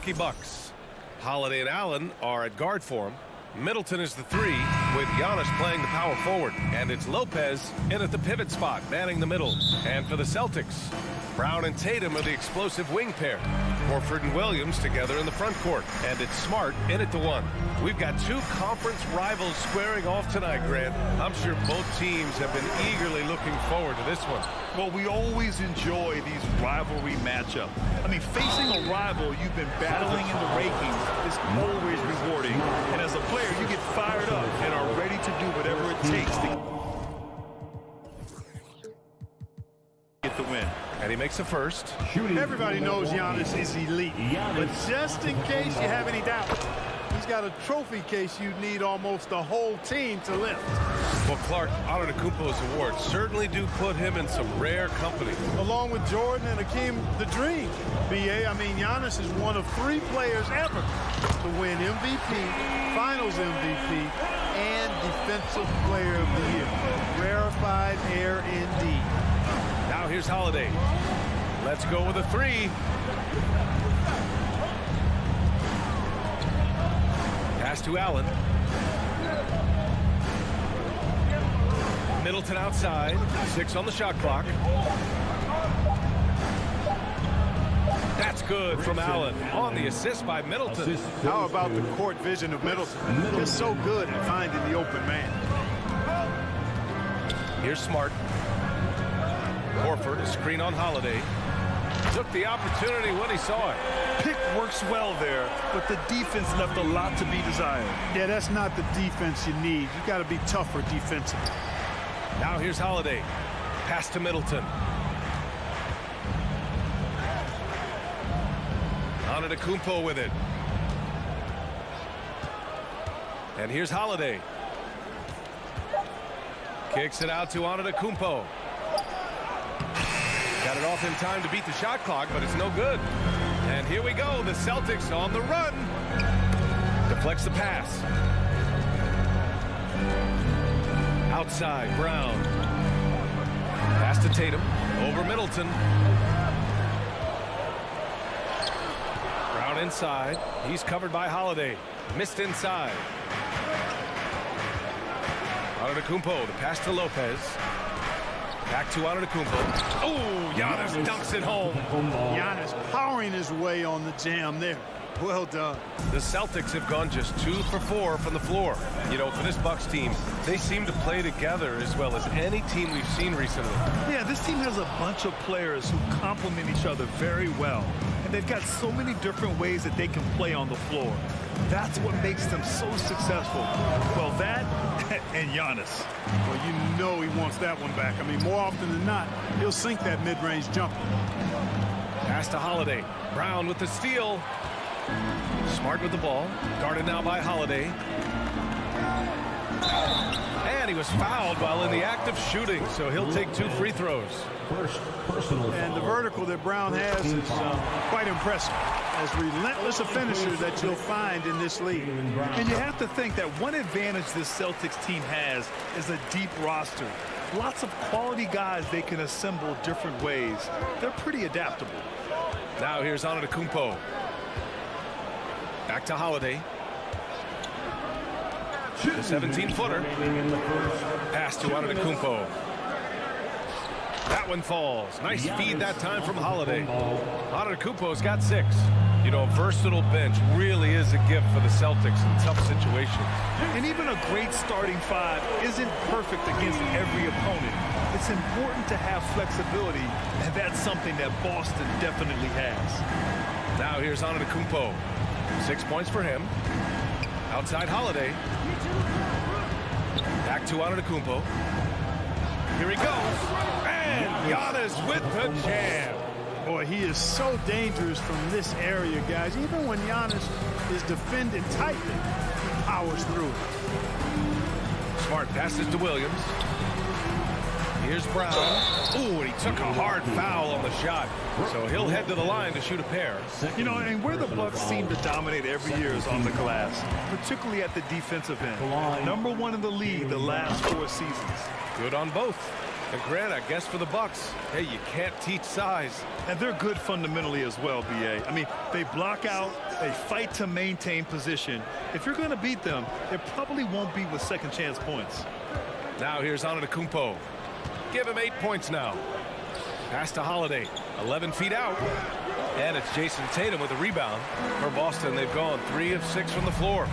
Milwaukee Bucks. Holiday and Allen are at guard for him. Middleton is the 3, with Giannis playing the power forward. And it's Lopez in at the pivot spot, manning the middle. And for the Celtics, Brown and Tatum are the explosive wing pair. Horford and Williams together in the front court. And it's Smart in at the 1. We've got 2 conference rivals squaring off tonight, Grant. I'm sure both teams have been eagerly looking forward to this one. Well, we always enjoy these rivalry matchups. I mean, facing a rival you've been battling in the rankings is always rewarding. And as a player, you get fired up and are ready to do whatever it takes to get the win. And he makes the first. Everybody knows Giannis is elite, but just in case you have any doubt, he's got a trophy case you need almost the whole team to lift. Well, Clark, Antetokounmpo's awards certainly do put him in some rare company. Along with Jordan and Hakeem the Dream. B.A., I mean, Giannis is one of 3 players ever to win MVP, Finals MVP, and Defensive Player of the Year. Rarefied air indeed. Now here's Holiday. Let's go with a 3. Pass to Allen. Middleton outside. 6 on the shot clock. That's good from Allen on the assist by Middleton. How about the court vision of Middleton? Just so good at finding the open man. Here's Smart. Horford, a screen on Holiday. Took the opportunity when he saw it. Pick works well there, but the defense left a lot to be desired. Yeah, that's not the defense you need. You got to be tougher defensively. Now here's Holiday. Pass to Middleton. Antetokounmpo with it. And here's Holiday. Kicks it out to Antetokounmpo. Got it off in time to beat the shot clock, but it's no good. And here we go. The Celtics on the run. Deflects the pass. Outside, Brown. Pass to Tatum. Over Middleton. Brown inside. He's covered by Holiday. Missed inside. Antetokounmpo, the pass to Lopez. Back to Antetokounmpo. Oh, Giannis dunks it home. Giannis powering his way on the jam there. Well done. The Celtics have gone just 2 for 4 from the floor. You know, for this Bucks team, they seem to play together as well as any team we've seen recently. Yeah, this team has a bunch of players who complement each other very well. And they've got so many different ways that they can play on the floor. That's what makes them so successful. Well, that and Giannis. Well, you know he wants that one back. I mean, more often than not, he'll sink that mid-range jumper. Pass to Holiday. Brown with the steal. Smart with the ball. Guarded now by Holiday. And he was fouled while in the act of shooting, so he'll take 2 free throws. And the vertical that Brown has is quite impressive. As relentless a finisher that you'll find in this league. And you have to think that one advantage this Celtics team has is a deep roster. Lots of quality guys they can assemble different ways. They're pretty adaptable. Now here's Antetokounmpo. Back to Holiday. The 17-footer. Pass to Antetokounmpo. That one falls. Nice feed that time from Holiday. Antetokounmpo's got 6. You know, a versatile bench really is a gift for the Celtics in tough situations. And even a great starting 5 isn't perfect against every opponent. It's important to have flexibility, and that's something that Boston definitely has. Now here's Antetokounmpo. 6 points for him. Outside Holiday. Back to Antetokounmpo. Here he goes. And Giannis with the jam. Boy, he is so dangerous from this area, guys. Even when Giannis is defended tightly, he powers through it. Smart passes to Williams. Here's Brown. Ooh, and he took a hard foul on the shot. So he'll head to the line to shoot a pair. You know, and where the Bucks seem to dominate every year is on the glass, particularly at the defensive end. #1 in the league the last 4 seasons. Good on both. And Grant, I guess for the Bucks, hey, you can't teach size. And they're good fundamentally as well, B.A. I mean, they block out, they fight to maintain position. If you're going to beat them, it probably won't be with second chance points. Now here's Antetokounmpo. Give him 8 points now. Pass to Holiday, 11 feet out. And it's Jason Tatum with a rebound. For Boston, they've gone 3 of 6 from the floor.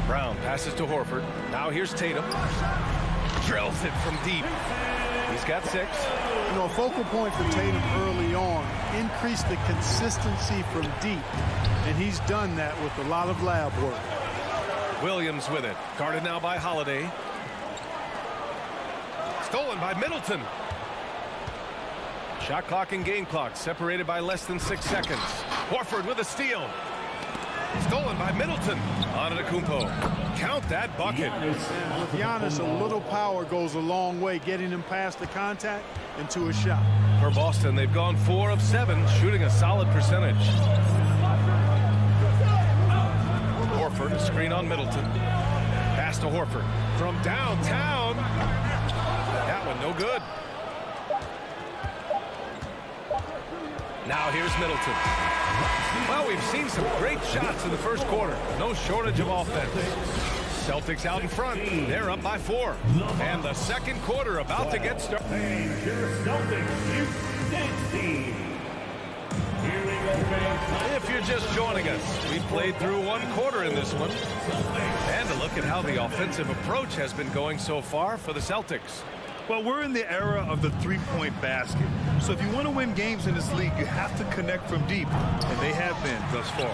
Brown passes to Horford. Now here's Tatum. Drills it from deep. He's got 6. You know, a focal point for Tatum early on, increase the consistency from deep. And he's done that with a lot of lab work. Williams with it. Guarded now by Holiday. Stolen by Middleton. Shot clock and game clock separated by less than 6 seconds. Horford with a steal. Stolen by Middleton. Antetokounmpo. Count that bucket. With Giannis, a little power goes a long way, getting him past the contact and to a shot. For Boston, they've gone 4 of 7, shooting a solid percentage. Horford, a screen on Middleton. Pass to Horford. From downtown. That one no good. Now here's Middleton. Well, we've seen some great shots in the first quarter. No shortage of offense. Celtics out in front. They're up by 4. And the second quarter about to get started. If you're just joining us, we've played through 1 quarter in this one. And a look at how the offensive approach has been going so far for the Celtics. Well, we're in the era of the three-point basket. So if you want to win games in this league, you have to connect from deep, and they have been thus far.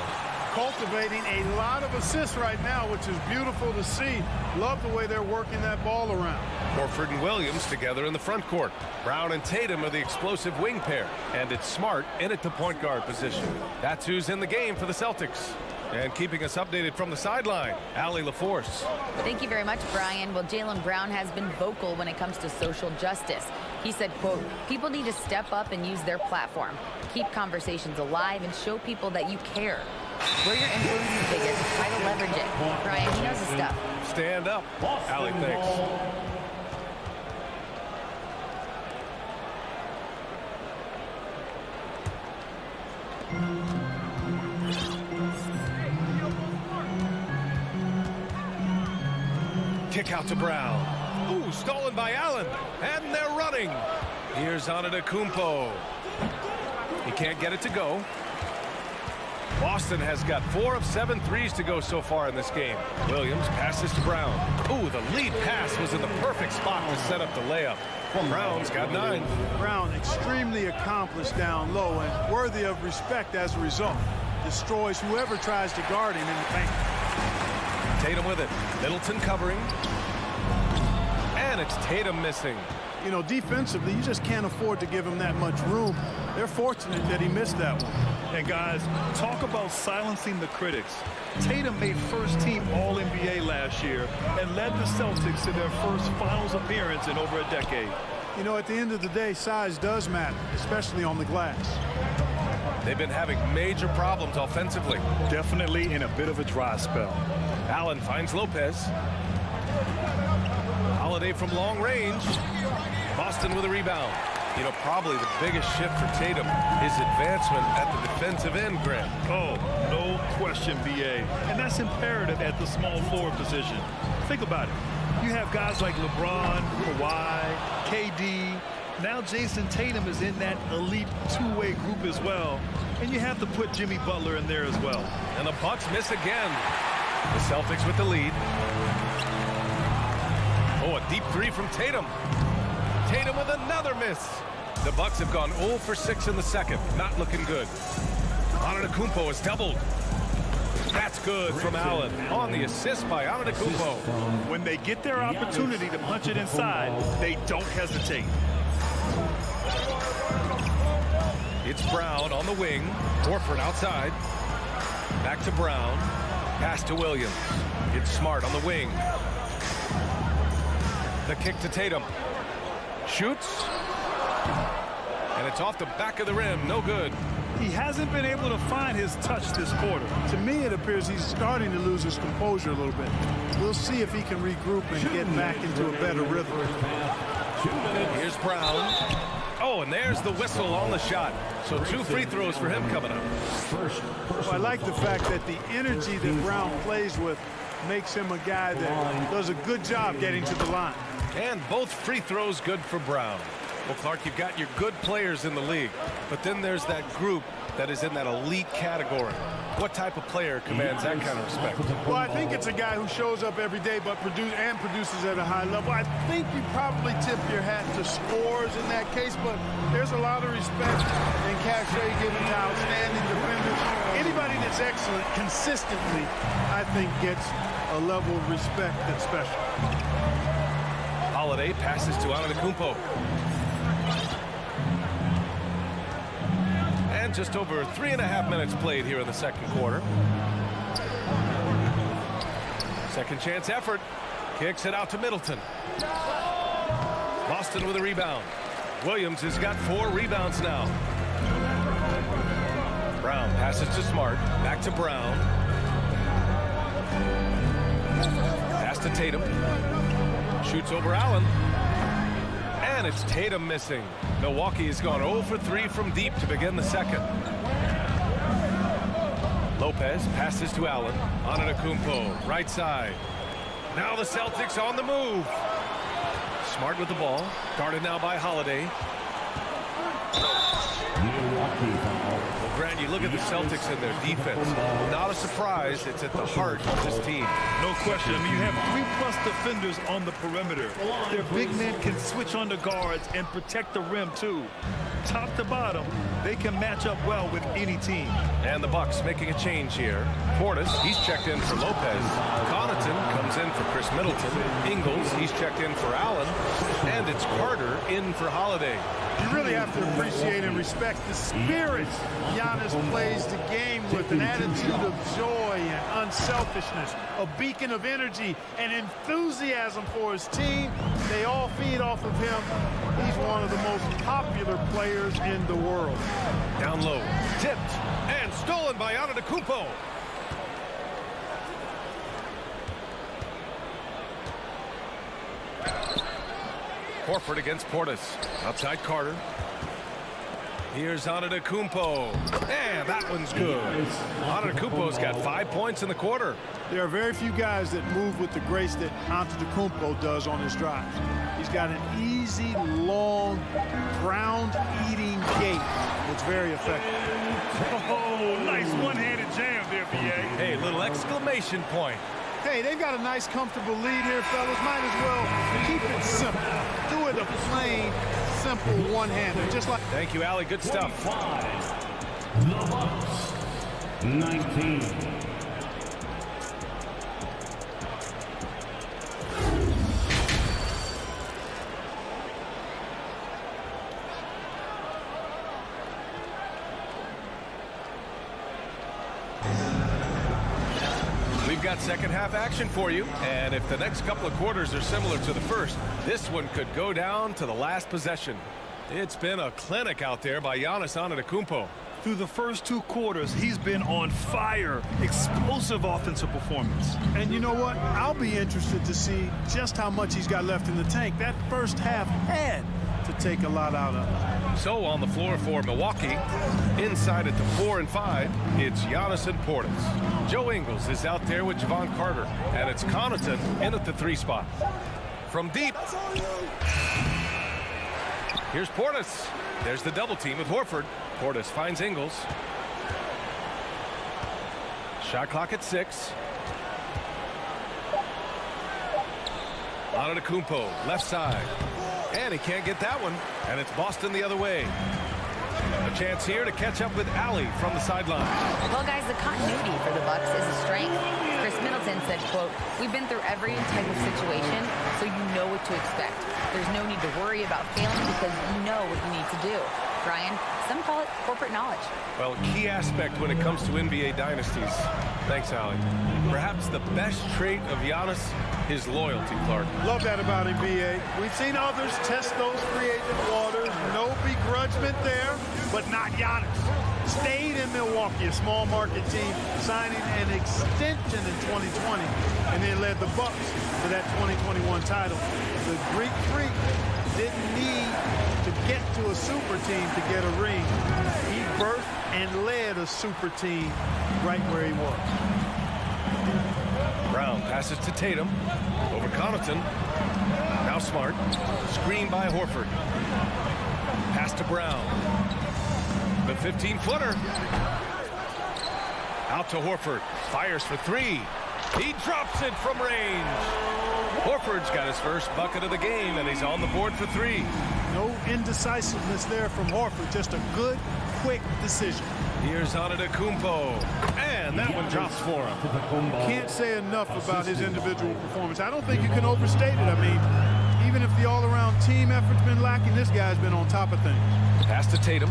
Cultivating a lot of assists right now, which is beautiful to see. Love the way they're working that ball around. Horford and Williams together in the front court. Brown and Tatum are the explosive wing pair, and it's Smart in at the point guard position. That's who's in the game for the Celtics. And keeping us updated from the sideline, Allie LaForce. Thank you very much, Brian. Well, Jaylen Brown has been vocal when it comes to social justice. He said, quote, people need to step up and use their platform. Keep conversations alive and show people that you care. Where your influence is biggest, try to leverage it. Brian, he knows his stuff. Stand up. Allie, thanks. Kick out to Brown. Ooh, stolen by Allen. And they're running. Here's Antetokounmpo. He can't get it to go. Boston has got 4 of 7 threes to go so far in this game. Williams passes to Brown. Ooh, the lead pass was in the perfect spot to set up the layup. Brown's got 9. Brown extremely accomplished down low and worthy of respect as a result. Destroys whoever tries to guard him in the paint. Tatum with it. Middleton covering. And it's Tatum missing. You know, defensively, you just can't afford to give him that much room. They're fortunate that he missed that one. And guys, talk about silencing the critics. Tatum made first-team All-NBA last year and led the Celtics to their first finals appearance in over a decade. You know, at the end of the day, size does matter, especially on the glass. They've been having major problems offensively. Definitely in a bit of a dry spell. Allen finds Lopez. Holiday from long range. Boston with a rebound. You know, probably the biggest shift for Tatum is advancement at the defensive end, Grant. Oh, no question, B.A. And that's imperative at the small forward position. Think about it. You have guys like LeBron, Kawhi, KD. Now Jason Tatum is in that elite two-way group as well. And you have to put Jimmy Butler in there as well. And the Bucks miss again. The Celtics with the lead. Oh, a deep 3 from Tatum. Tatum with another miss. The Bucks have gone 0 for 6 in the second. Not looking good. Antetokounmpo is doubled. That's good from Allen on the assist by Antetokounmpo. When they get their opportunity to punch it inside, they don't hesitate. It's Brown on the wing. Horford outside. Back to Brown. Pass to Williams. It's Smart on the wing. The kick to Tatum. Shoots. And it's off the back of the rim. No good. He hasn't been able to find his touch this quarter. To me, it appears he's starting to lose his composure a little bit. We'll see if he can regroup and get back into a better rhythm. Here's Brown. Oh, and there's the whistle on the shot. So 2 free throws for him coming up. Well, I like the fact that the energy that Brown plays with makes him a guy that does a good job getting to the line. And both free throws good for Brown. Well, Clark, you've got your good players in the league, but then there's that group that is in that elite category. What type of player commands that kind of respect? Well, I think it's a guy who shows up every day but produces at a high level. I think you probably tip your hat to scores in that case, but there's a lot of respect and cachet given to outstanding defenders. Anybody that's excellent consistently, I think, gets a level of respect that's special. Holiday passes to Antetokounmpo. And just over 3.5 minutes played here in the second quarter. Second chance effort. Kicks it out to Middleton. Boston with a rebound. Williams has got 4 rebounds now. Brown passes to Smart. Back to Brown. Pass to Tatum. Shoots over Allen. And it's Tatum missing. Milwaukee has gone 0 for 3 from deep to begin the second. Lopez passes to Allen. Antetokounmpo, right side. Now the Celtics on the move. Smart with the ball. Guarded now by Holiday. Well, Grant, you look at the Celtics and their defense. Not a surprise. It's at the heart of this team. No question. I mean, you have 3+ defenders on the perimeter. Their big men can switch on the guards and protect the rim, too. Top to bottom, they can match up well with any team. And the Bucks making a change here. Portis, he's checked in for Lopez. Connaughton comes in for Chris Middleton. Ingles, he's checked in for Allen. And it's Carter in for Holiday. You really have to appreciate and respect the spirit Giannis plays the game with, an attitude of joy and unselfishness, a beacon of energy and enthusiasm for his team. They all feed off of him. He's one of the most popular players in the world. Down low, tipped, and stolen by Antetokounmpo. Horford against Portis. Outside Carter. Here's Antetokounmpo. And that one's good. Antetokounmpo's got 5 points in the quarter. There are very few guys that move with the grace that Antetokounmpo does on his drives. He's got an easy, long, ground-eating gait that's very effective. Oh, nice one-handed jam there, B.A. Hey, little exclamation point. Hey, they've got a nice, comfortable lead here, fellas. Might as well keep it simple. Do it a plain, simple one-hander, just like... Thank you, Allie. Good stuff. 25. The Bucks. 19. We've got second half action for you, and if the next couple of quarters are similar to the first, this one could go down to the last possession. It's been a clinic out there by Giannis Antetokounmpo. Through the first 2 quarters, he's been on fire. Explosive offensive performance. And you know what? I'll be interested to see just how much he's got left in the tank. That first half had to take a lot out of it. So on the floor for Milwaukee, inside at the 4 and 5, it's Giannis and Portis. Joe Ingles is out there with Javon Carter, and it's Connaughton in at the 3 spot. From deep, here's Portis. There's the double team with Horford. Portis finds Ingles. Shot clock at 6. Antetokounmpo, left side. And he can't get that one. And it's Boston the other way. A chance here to catch up with Allie from the sideline. Well, guys, the continuity for the Bucks is a strength. Chris Middleton said, quote, "We've been through every type of situation, so you know what to expect. There's no need to worry about failing because you know what you need to do." Brian, some call it corporate knowledge. Well, key aspect when it comes to NBA dynasties. Thanks, Allie. Perhaps the best trait of Giannis is loyalty, Clark. Love that about him, B.A. We've seen others test those creative waters. No begrudgment there, but not Giannis. Stayed in Milwaukee, a small market team, signing an extension in 2020, and then led the Bucks to that 2021 title. The Greek freak didn't need to get to a super team to get a ring. He birthed and led a super team right where he was. Brown passes to Tatum. Over Connaughton. Now Smart. Screen by Horford. Pass to Brown. The 15-footer. Out to Horford. Fires for three. He drops it from range. Horford's got his first bucket of the game, and he's on the board for three. No indecisiveness there from Horford. Just a good, quick decision. Here's Antetokounmpo. And that one drops for him. Can't say enough about his individual performance. I don't think you can overstate it. I mean, even if the all-around team effort's been lacking, this guy's been on top of things. Pass to Tatum.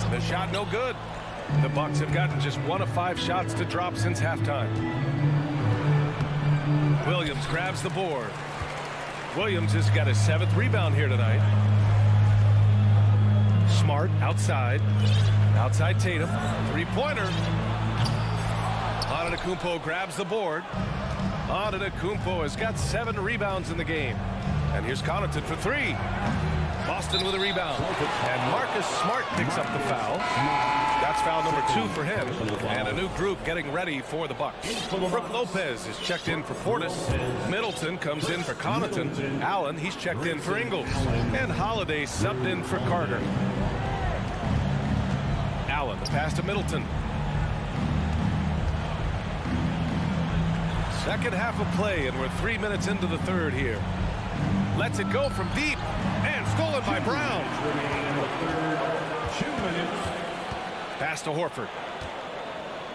The shot no good. The Bucks have gotten just 1 of 5 shots to drop since halftime. Williams grabs the board. Williams has got his 7th rebound here tonight. Smart outside. Outside Tatum. Three-pointer. Antetokounmpo grabs the board. Antetokounmpo has got 7 rebounds in the game. And here's Connaughton for three. Boston with a rebound. And Marcus Smart picks up the foul. That's foul number 2 for him. And a new group getting ready for the Bucks. Brook Lopez is checked in for Portis. Middleton comes in for Connaughton. Allen, he's checked in for Ingles. And Holiday subbed in for Carter. Allen, the pass to Middleton. Second half of play, and we're 3 minutes into the third here. Lets it go from deep, and stolen by Brown. 2 minutes. Pass to Horford.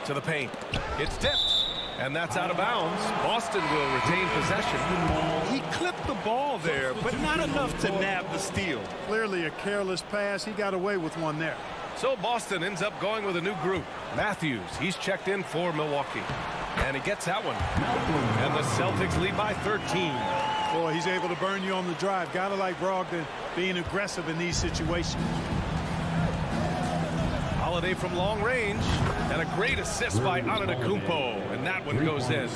To the paint. It's tipped, and that's out of bounds. Boston will retain possession. He clipped the ball there, but not enough to nab the steal. Clearly a careless pass. He got away with one there. So Boston ends up going with a new group. Matthews, he's checked in for Milwaukee. And he gets that one. And the Celtics lead by 13. Boy, he's able to burn you on the drive. Gotta like Brogdon being aggressive in these situations. Holiday from long range. And a great assist by Antetokounmpo. And that one goes in.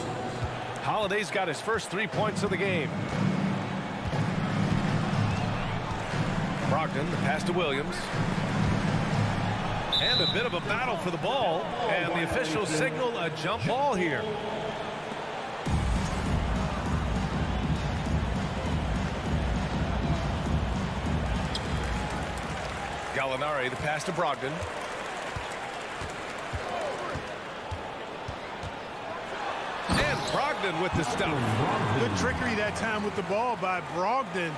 Holiday's got his first 3 points of the game. Brogdon, the pass to Williams. And a bit of a battle for the ball. And the officials signal a jump ball here. Gallinari, the pass to Brogdon. And Brogdon with the stuff. Good trickery that time with the ball by Brogdon.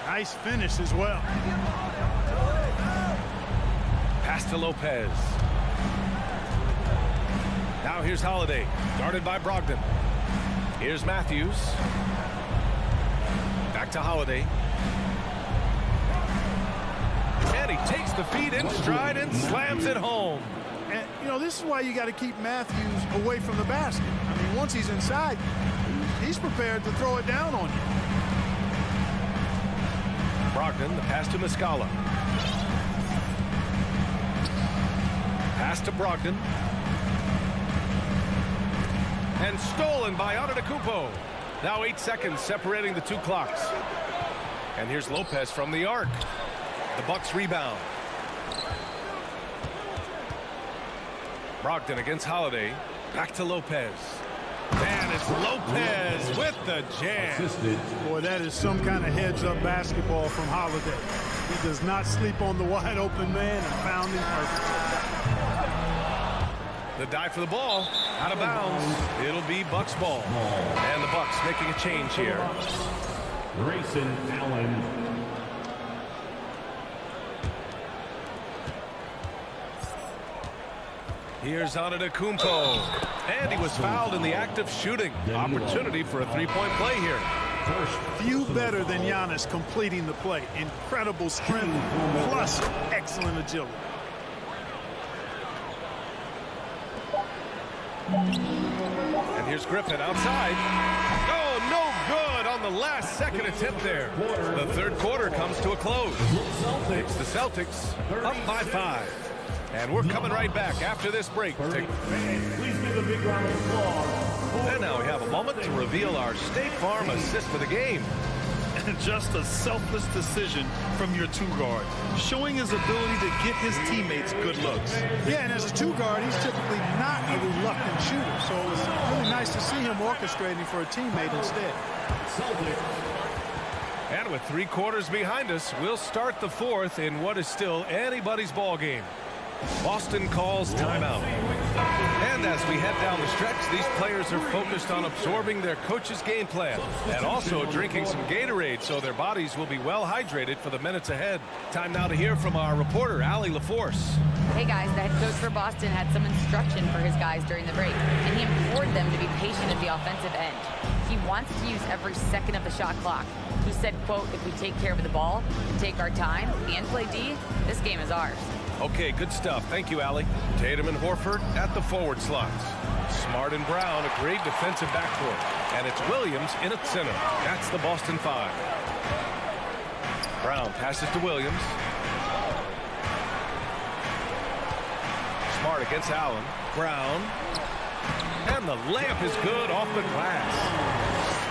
Nice finish as well. Pass to Lopez. Now here's Holiday, guarded by Brogdon. Here's Matthews. Back to Holiday. And he takes the feed in stride and slams it home. And, you know, this is why you got to keep Matthews away from the basket. I mean, once he's inside, he's prepared to throw it down on you. Brogdon, the pass to Muscala. Pass to Brogdon. And stolen by Antetokounmpo. Now 8 seconds separating the 2 clocks. And here's Lopez from the arc. The Bucks rebound. Brogdon against Holiday. Back to Lopez. And it's Lopez with the jam. Boy, that is some kind of heads-up basketball from Holiday. He does not sleep on the wide-open man and found him perfect. The dive for the ball. Out of bounds. It'll be Bucks ball. And the Bucks making a change here. Grayson Allen. Here's Antetokounmpo. And he was fouled in the act of shooting. Opportunity for a three-point play here. Few better than Giannis completing the play. Incredible strength plus excellent agility. And here's Griffin outside. Oh, no good on the last second attempt there. The third quarter comes to a close. It's the Celtics up by 5. And we're coming right back after this break. Please give a big round of applause And now we have a moment to reveal our State Farm assist for the game. Just a selfless decision from your two-guard, showing his ability to get his teammates good looks. Yeah, and as a two-guard, he's typically not a reluctant shooter, so it was really nice to see him orchestrating for a teammate instead. And with 3 quarters behind us, we'll start the 4th in what is still anybody's ball game. Boston calls timeout. And as we head down the stretch, these players are focused on absorbing their coach's game plan and also drinking some Gatorade so their bodies will be well hydrated for the minutes ahead. Time now to hear from our reporter, Allie LaForce. Hey guys, the head coach for Boston had some instruction for his guys during the break, and he implored them to be patient at the offensive end. He wants to use every second of the shot clock. He said, quote, if we take care of the ball and take our time and play D, this game is ours. Okay, good stuff. Thank you, Allie. Tatum and Horford at the forward slots. Smart and Brown, a great defensive backcourt. And it's Williams in at center. That's the Boston 5. Brown passes to Williams. Smart against Allen. Brown. And the layup is good off the glass.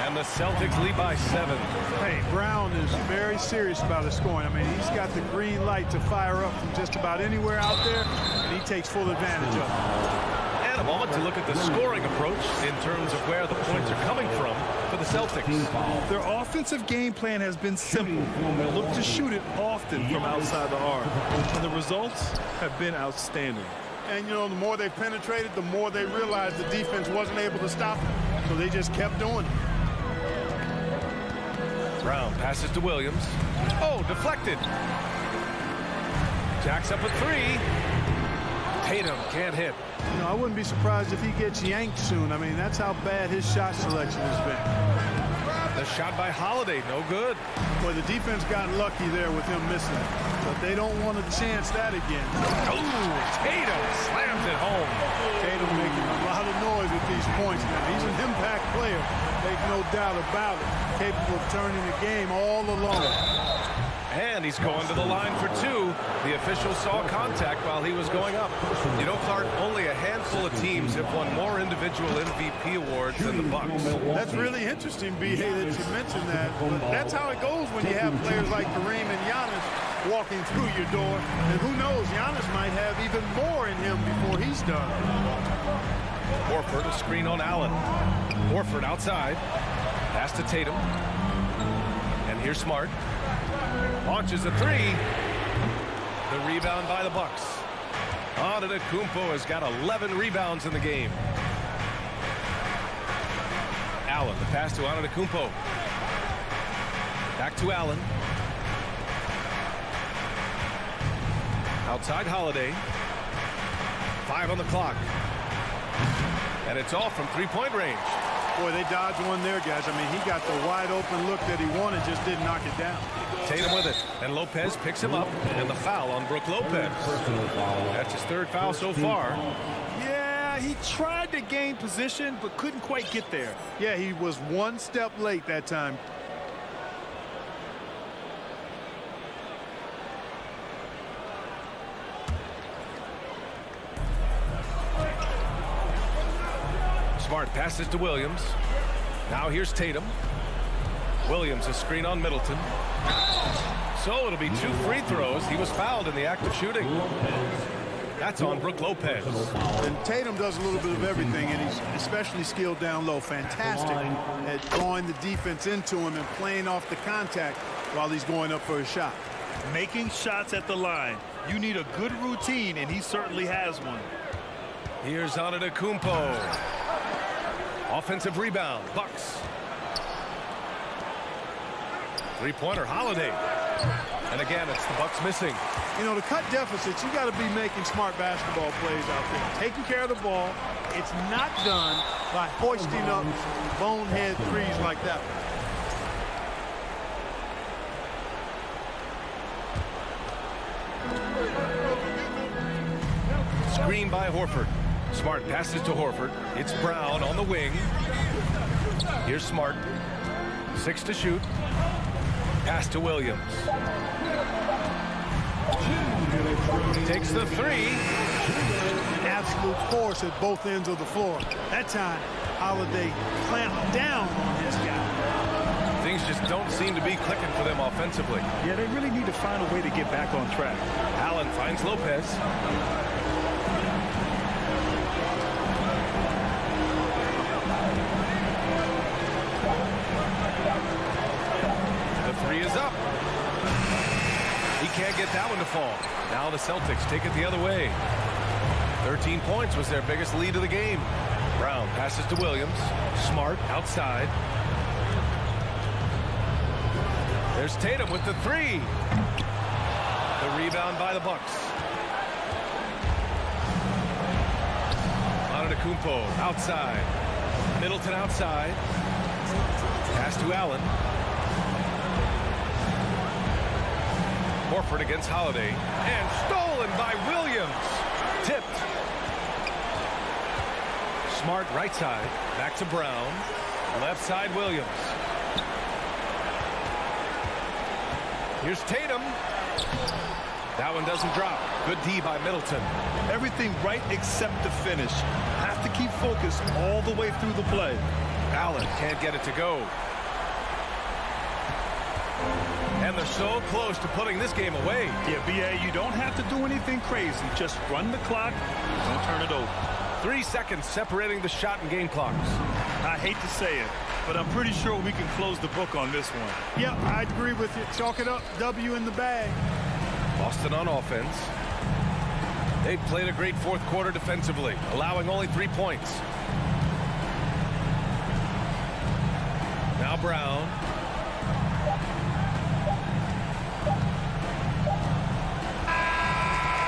And the Celtics lead by 7. Hey, Brown is very serious about his scoring. I mean, he's got the green light to fire up from just about anywhere out there, and he takes full advantage of it. And a moment to look at the scoring approach in terms of where the points are coming from for the Celtics. Their offensive game plan has been simple. Look to shoot it often from outside the arc. And the results have been outstanding. And, you know, the more they penetrated, the more they realized the defense wasn't able to stop them. So they just kept doing it. Brown passes to Williams. Oh, deflected. Jacks up a 3. Tatum can't hit. You know, I wouldn't be surprised if he gets yanked soon. I mean, that's how bad his shot selection has been. The shot by Holiday, no good. Boy, the defense got lucky there with him missing it. But they don't want to chance that again. Ooh, Tatum slams it home. Tatum making a lot of noise with these points now. He's an impact player, make no doubt about it. Capable of turning the game all alone. And he's going to the line for 2. The official saw contact while he was going up. You know, Clark, only a handful of teams have won more individual MVP awards than the Bucks. That's really interesting, B.A., that you mentioned that. But that's how it goes when you have players like Kareem and Giannis walking through your door. And who knows, Giannis might have even more in him before he's done. Horford, a screen on Allen. Horford outside. Pass to Tatum. And here's Smart. Launches a 3. The rebound by the Bucks. Antetokounmpo has got 11 rebounds in the game. Allen, the pass to Antetokounmpo. Back to Allen. Outside Holiday. 5 on the clock. And it's off from 3-point range. Boy, they dodged one there, guys. I mean, he got the wide open look that he wanted, just didn't knock it down. Tatum with it, and Lopez picks him up, and the foul on Brook Lopez. That's his 3rd foul so far. Yeah, he tried to gain position, but couldn't quite get there. Yeah, he was one step late that time. Smart passes to Williams. Now here's Tatum. Williams, a screen on Middleton. So it'll be 2 free throws. He was fouled in the act of shooting. That's on Brook Lopez. And Tatum does a little bit of everything, and he's especially skilled down low. Fantastic at drawing the defense into him and playing off the contact while he's going up for a shot. Making shots at the line. You need a good routine, and he certainly has one. Here's Antetokounmpo. Offensive rebound, Bucks. 3-pointer, Holiday. And again, it's the Bucks missing. You know, to cut deficits, you got to be making smart basketball plays out there. Taking care of the ball. It's not done by hoisting up bonehead threes like that. Screen by Horford. Smart passes to Horford. It's Brown on the wing. Here's Smart. 6 to shoot. Pass to Williams. Takes the 3. Absolute force at both ends of the floor. That time, Holiday clamped down on his guy. Things just don't seem to be clicking for them offensively. Yeah, they really need to find a way to get back on track. Allen finds Lopez. The three is up. He can't get that one to fall. Now the Celtics take it the other way. 13 points was their biggest lead of the game. Brown passes to Williams. Smart outside. There's Tatum with the three. The rebound by the Bucks. Antetokounmpo outside. Middleton outside. Pass to Allen. Horford against Holiday. And stolen by Williams. Tipped. Smart right side. Back to Brown. Left side Williams. Here's Tatum. That one doesn't drop. Good D by Middleton. Everything right except the finish. Have to keep focused all the way through the play. Allen can't get it to go. And they're so close to putting this game away. Yeah, B.A., you don't have to do anything crazy. Just run the clock. Don't turn it over. 3 seconds separating the shot and game clocks. I hate to say it, but I'm pretty sure we can close the book on this one. Yep, I agree with you. Chalk it up. W in the bag. Boston on offense. They've played a great fourth quarter defensively, allowing only 3 points. Now Brown.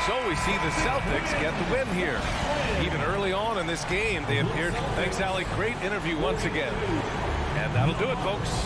So we see the Celtics get the win here. Even early on in this game, they appeared. Thanks, Allie. Great interview once again. And that'll do it, folks.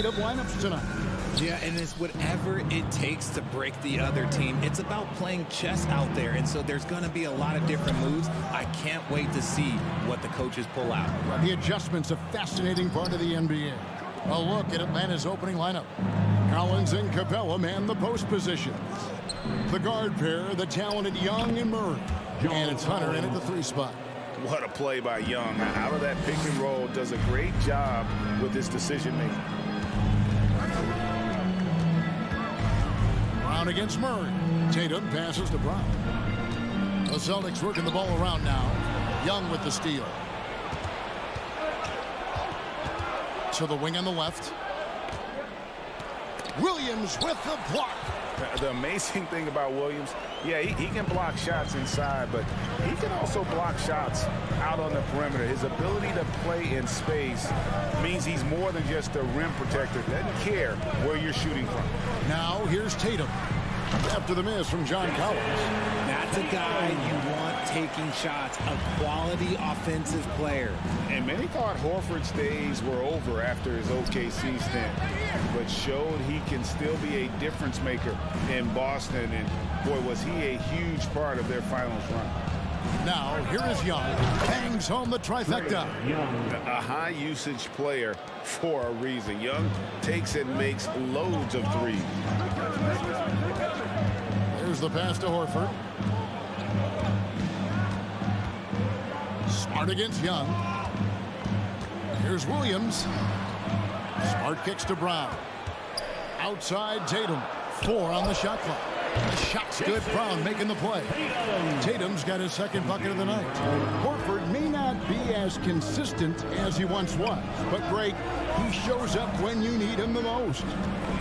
made-up lineups tonight. Yeah, and it's whatever it takes to break the other team. It's about playing chess out there, and so there's going to be a lot of different moves. I can't wait to see what the coaches pull out. The adjustment's a fascinating part of the NBA. A look at Atlanta's opening lineup. Collins and Capella man the post positions. The guard pair, the talented Young and Murray. And it's Hunter in at the 3 spot. What a play by Young. Out of that pick and roll, does a great job with his decision making. Brown against Murray. Tatum passes to Brown. The Celtics working the ball around now. Young with the steal. To the wing on the left. Williams with the block. The amazing thing about Williams, yeah, he can block shots inside, but he can also block shots out on the perimeter. His ability to play in space means he's more than just a rim protector. Doesn't care where you're shooting from. Now here's Tatum. After the miss from John Collins. That's a guy you want taking shots, a quality offensive player. And many thought Horford's days were over after his OKC stint, but showed he can still be a difference maker in Boston. And boy, was he a huge part of their finals run. Now here is Young. Bangs home the trifecta. A high usage player for a reason. Young takes and makes loads of threes. Here's the pass to Horford. Smart against Young. Here's Williams. Smart kicks to Brown. Outside Tatum. 4 on the shot clock. The shot's good. Brown making the play. Tatum's got his second bucket of the night. Horford may not be as consistent as he once was, but great. He shows up when you need him the most.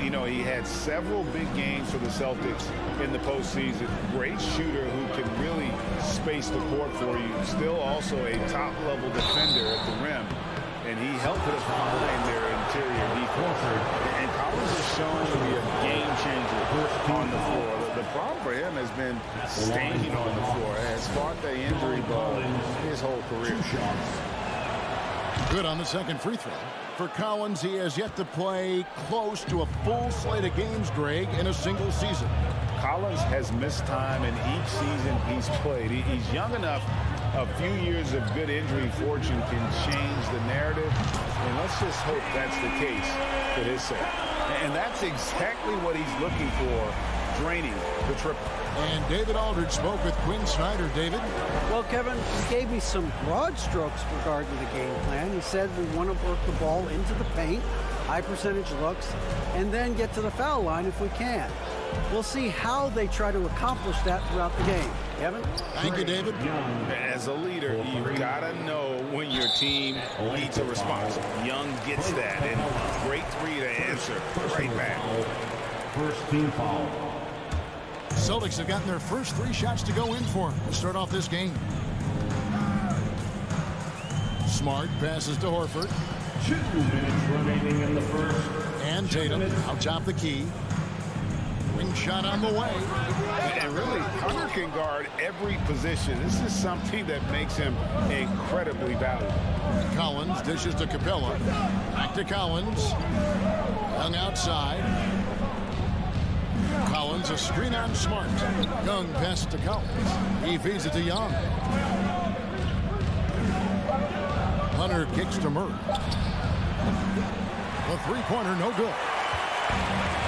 You know, he had several big games for the Celtics in the postseason. Great shooter who can really space the court for you. Still also a top-level defender at the rim. And he helped us behind their interior defense. And Collins has shown to be a game changer on the floor. The problem for him has been staying on the floor. Has fought the injury bug his whole career. Good on the second free throw. For Collins, he has yet to play close to a full slate of games, Greg, in a single season. Collins has missed time in each season he's played. He's young enough. A few years of good injury fortune can change the narrative, and let's just hope that's the case for his sake. And that's exactly what he's looking for, draining the triple. And David Aldridge spoke with Quinn Snyder. David? Well, Kevin, he gave me some broad strokes regarding the game plan. He said we want to work the ball into the paint, high percentage looks, and then get to the foul line if we can. We'll see how they try to accomplish that throughout the game. Kevin? Thank you, David. As a leader, you've got to know when your team needs a response. Young gets that, and great three to answer right back. First team foul. Celtics have gotten their first 3 shots to go in for to start off this game. Smart passes to Horford. 2 minutes remaining in the first. And Tatum out top the key. Wing shot on the way. And really, Hunter can guard every position. This is something that makes him incredibly valuable. Collins dishes to Capella. Back to Collins. Young outside. Collins, a screen on Smart. Young passes to Collins. He feeds it to Young. Hunter kicks to Murray. The three-pointer, no good.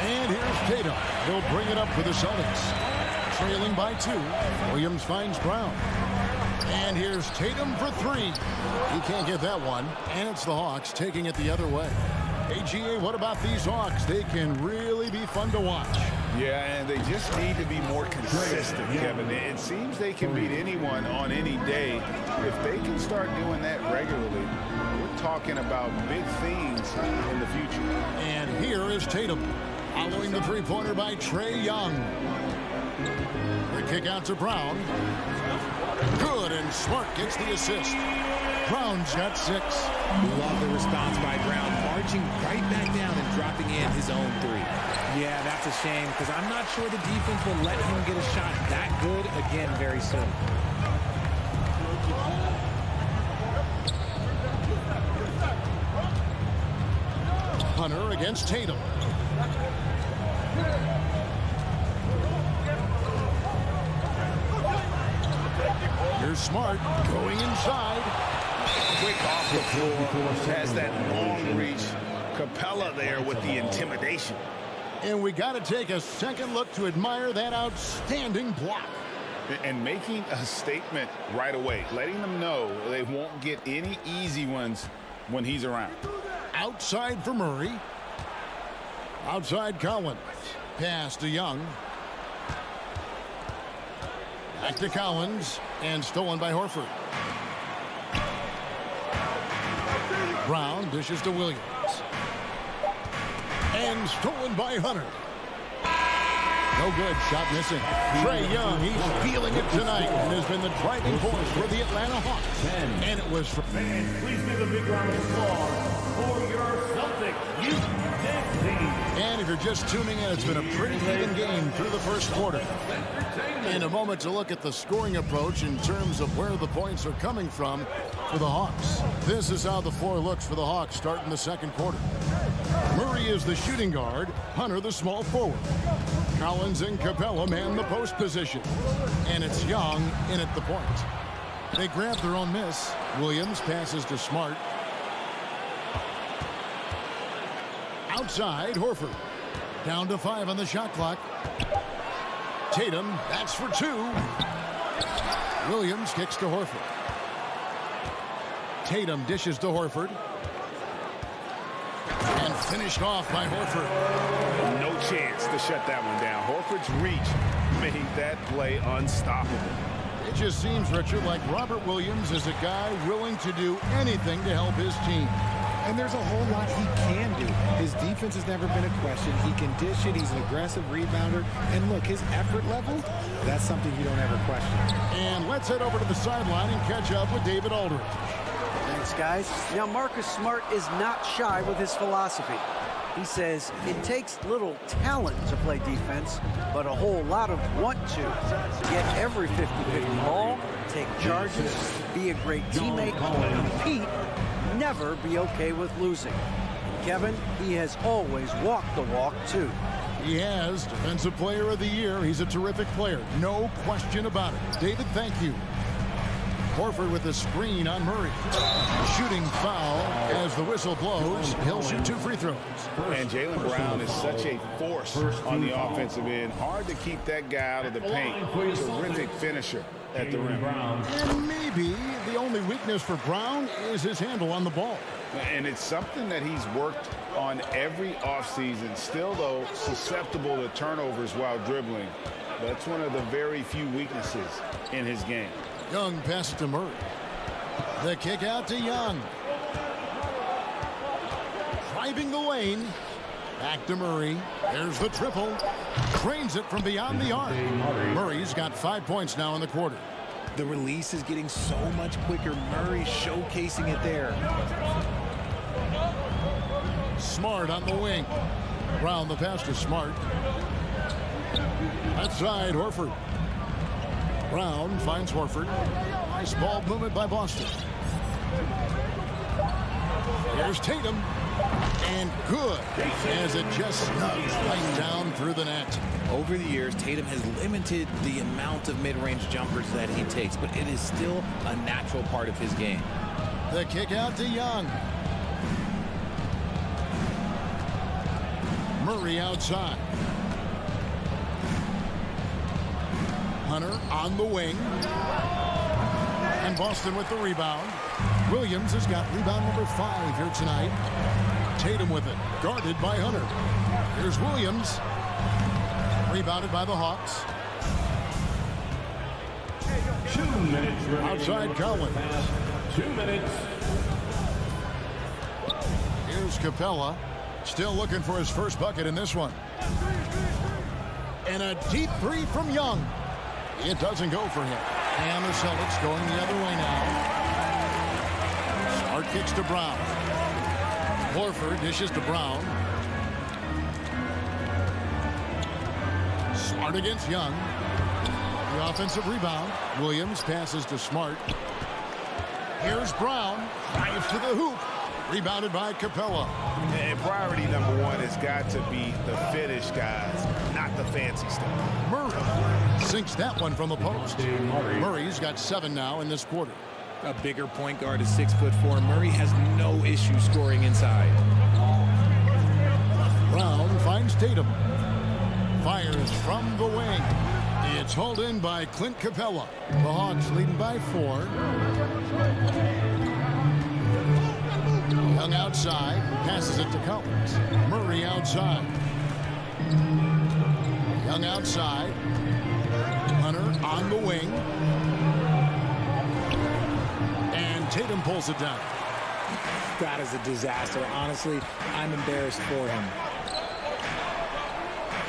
And here's Tatum. He'll bring it up for the Celtics. Trailing by 2. Williams finds Brown. And here's Tatum for 3. He can't get that one. And it's the Hawks taking it the other way. Hey, GA, what about these Hawks? They can really be fun to watch. Yeah, and they just need to be more consistent, Kevin. It seems they can beat anyone on any day. If they can start doing that regularly, we're talking about big things in the future. And here is Tatum, following the three-pointer by Trae Young. The kick out to Brown. Good, and Smart gets the assist. Brown's got 6. Love the response by Brown, marching right back down and dropping in his own 3. Yeah, that's a shame, because I'm not sure the defense will let him get a shot that good again very soon. Hunter against Tatum. Here's Smart going inside. Quick off the floor, has that long reach. Capella there with the intimidation. And we got to take a second look to admire that outstanding block. And making a statement right away, letting them know they won't get any easy ones when he's around. Outside for Murray. Outside Collins. Pass to Young. Back to Collins. And stolen by Horford. Brown dishes to Williams. And stolen by Hunter. No good. Shot missing. Trae Young, he's feeling it tonight and has been the driving force for the Atlanta Hawks. And it was from... Fans, please give a big round of applause for your Celtics youth team. And if you're just tuning in, it's been a pretty even game through the first quarter. In a moment to look at the scoring approach in terms of where the points are coming from for the Hawks. This is how the floor looks for the Hawks starting the second quarter. Murray is the shooting guard. Hunter the small forward. Collins and Capella man the post position. And it's Young in at the point. They grab their own miss. Williams passes to Smart. Outside, Horford. Down to 5 on the shot clock. Tatum, that's for 2. Williams kicks to Horford. Tatum dishes to Horford. And finished off by Horford. No chance to shut that one down. Horford's reach made that play unstoppable. It just seems, Richard, like Robert Williams is a guy willing to do anything to help his team. And there's a whole lot he can do. His defense has never been a question. He can dish it. He's an aggressive rebounder. And look, his effort level, that's something you don't ever question. And let's head over to the sideline and catch up with David Aldridge. Thanks, guys. Now, Marcus Smart is not shy with his philosophy. He says it takes little talent to play defense, but a whole lot of want to. Get every 50-50 ball, take charges, be a great teammate, compete, never be okay with losing. Kevin, he has always walked the walk, too. He has Defensive Player of the Year. He's a terrific player. No question about it. David, thank you. Horford with a screen on Murray. Shooting foul as the whistle blows. He'll shoot 2 free throws. And Jaylen Brown is such a force on the offensive end. Hard to keep that guy out of the paint. Terrific finisher at the rim. And maybe the only weakness for Brown is his handle on the ball. And it's something that he's worked on every offseason. Still, though, susceptible to turnovers while dribbling. That's one of the very few weaknesses in his game. Young passes to Murray. The kick out to Young. Driving the lane. Back to Murray. There's the triple. Drains it from beyond the arc. Murray's got 5 points now in the quarter. The release is getting so much quicker. Murray showcasing it there. Smart on the wing. Brown the pass to Smart. Outside Horford. Brown finds Horford. Nice ball movement by Boston. Here's Tatum. And good as it just snugs right down through the net. Over the years, Tatum has limited the amount of mid-range jumpers that he takes, but it is still a natural part of his game. The kick out to Young. Murray outside. Hunter on the wing. And Boston with the rebound. Williams has got rebound number 5 here tonight. Tatum with it, guarded by Hunter. Here's Williams. Rebounded by the Hawks. 2 minutes remaining. Outside Collins. 2 minutes. Here's Capella. Still looking for his first bucket in this one. And a deep 3 from Young. It doesn't go for him. And the Celtics going the other way now. Smart kicks to Brown. Horford dishes to Brown. Smart against Young. The offensive rebound. Williams passes to Smart. Here's Brown. Drives to the hoop. Rebounded by Capella. And priority number one has got to be the finish, guys, not the fancy stuff. Murray sinks that one from the post. Murray's got 7 now in this quarter. A bigger point guard is 6'4". Murray has no issue scoring inside. Brown finds Tatum. Fires from the wing. It's hauled in by Clint Capella. The Hawks leading by 4. Young outside, passes it to Collins. Murray outside. Young outside. Hunter on the wing. And Tatum pulls it down. That is a disaster. Honestly, I'm embarrassed for him.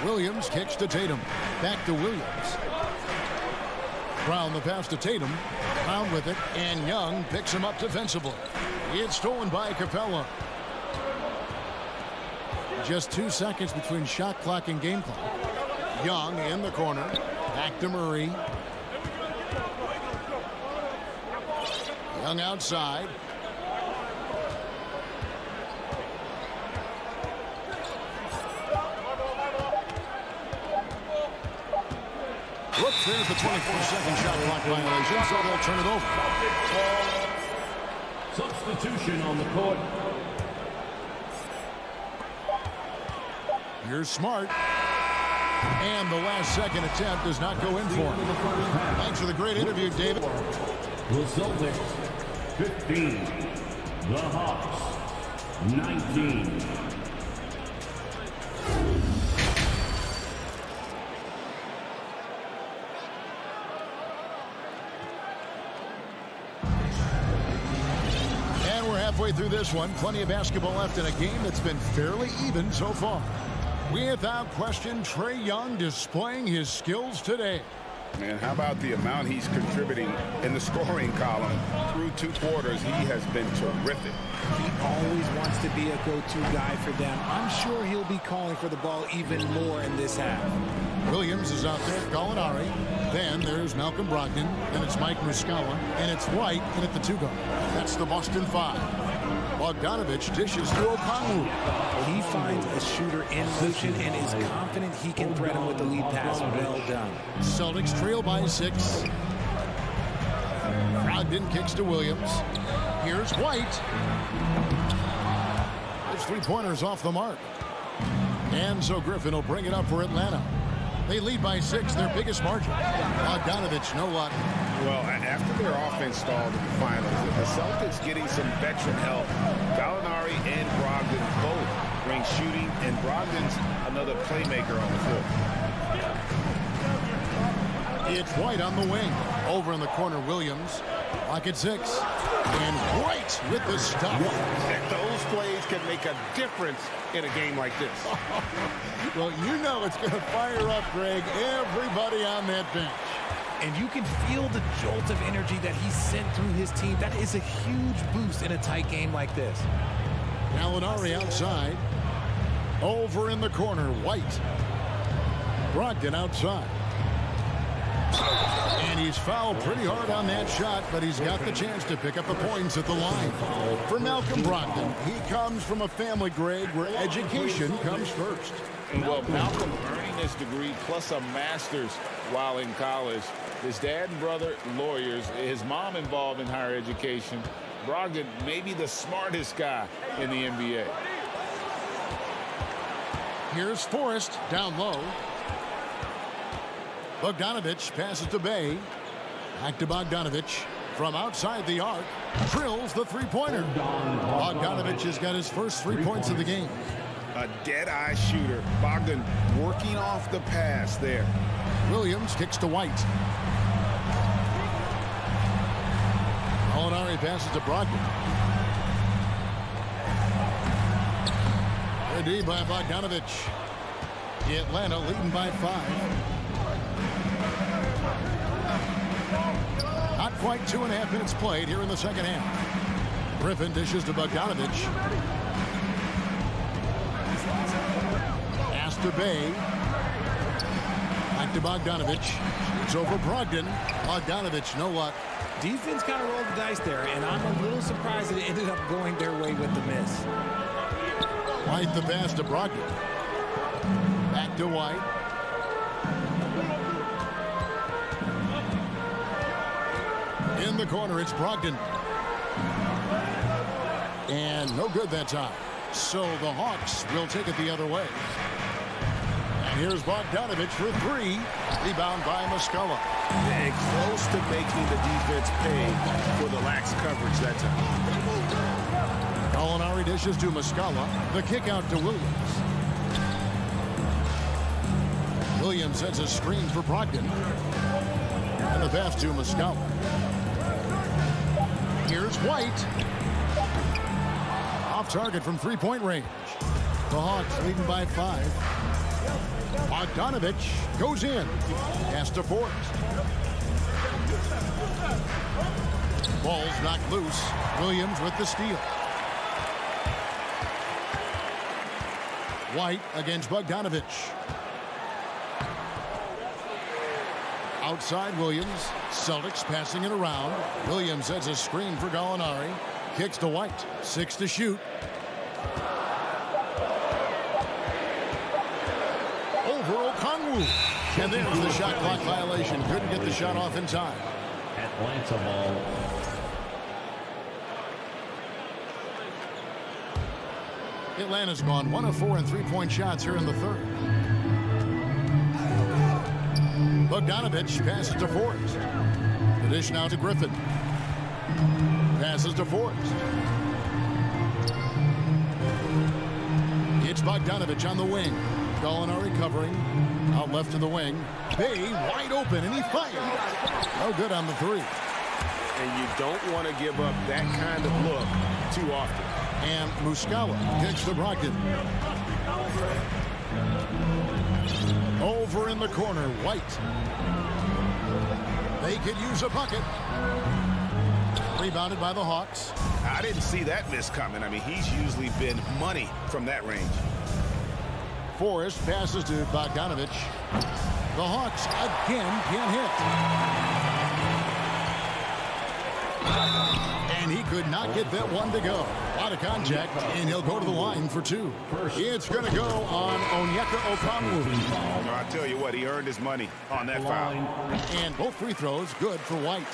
Williams kicks to Tatum. Back to Williams. Brown the pass to Tatum. Brown with it, and Young picks him up defensively. It's stolen by Capella. Just 2 seconds between shot clock and game clock. Young in the corner. Back to Murray. Young outside. Looks there's the 24-second shot clock violation, so they'll turn it over. Substitution on the court. Here's Smart. And the last second attempt does not go in for him. Thanks for the great interview, David. The Celtics, 15. The Hawks, 19. And we're halfway through this one. Plenty of basketball left in a game that's been fairly even so far. Without question, Trae Young displaying his skills today. Man, how about the amount he's contributing in the scoring column through 2 quarters? He has been terrific. He always wants to be a go-to guy for them. I'm sure he'll be calling for the ball even more in this half. Williams is out there, Gallinari. Then there's Malcolm Brogdon. Then it's Mike Muscala. And it's White in at the 2 guard. That's the Boston 5. Bogdanovich dishes to Okongwu. He finds a shooter in motion and is confident he can thread him with the lead pass. Well done. Celtics trail by 6. Brogdon kicks to Williams. Here's White. Those 3-pointers off the mark. And so Griffin will bring it up for Atlanta. They lead by 6, their biggest margin. Bogdanovich, no luck. Well, after their offense stalled in the finals, the Celtics getting some veteran help. Gallinari and Brogdon both bring shooting, and Brogdon's another playmaker on the floor. It's White on the wing. Over in the corner, Williams. Lock at 6. And White with the stop. Those plays can make a difference in a game like this. Well, you know it's going to fire up, Greg, everybody on that bench. And you can feel the jolt of energy that he sent through his team. That is a huge boost in a tight game like this. Gallinari outside. Over in the corner, White. Brogdon outside. And he's fouled pretty hard on that shot, but he's got the chance to pick up the points at the line. For Malcolm Brogdon, he comes from a family, Greg, where education comes first. Well, Malcolm earning his degree plus a master's while in college. His dad and brother, lawyers. His mom involved in higher education. Brogdon, maybe the smartest guy in the NBA. Here's Forrest down low. Bogdanovich passes to Bay. Back to Bogdanovich from outside the arc. Drills the 3-pointer. Bogdanovich has got his first 3 points of the game. A dead-eye shooter. Bogdan working off the pass there. Williams kicks to White. Gallinari passes to Brogdon. Ready by Bogdanovich. Atlanta leading by 5. Not quite 2.5 minutes played here in the second half. Griffin dishes to Bogdanovich. Pass to Bay. Back Back to Bogdanovich. It's over Brogdon. Bogdanovich, no luck. Defense kind of rolled the dice there, and I'm a little surprised that it ended up going their way with the miss. White the pass to Brogdon. Back to White. In the corner, it's Brogdon. And no good that time. So the Hawks will take it the other way. And here's Bogdanovich for three. Rebound by Muscala. And close to making the defense pay for the lax coverage that time. Gallinari dishes to Muscala. The kick out to Williams. Williams sends a screen for Brogdon. And the pass to Muscala. Here's White. Off target from three-point range. The Hawks leading by 5. Bogdanovich goes in. Pass to Forrest. Ball's knocked loose. Williams with the steal. White against Bogdanovich. Outside Williams. Celtics passing it around. Williams sets a screen for Gallinari. Kicks to White. 6 to shoot. Over Okongwu. And there's the shot clock violation. Couldn't get the shot off in time. Atlanta ball. Atlanta's gone 1 of 4 in three-point shots here in the third. Bogdanovich passes to Forrest. The dish now to Griffin. Passes to Forrest. It's Bogdanovich on the wing. Gallinari covering. Out left to the wing. Bay wide open, and he fires. No good on the three. And you don't want to give up that kind of look too often. And Muscala kicks to Brogdon. Over in the corner, White. They could use a bucket. Rebounded by the Hawks. I didn't see that miss coming. I mean, he's usually been money from that range. Forrest passes to Bogdanovich. The Hawks again can't hit. And he could not get that one to go. Out of contact, and he'll go to the line for 2. It's going to go on Onyeka Okongwu. I tell you what, he earned his money on that foul. And both free throws good for White.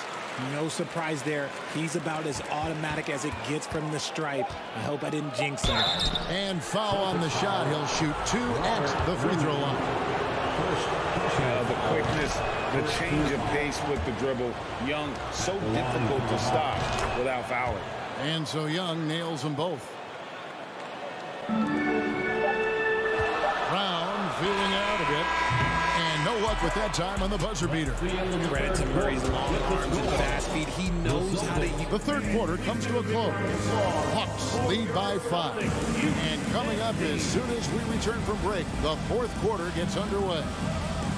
No surprise there. He's about as automatic as it gets from the stripe. I hope I didn't jinx him. And foul on the shot. He'll shoot 2 at the free throw line. The quickness, the change of pace with the dribble. Young, so difficult to stop without fouling. And so Young nails them both. Brown feeling out a bit. And no luck with that time on the buzzer beater. Credit to Murray's long arms and fast feet. He knows how to use. The third quarter comes to a close. Hawks lead by 5. And coming up as soon as we return from break, the fourth quarter gets underway.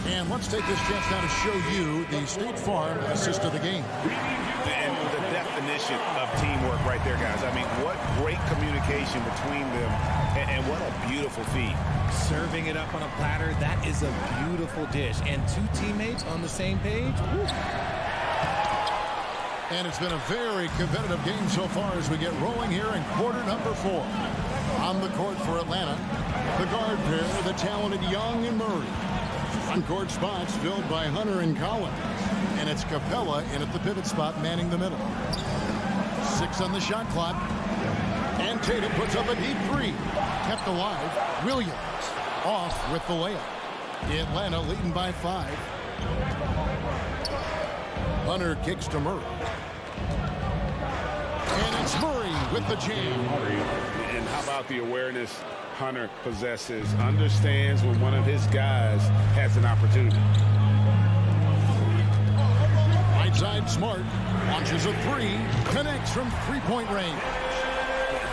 And let's take this chance now to show you the State Farm assist of the game. And the definition of teamwork right there, guys. I mean, what great communication between them, and what a beautiful feed. Serving it up on a platter, that is a beautiful dish. And 2 teammates on the same page. Woo. And it's been a very competitive game so far as we get rolling here in quarter number 4. On the court for Atlanta, the guard pair, the talented Young and Murray. On-court spots filled by Hunter and Collins. And it's Capella in at the pivot spot, manning the middle. 6 on the shot clock. And Tatum puts up a deep 3. Kept alive. Williams off with the layup. Atlanta leading by 5. Hunter kicks to Murray. And it's Murray with the jam. And how about the awareness Hunter possesses? Understands when one of his guys has an opportunity. Right side, Smart launches a 3. Connects from three-point range.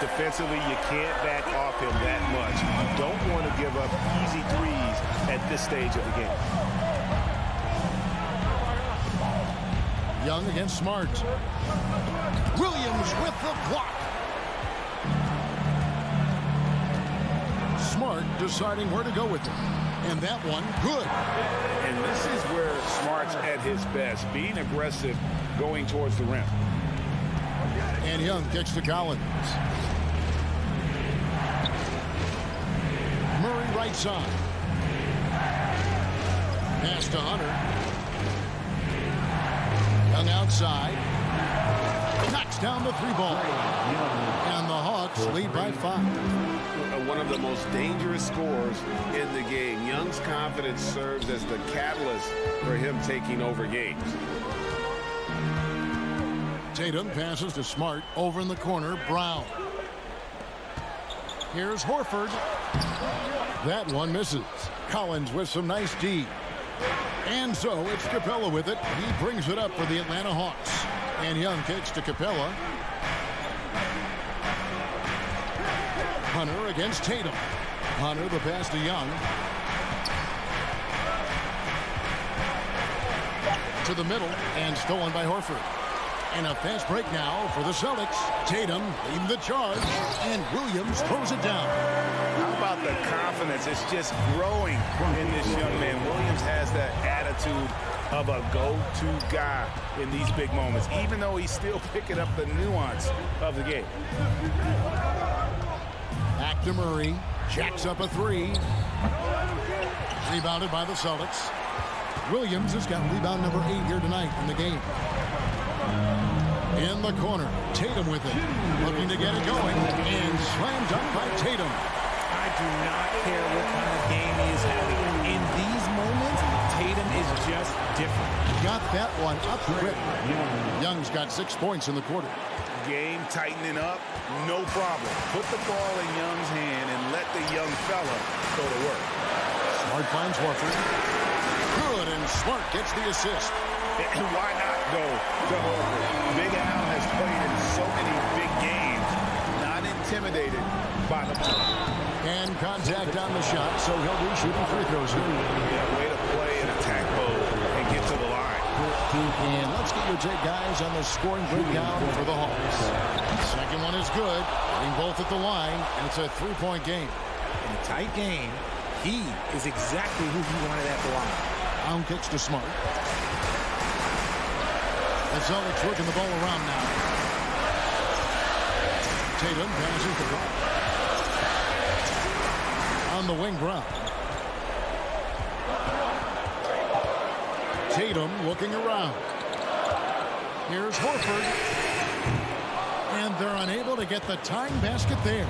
Defensively, you can't back off him that much. You don't want to give up easy threes at this stage of the game. Young against Smart. Williams with the block. Smart deciding where to go with it. And that one, good. And this is where Smart's at his best, being aggressive, going towards the rim. And Young kicks to Collins. Murray right side. Pass to Hunter. Young outside. Knocks down the three ball. And the Hawks lead by 5. One of the most dangerous scorers in the game. Young's confidence serves as the catalyst for him taking over games. Tatum passes to Smart. Over in the corner, Brown. Here's Horford. That one misses. Collins with some nice D. And so it's Capella with it. He brings it up for the Atlanta Hawks. And Young kicks to Capella. Hunter against Tatum. Hunter the pass to Young. To the middle and stolen by Horford. And a fast break now for the Celtics. Tatum leading the charge. And Williams throws it down. How about the confidence? It's just growing in this young man. Williams has that attitude of a go-to guy in these big moments, even though he's still picking up the nuance of the game. Back to Murray. Jacks up a three. Rebounded by the Celtics. Williams has got rebound number 8 here tonight in the game. In the corner, Tatum with it. Looking to get it going. And slammed dunk by Tatum. I do not care what kind of game he is having. In these moments, Tatum is just different. Got that one up quick. Young's got 6 points in the quarter. Game tightening up, no problem. Put the ball in Young's hand and let the young fella go to work. Smart finds Horford. Good, and Smart gets the assist. And why not go to Horford? Big Al has played in so many big games, not intimidated by the ball. And contact on the shot, so he'll be shooting free throws here. Yeah, way to play in attack mode and get to the line. And let's get your take, guys, on the scoring breakdown for the Hawks. Second one is good. Getting both at the line, and it's a 3-point game. In a tight game, he is exactly who he wanted at the line. Brown kicks to Smart. The Celtics working the ball around now. Tatum passes the ball. On the wing, Brown. Tatum looking around. Here's Horford. And they're unable to get the tying basket there.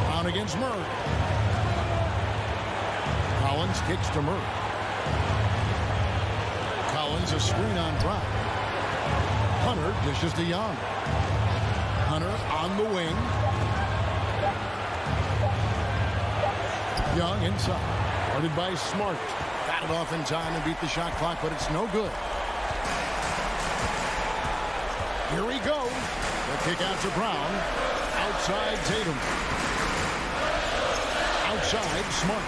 Brown against Murray. Collins kicks to Murray. Collins a screen on Brown. Hunter dishes to Young. Hunter on the wing. Young inside. Guarded by Smart. Got it off in time and beat the shot clock, but it's no good. Here he goes. The kick out to Brown. Outside Tatum. Outside Smart.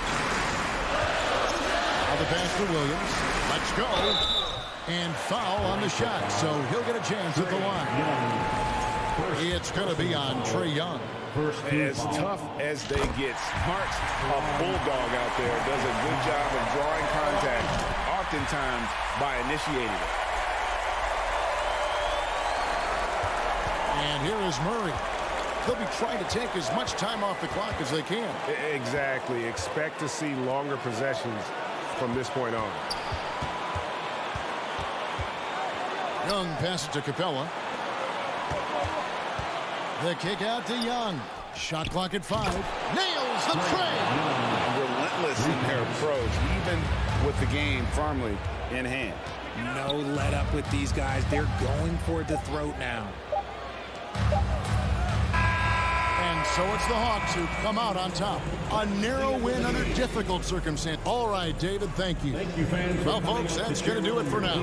Now the pass to Williams. Let's go. And foul on the shot, so he'll get a chance at the line. It's going to be on Trae Young. As tough as they get, Smart's a bulldog out there, does a good job of drawing contact, oftentimes by initiating it. And here is Murray. They'll be trying to take as much time off the clock as they can. Exactly. Expect to see longer possessions from this point on. Young passes to Capella. The kick out to Young. Shot clock at 5. Nails the tray. Relentless in their approach, even with the game firmly in hand. No let up with these guys. They're going for the throat now. And so it's the Hawks who come out on top. A narrow win under difficult circumstances. All right, David, thank you. Thank you, fans. Well, folks, that's going to do it for now.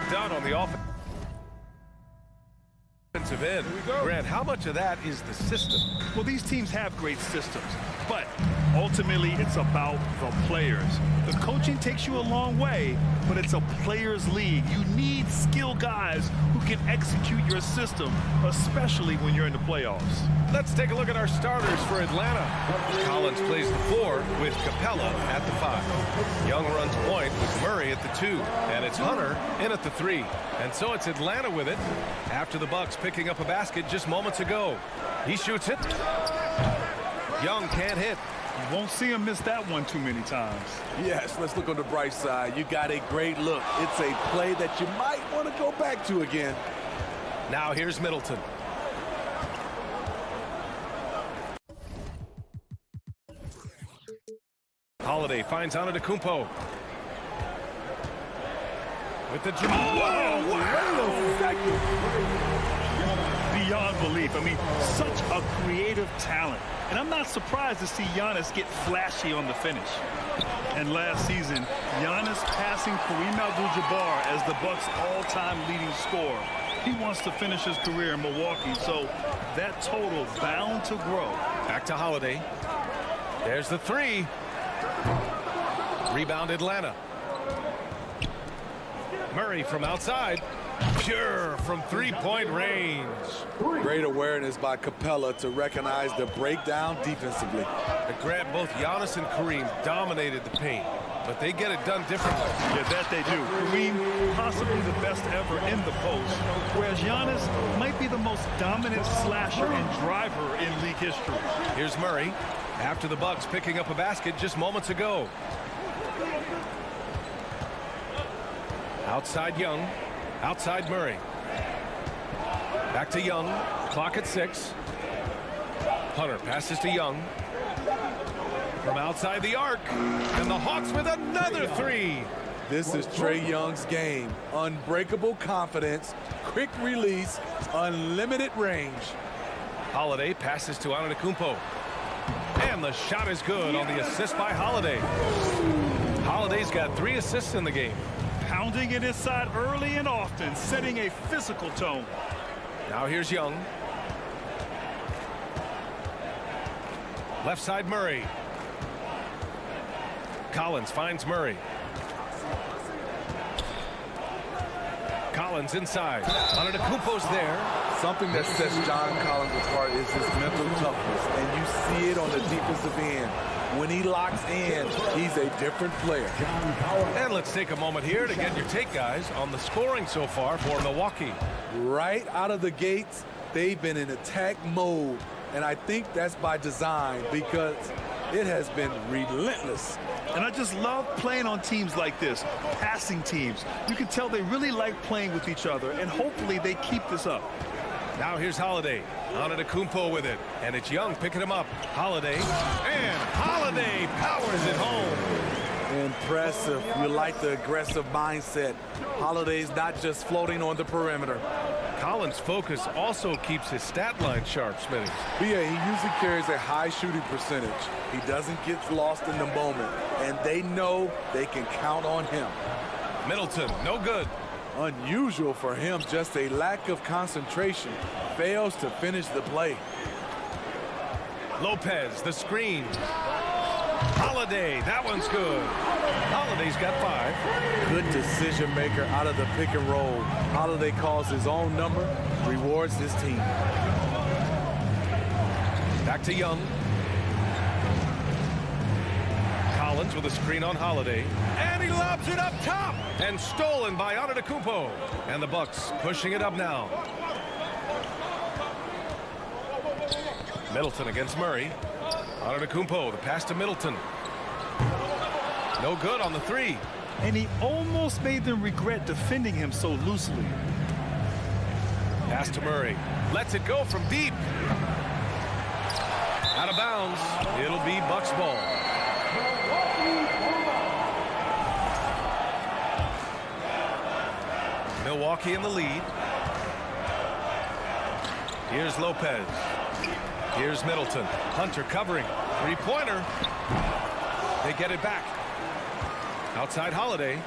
it done on the offensive end. Grant, how much of that is the system? Well, these teams have great systems, but ultimately it's about the players. The coaching takes you a long way, but it's a players' league. You need skilled guys who can execute your system, especially when you're in the playoffs. Let's take a look at our starters for Atlanta. Collins plays the 4 with Capella at the 5. Young runs point with Murray at the 2, and it's Hunter in at the 3. And so it's Atlanta with it after the Bucks picking up a basket just moments ago. He shoots it. Young can't hit. You won't see him miss that one too many times. Yes, let's look on the bright side. You got a great look. It's a play that you might want to go back to again. Now here's Middleton. Holiday finds Antetokounmpo. With the draw. Beyond belief. I mean, such a creative talent. And I'm not surprised to see Giannis get flashy on the finish. And last season, Giannis passing Kareem Abdul-Jabbar as the Bucks' all-time leading scorer. He wants to finish his career in Milwaukee, so that total bound to grow. Back to Holiday. There's the 3. Rebound Atlanta. Murray from outside. Pure from three-point range. Great awareness by Capella to recognize the breakdown defensively. At Grant, both Giannis and Kareem dominated the paint, but they get it done differently. Yeah, that they do. Kareem, possibly the best ever in the post, whereas Giannis might be the most dominant slasher and driver in league history. Here's Murray after the Bucks picking up a basket just moments ago. Outside Young. Outside Murray. Back to Young. Clock at 6. Hunter passes to Young. From outside the arc. And the Hawks with another 3. This is Trae Young's game. Unbreakable confidence, quick release, unlimited range. Holiday passes to Antetokounmpo. And the shot is good on the assist by Holiday. Holiday's got 3 assists in the game. Pounding it inside early and often, setting a physical tone. Now here's Young. Left side Murray. Collins finds Murray. Collins inside. Antetokounmpo's there. Something that sets John Collins apart is his mental toughness, and you see it on the defensive end. When he locks in, he's a different player. And let's take a moment here to get your take, guys, on the scoring so far for Milwaukee. Right out of the gates, they've been in attack mode, and I think that's by design because it has been relentless. And I just love playing on teams like this, passing teams. You can tell they really like playing with each other, and hopefully they keep this up. Now here's Holiday. Antetokounmpo with it. And it's Young picking him up. Holiday. And Holiday powers it home. Impressive. You like the aggressive mindset. Holiday's not just floating on the perimeter. Collins' focus also keeps his stat line sharp, Smitty. But yeah, he usually carries a high shooting percentage. He doesn't get lost in the moment. And they know they can count on him. Middleton, no good. Unusual for him, just a lack of concentration. Fails to finish the play. Lopez, the screen. Holiday, that one's good. Holiday's got 5. Good decision maker out of the pick and roll. Holiday calls his own number, rewards his team. Back to Young. Collins with a screen on Holiday. And he lobs it up top. And stolen by Antetokounmpo. And the Bucks pushing it up now. Middleton against Murray. Antetokounmpo, the pass to Middleton. No good on the 3. And he almost made them regret defending him so loosely. Pass to Murray. Lets it go from deep. Out of bounds. It'll be Bucks ball. Milwaukee in the lead. Here's Lopez. Here's Middleton. Hunter covering. Three-pointer. They get it back. Outside Holiday.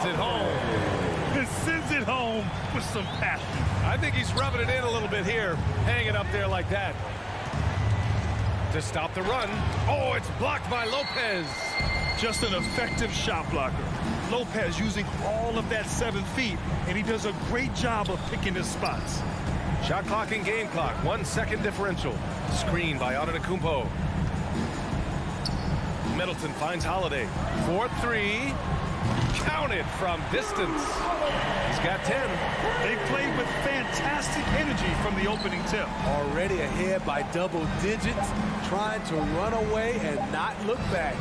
it home. And sends it home with some passion. I think he's rubbing it in a little bit here, hanging up there like that. To stop the run. Oh, it's blocked by Lopez. Just an effective shot blocker. Lopez using all of that 7 feet, and he does a great job of picking his spots. Shot clock and game clock, 1 second differential. Screen by Antetokounmpo. Middleton finds Holiday. 4-3. Counted from distance. He's got 10. They played with fantastic energy from the opening tip. Already ahead by double digits, trying to run away and not look back.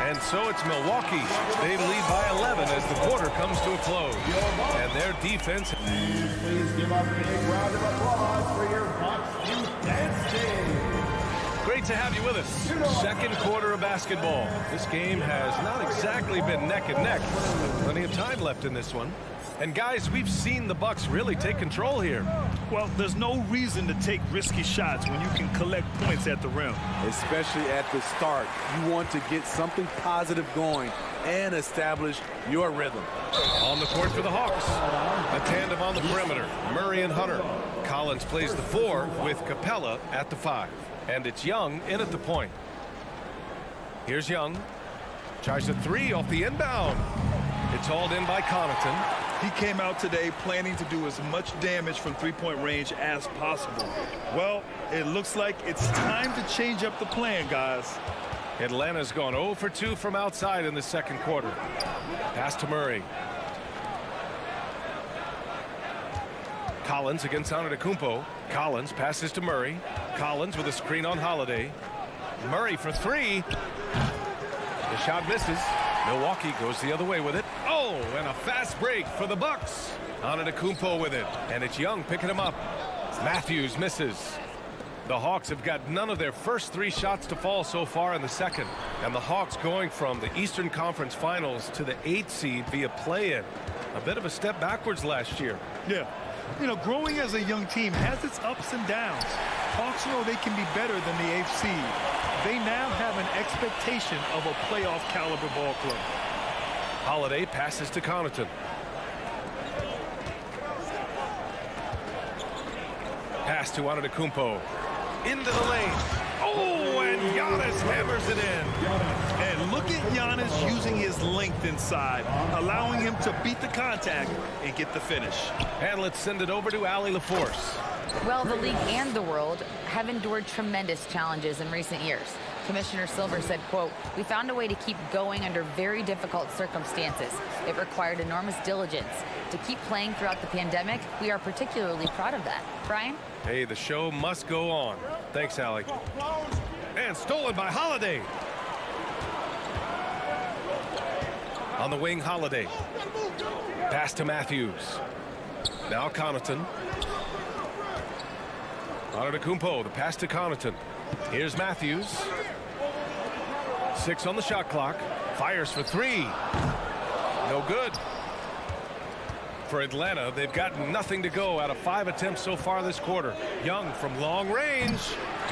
And so it's Milwaukee. They lead by 11 as the quarter comes to a close. And their defense. Please give a big round of applause for your Bucks Youth Dance Team. Great to have you with us. Second quarter of basketball. This game has not exactly been neck and neck. Plenty of time left in this one. And guys, we've seen the Bucks really take control here. Well, there's no reason to take risky shots when you can collect points at the rim. Especially at the start. You want to get something positive going and establish your rhythm. On the court for the Hawks. A tandem on the perimeter. Murray and Hunter. Collins plays the 4 with Capella at the 5. And it's Young in at the point. Here's Young. Tries a 3 off the inbound. It's hauled in by Connaughton. He came out today planning to do as much damage from three-point range as possible. Well, it looks like it's time to change up the plan, guys. Atlanta's gone 0 for 2 from outside in the second quarter. Pass to Murray. Collins against Antetokounmpo. Collins passes to Murray. Collins with a screen on Holiday. Murray for 3. The shot misses. Milwaukee goes the other way with it. Oh, and a fast break for the Bucks. Antetokounmpo with it, and it's Young picking him up. Matthews misses. The Hawks have got none of their first 3 shots to fall so far in the second. And the Hawks going from the Eastern Conference Finals to the 8th seed via play-in. A bit of a step backwards last year. Yeah. You know, growing as a young team has its ups and downs. Hawks know they can be better than the 8th seed. They now have an expectation of a playoff caliber ball club. Holiday passes to Connaughton. Pass to Antetokounmpo. Into the lane. Oh, and Giannis hammers it in. And look at Giannis using his length inside, allowing him to beat the contact and get the finish. And let's send it over to Allie LaForce. Well, the league and the world have endured tremendous challenges in recent years. Commissioner Silver said, quote, "We found a way to keep going under very difficult circumstances. It required enormous diligence. To keep playing throughout the pandemic, we are particularly proud of that." Brian? Hey, the show must go on. Thanks, Allie. And stolen by Holiday. On the wing, Holiday. Pass to Matthews. Now Connaughton. Antetokounmpo, the pass to Connaughton. Here's Matthews. 6 on the shot clock. Fires for 3. No good. For Atlanta, they've got nothing to go out of 5 attempts so far this quarter. Young from long range.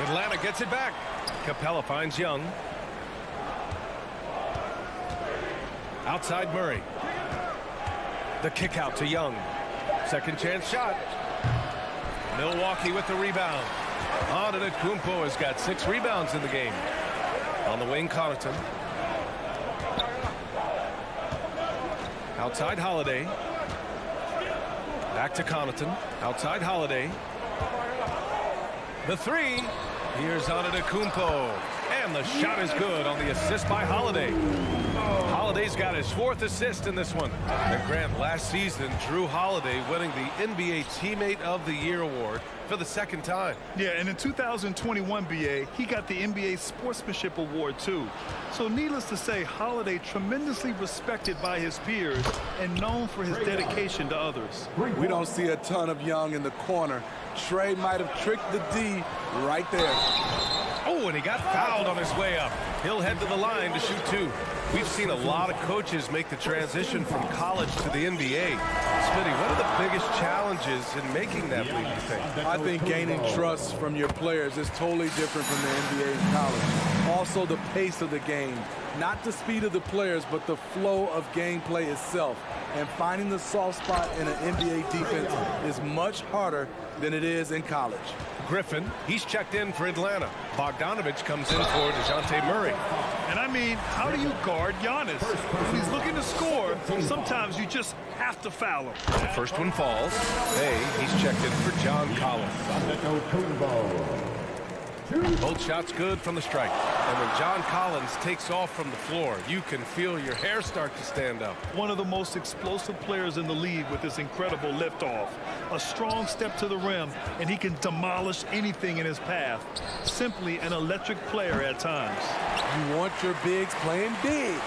Atlanta gets it back. Capella finds Young. Outside Murray. The kick out to Young. Second chance shot. Milwaukee with the rebound. Antetokounmpo has got 6 rebounds in the game. On the wing, Connaughton. Outside Holiday. Back to Connaughton. Outside Holiday. The 3. Here's Antetokounmpo. And the shot is good on the assist by Holiday. Holiday's got his 4th assist in this one. And Grant, last season, Drew Holiday winning the NBA Teammate of the Year award for the 2nd time. Yeah, and in 2021, BA, he got the NBA Sportsmanship Award, too. So needless to say, Holiday tremendously respected by his peers and known for his dedication to others. We don't see a ton of Young in the corner. Trey might have tricked the D right there. Oh, and he got fouled on his way up. He'll head to the line to shoot 2. We've seen a lot of coaches make the transition from college to the NBA. Smitty, what are the biggest challenges in making that leap, you think? I think gaining trust from your players is totally different from the NBA and college. Also, the pace of the game. Not the speed of the players, but the flow of gameplay itself. And finding the soft spot in an NBA defense is much harder than it is in college. Griffin, he's checked in for Atlanta. Bogdanovich comes in for DeJounte Murray. And I mean, how do you guard Giannis? When he's looking to score, sometimes you just have to foul him. The first one falls. He's checked in for John Collins. Both shots good from the strike. And when John Collins takes off from the floor, you can feel your hair start to stand up. One of the most explosive players in the league with this incredible liftoff. A strong step to the rim, and he can demolish anything in his path. Simply an electric player at times. You want your bigs playing big.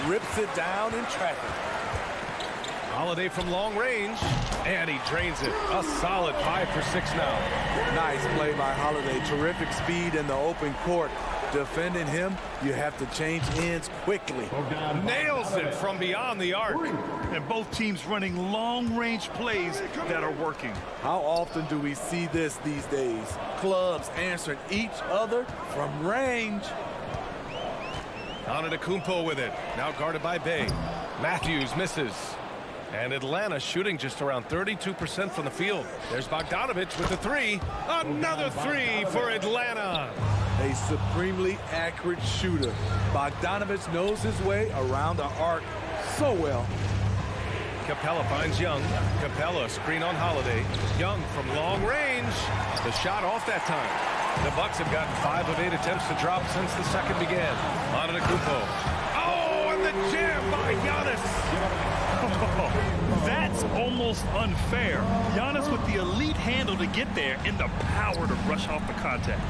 Rips it down in traffic. Holiday from long range, and he drains it. A solid 5 for 6 now. Nice play by Holiday. Terrific speed in the open court. Defending him, you have to change ends quickly. Nails it from beyond the arc. And both teams running long-range plays that are working. How often do we see this these days? Clubs answering each other from range. Antetokounmpo with it. Now guarded by Bay. Matthews misses. And Atlanta shooting just around 32% from the field. There's Bogdanovich with the 3. Another 3 for Atlanta. A supremely accurate shooter. Bogdanovich knows his way around the arc so well. Capella finds Young. Capella screen on Holiday. Young from long range. The shot off that time. The Bucks have gotten 5 of 8 attempts to drop since the second began. Antetokounmpo. Oh, and the jam by Giannis. That's almost unfair. Giannis with the elite handle to get there and the power to rush off the contact.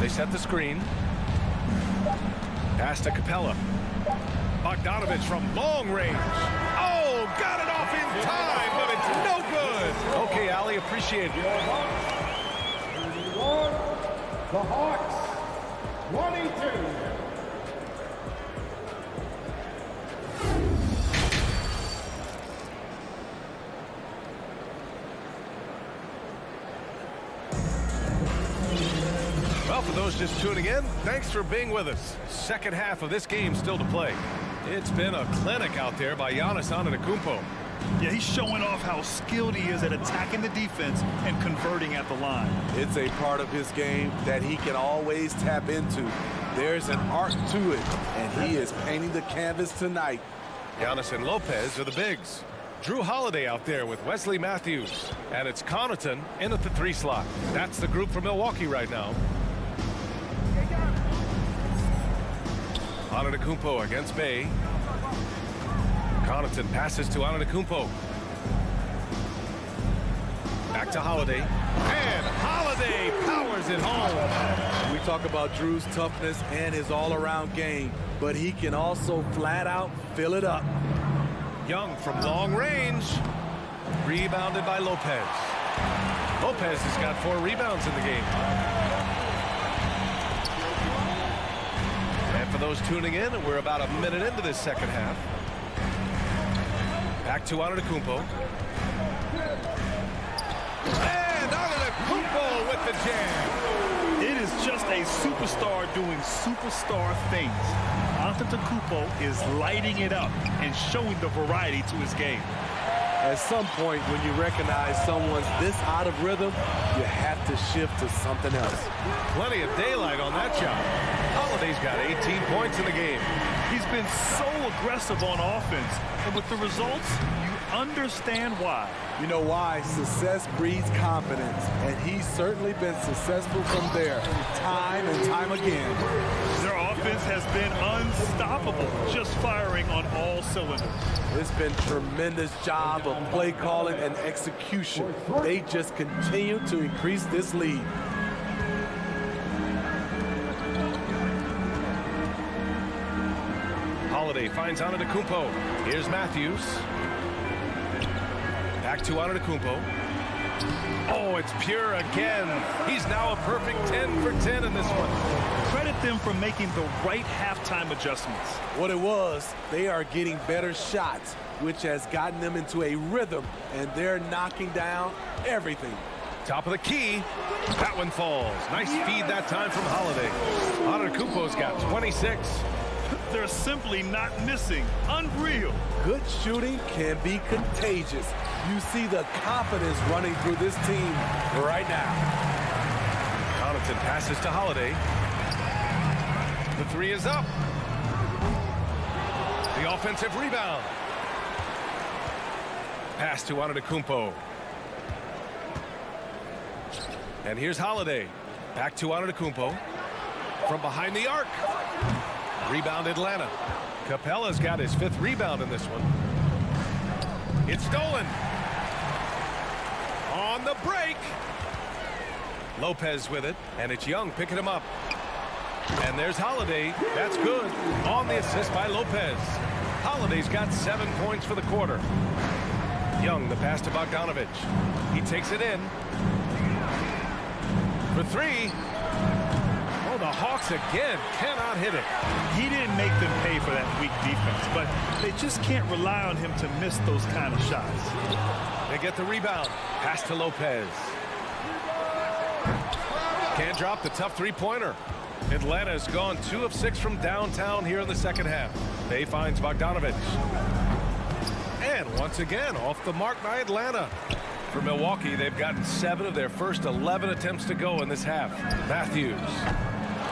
They set the screen. Pass to Capella. Bogdanovich from long range. Oh, got it off in time, but it's no good. Okay, Ali, appreciate it. The Hawks, 22. Well, for those just tuning in, thanks for being with us. Second half of this game still to play. It's been a clinic out there by Giannis Antetokounmpo. Yeah, he's showing off how skilled he is at attacking the defense and converting at the line. It's a part of his game that he can always tap into. There's an art to it, and he is painting the canvas tonight. Giannis and Lopez are the bigs. Drew Holiday out there with Wesley Matthews. And it's Connaughton in at the 3 slot. That's the group for Milwaukee right now. Antetokounmpo against Bay. Connaughton passes to Antetokounmpo. Back to Holiday. And Holiday powers it home. We talk about Drew's toughness and his all-around game, but he can also flat out fill it up. Young from long range. Rebounded by Lopez. Lopez has got 4 rebounds in the game. And for those tuning in, we're about a minute into this second half. Back to Antetokounmpo. And Antetokounmpo with the jam. It is just a superstar doing superstar things. Antetokounmpo is lighting it up and showing the variety to his game. At some point, when you recognize someone's this out of rhythm, you have to shift to something else. Plenty of daylight on that shot. Holiday's got 18 points in the game. He's been so aggressive on offense, and with the results, you understand why. You know why? Success breeds confidence, and he's certainly been successful from there, time and time again. Their offense has been unstoppable, just firing on all cylinders. It's been a tremendous job of play calling and execution. They just continue to increase this lead. Holiday finds Antetokounmpo. Here's Matthews. Back to Antetokounmpo. Oh, it's pure again. He's now a perfect 10 for 10 in this one. Credit them for making the right halftime adjustments. What it was, they are getting better shots, which has gotten them into a rhythm, and they're knocking down everything. Top of the key. That one falls. Nice feed that time from Holiday. Antetokounmpo's got 26. They're simply not missing. Unreal. Good shooting can be contagious. You see the confidence running through this team right now. Connaughton passes to Holiday. The three is up. The offensive rebound. Pass to Antetokounmpo. And here's Holiday. Back to Antetokounmpo. From behind the arc. Rebound Atlanta. Capella's got his 5th rebound in this one. It's stolen. On the break. Lopez with it, and it's Young picking him up. And there's Holiday. That's good. On the assist by Lopez. Holiday's got 7 points for the quarter. Young, the pass to Bogdanovich. He takes it in. For 3. Oh, the Hawks again cannot hit it. He didn't make them pay for that weak defense, but they just can't rely on him to miss those kind of shots. They get the rebound. Pass to Lopez. Can't drop the tough three-pointer. Atlanta's gone 2 of 6 from downtown here in the second half. Bay finds Bogdanovich. And once again, off the mark by Atlanta. For Milwaukee, they've gotten 7 of their first 11 attempts to go in this half. Matthews.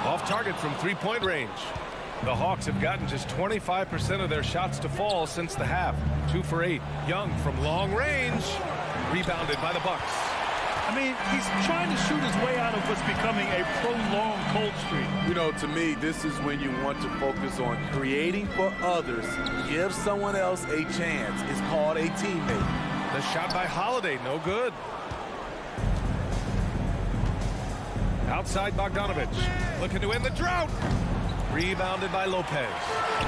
Off target from three-point range. The Hawks have gotten just 25% of their shots to fall since the half. 2 for 8. Young from long range. Rebounded by the Bucks. I mean, he's trying to shoot his way out of what's becoming a prolonged cold streak. You know, to me, this is when you want to focus on creating for others. Give someone else a chance. It's called a teammate. The shot by Holiday, no good. Outside Bogdanovich, looking to end the drought. Rebounded by Lopez.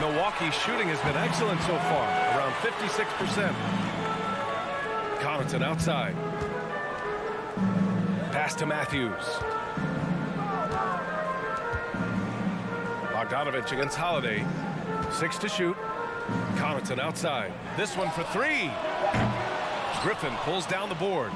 Milwaukee's shooting has been excellent so far, around 56%. Connaughton outside. Pass to Matthews. Bogdanovich against Holiday. 6 to shoot. Connaughton outside. This one for 3. Griffin pulls down the board.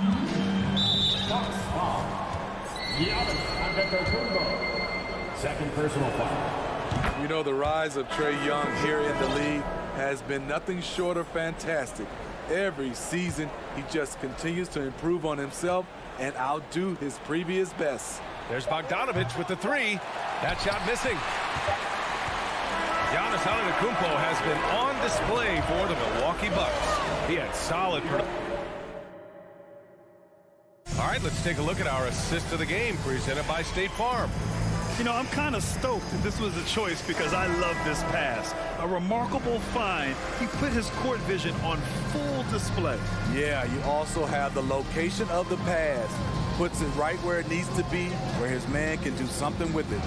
Second personal foul. You know, the rise of Trae Young here in the league has been nothing short of fantastic. Every season, he just continues to improve on himself and outdo his previous best. There's Bogdanovich with the 3. That shot missing. Giannis Antetokounmpo has been on display for the Milwaukee Bucks. He had solid production. All right, let's take a look at our assist of the game presented by State Farm. You know, I'm kind of stoked that this was a choice because I love this pass. A remarkable find. He put his court vision on full display. Yeah, you also have the location of the pass. Puts it right where it needs to be, where his man can do something with it.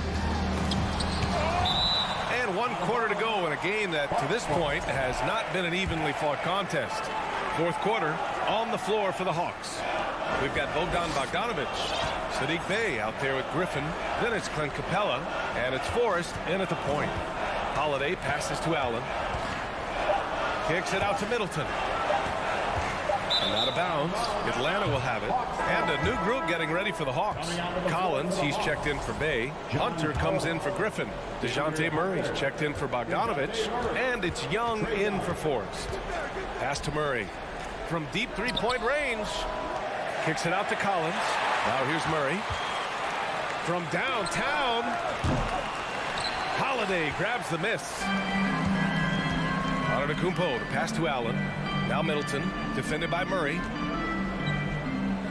And 1 quarter to go in a game that, to this point, has not been an evenly fought contest. 4th quarter, on the floor for the Hawks. We've got Bogdanovich. Saddiq Bey out there with Griffin. Then it's Clint Capella. And it's Forrest in at the point. Holiday passes to Allen. Kicks it out to Middleton. And out of bounds. Atlanta will have it. And a new group getting ready for the Hawks. Collins, he's checked in for Bey. Hunter comes in for Griffin. DeJounte Murray's checked in for Bogdanovich. And it's Young in for Forrest. Pass to Murray. From deep three-point range. Kicks it out to Collins. Now here's Murray. From downtown. Holiday grabs the miss. Antetokounmpo to pass to Allen. Now Middleton, defended by Murray.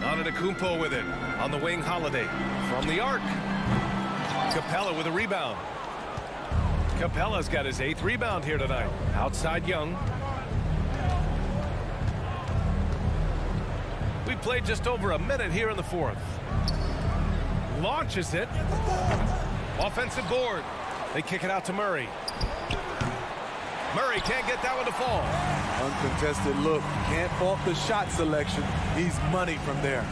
Antetokounmpo with it. On the wing, Holiday. From the arc. Capella with a rebound. Capella's got his 8th rebound here tonight. Outside Young. We played just over a minute here in the 4th. Launches it. Offensive board. They kick it out to Murray. Murray can't get that one to fall. Uncontested look. Can't fault the shot selection. He's money from there.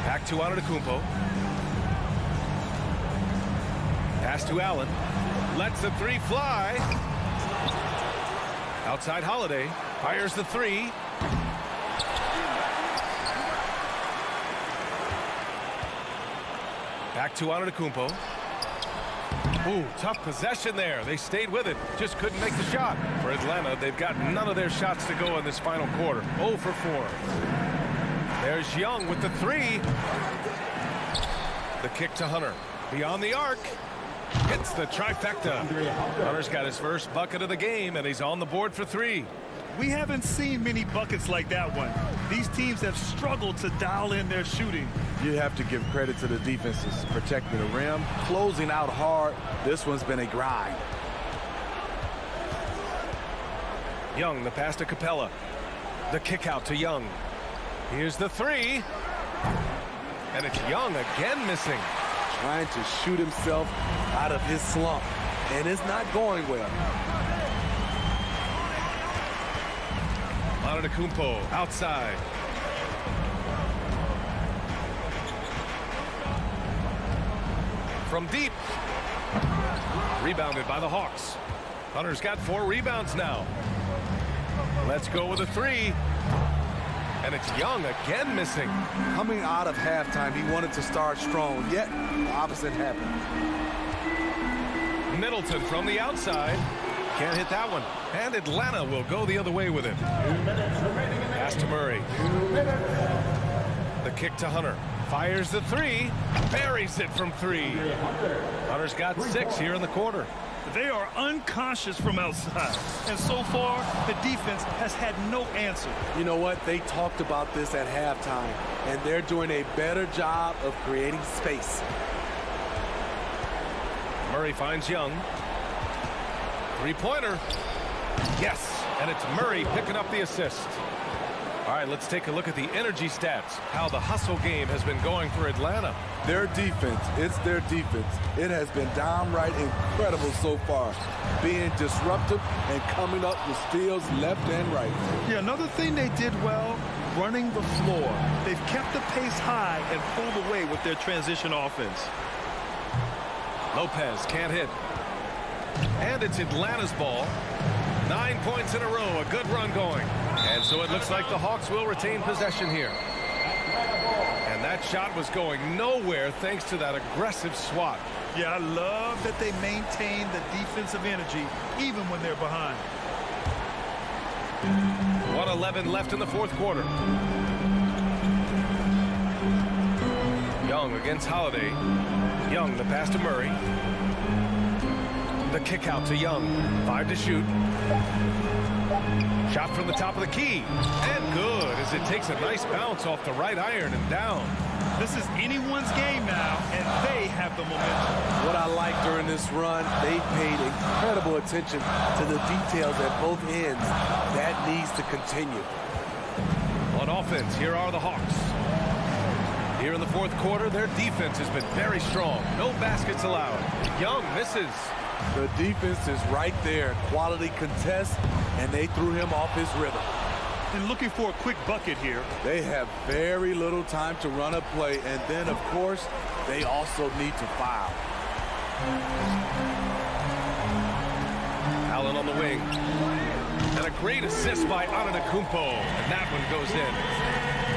Back to Antetokounmpo. Pass to Allen. Lets the three fly. Outside Holiday. Fires the three. Back to Antetokounmpo. Ooh, tough possession there. They stayed with it. Just couldn't make the shot. For Atlanta, they've got none of their shots to go in this final quarter. 0 for 4. There's Young with the three. The kick to Hunter. Beyond the arc. Hits the trifecta. Hunter's got his first bucket of the game, and he's on the board for 3. We haven't seen many buckets like that one. These teams have struggled to dial in their shooting. You have to give credit to the defenses protecting the rim, closing out hard. This one's been a grind. Young, the pass to Capella. The kick out to Young. Here's the three. And it's Young again missing. Trying to shoot himself out of his slump, and it's not going well. Antetokounmpo outside. From deep. Rebounded by the Hawks. Hunter's got 4 rebounds now. Let's go with a three. And it's Young again missing. Coming out of halftime, he wanted to start strong, yet the opposite happened. Middleton from the outside. Can't hit that one. And Atlanta will go the other way with it. Pass to Murray. The kick to Hunter. Fires the three. Buries it from 3. Hunter's got 6 here in the quarter. They are unconscious from outside. And so far, the defense has had no answer. You know what? They talked about this at halftime, and they're doing a better job of creating space. Murray finds Young. Three-pointer. Yes, and it's Murray picking up the assist. All right, let's take a look at the energy stats, how the hustle game has been going for Atlanta. Their defense, it's their defense. It has been downright incredible so far, being disruptive and coming up with steals left and right. Yeah, another thing they did well, running the floor. They've kept the pace high and pulled away with their transition offense. Lopez can't hit. And it's Atlanta's ball. 9 points in a row, a good run going. And so it looks like the Hawks will retain possession here. And that shot was going nowhere thanks to that aggressive swat. Yeah, I love that they maintain the defensive energy even when they're behind. 1:11 left in the fourth quarter. Young against Holiday. Young, the pass to Murray. The kick out to Young. 5 to shoot. Shot from the top of the key. And good as it takes a nice bounce off the right iron and down. This is anyone's game now, and they have the momentum. What I like during this run, they paid incredible attention to the details at both ends. That needs to continue. On offense, here are the Hawks. Here in the fourth quarter, their defense has been very strong. No baskets allowed. Young misses. The defense is right there. Quality contest, and they threw him off his rhythm. And looking for a quick bucket here. They have very little time to run a play, and then, of course, they also need to foul. Allen on the wing. And a great assist by Antetokounmpo. And that one goes in.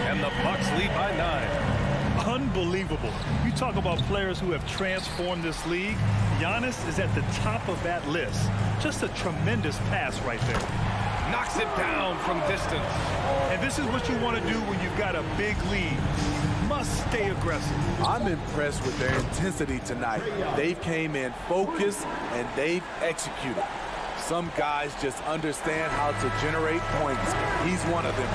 And the Bucks lead by 9. Unbelievable. You talk about players who have transformed this league. Giannis is at the top of that list. Just a tremendous pass right there. Knocks it down from distance. And this is what you want to do when you've got a big lead. Must stay aggressive. I'm impressed with their intensity tonight. They've came in focused and they've executed. Some guys just understand how to generate points. He's one of them.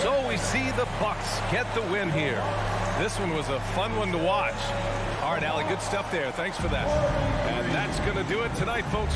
So we see the Bucks get the win here. This one was a fun one to watch. All right, Allie, good stuff there. Thanks for that. And that's going to do it tonight, folks.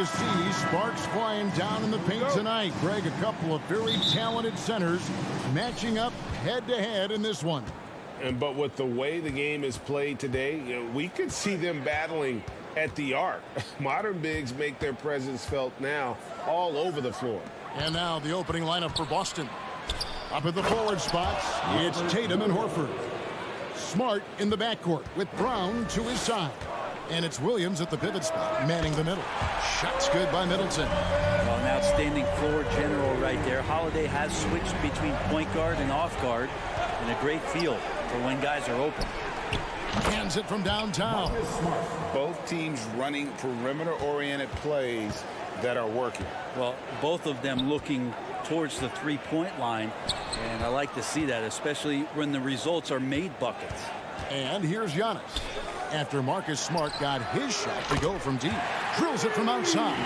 to see sparks flying down in the paint tonight. Greg, a couple of very talented centers matching up head-to-head in this one. But with the way the game is played today, we could see them battling at the arc. Modern bigs make their presence felt now all over the floor. And now the opening lineup for Boston. Up at the forward spots, it's Tatum and Horford. Smart in the backcourt with Brown to his side. And it's Williams at the pivot spot, manning the middle. Shots good by Middleton. Well, an outstanding floor general right there. Holiday has switched between point guard and off guard, and a great feel for when guys are open. Hands it from downtown. Both teams running perimeter-oriented plays that are working. Well, both of them looking towards the three-point line, and I like to see that, especially when the results are made buckets. And here's Giannis. After Marcus Smart got his shot to go from deep. Drills it from outside.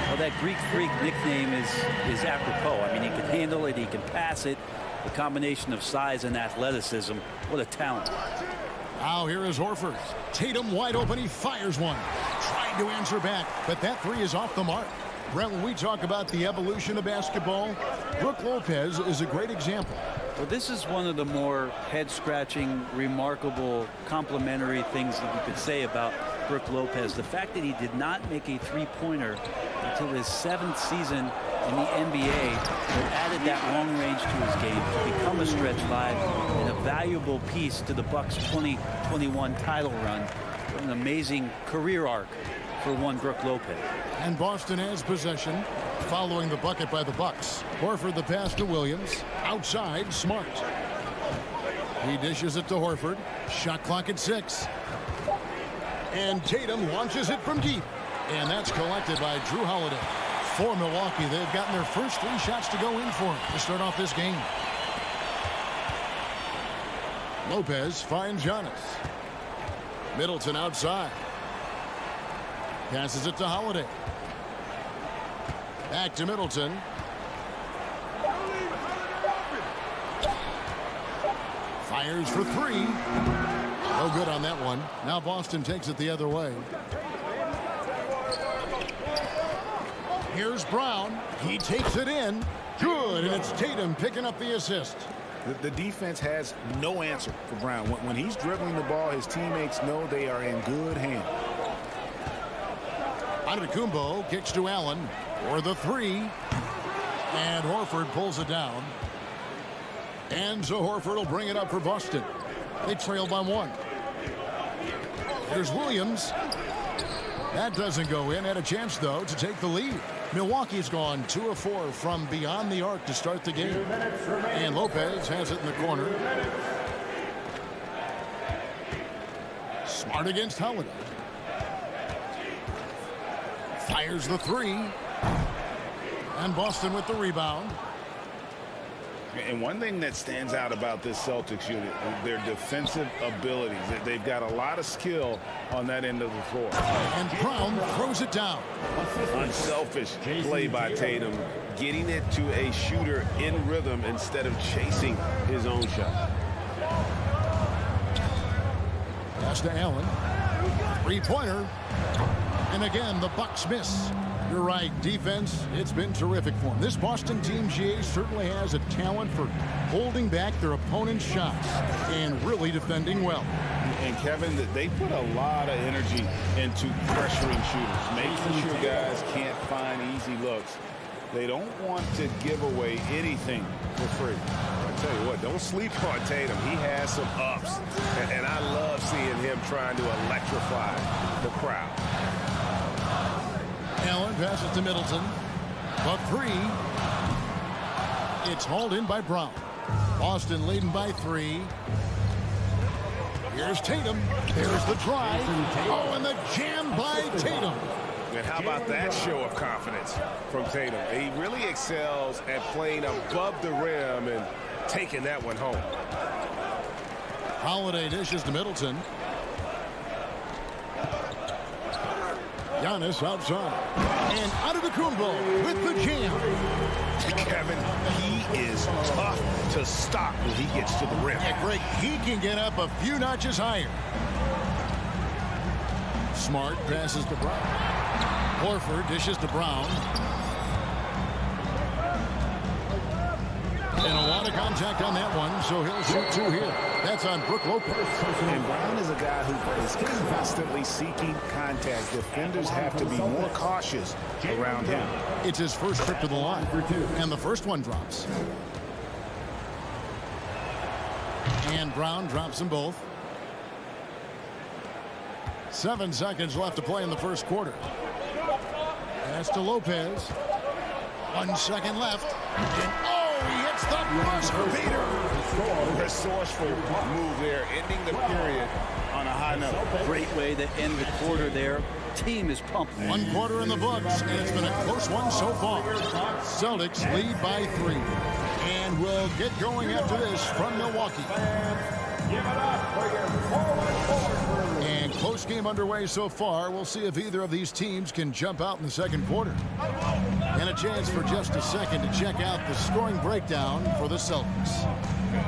Well, that Greek Freak nickname is apropos. I mean, he can handle it, he can pass it. The combination of size and athleticism, what a talent. Now here is Horford. Tatum wide open, he fires one. Trying to answer back, but that three is off the mark. Brent, when we talk about the evolution of basketball, Brook Lopez is a great example. Well, this is one of the more head-scratching, remarkable, complimentary things that you could say about Brook Lopez. The fact that he did not make a three-pointer until his 7th season in the NBA that added that long range to his game to become a stretch 5 and a valuable piece to the Bucks' 2021 title run. An amazing career arc for one Brook Lopez. And Boston has possession following the bucket by the Bucks. Horford the pass to Williams. Outside, Smart. He dishes it to Horford. Shot clock at 6. And Tatum launches it from deep. And that's collected by Drew Holiday. For Milwaukee, they've gotten their first 3 shots to go in for him to start off this game. Lopez finds Giannis. Middleton outside. Passes it to Holiday. Back to Middleton. Fires for 3. No good on that one. Now Boston takes it the other way. Here's Brown. He takes it in. Good, and it's Tatum picking up the assist. The defense has no answer for Brown. When he's dribbling the ball, his teammates know they are in good hands. Antetokounmpo kicks to Allen for the 3. And Horford pulls it down. And so Horford will bring it up for Boston. They trail by 1. Here's Williams. That doesn't go in. Had a chance, though, to take the lead. Milwaukee's gone 2 of 4 from beyond the arc to start the game. And Lopez has it in the corner. Smart against Holiday. Fires the 3. And Boston with the rebound. And one thing that stands out about this Celtics unit is their defensive abilities. They've got a lot of skill on that end of the floor. And Brown throws it down. Unselfish play by Tatum, getting it to a shooter in rhythm instead of chasing his own shot. Pass to Allen. 3-pointer. And again, the Bucks miss. You're right, defense, it's been terrific for them. This Boston team, GA, certainly has a talent for holding back their opponent's shots and really defending well. And Kevin, they put a lot of energy into pressuring shooters, making sure guys can't find easy looks. They don't want to give away anything for free. I tell you what, don't sleep on Tatum. He has some ups, and I love seeing him trying to electrify the crowd. Allen passes to Middleton. The 3. It's hauled in by Brown. Boston leading by 3. Here's Tatum. There's the drive. Oh, and the jam by Tatum. And how about that show of confidence from Tatum? He really excels at playing above the rim and taking that one home. Holiday dishes to Middleton. Giannis outside. And Antetokounmpo with the jam. Kevin, he is tough to stop when he gets to the rim. Yeah, Greg, he can get up a few notches higher. Smart passes to Brown. Horford dishes to Brown. And a lot of contact on that one, so he'll shoot 2 here. That's on Brook Lopez. And Brown is a guy who is constantly seeking contact. Defenders have to be more cautious around him. It's his first trip to the line, and the first one drops. And Brown drops them both. 7 seconds left to play in the first quarter. Pass to Lopez. 1 second left. And he hits the buzzer beater. Resourceful move there, ending the period on a high note. Great way to end the quarter there. Team is pumped. 1 quarter in the books, and it's been a close one so far. Celtics lead by 3. And we'll get going after this from Milwaukee. And close game underway so far. We'll see if either of these teams can jump out in the second quarter. And a chance for just a second to check out the scoring breakdown for the Celtics.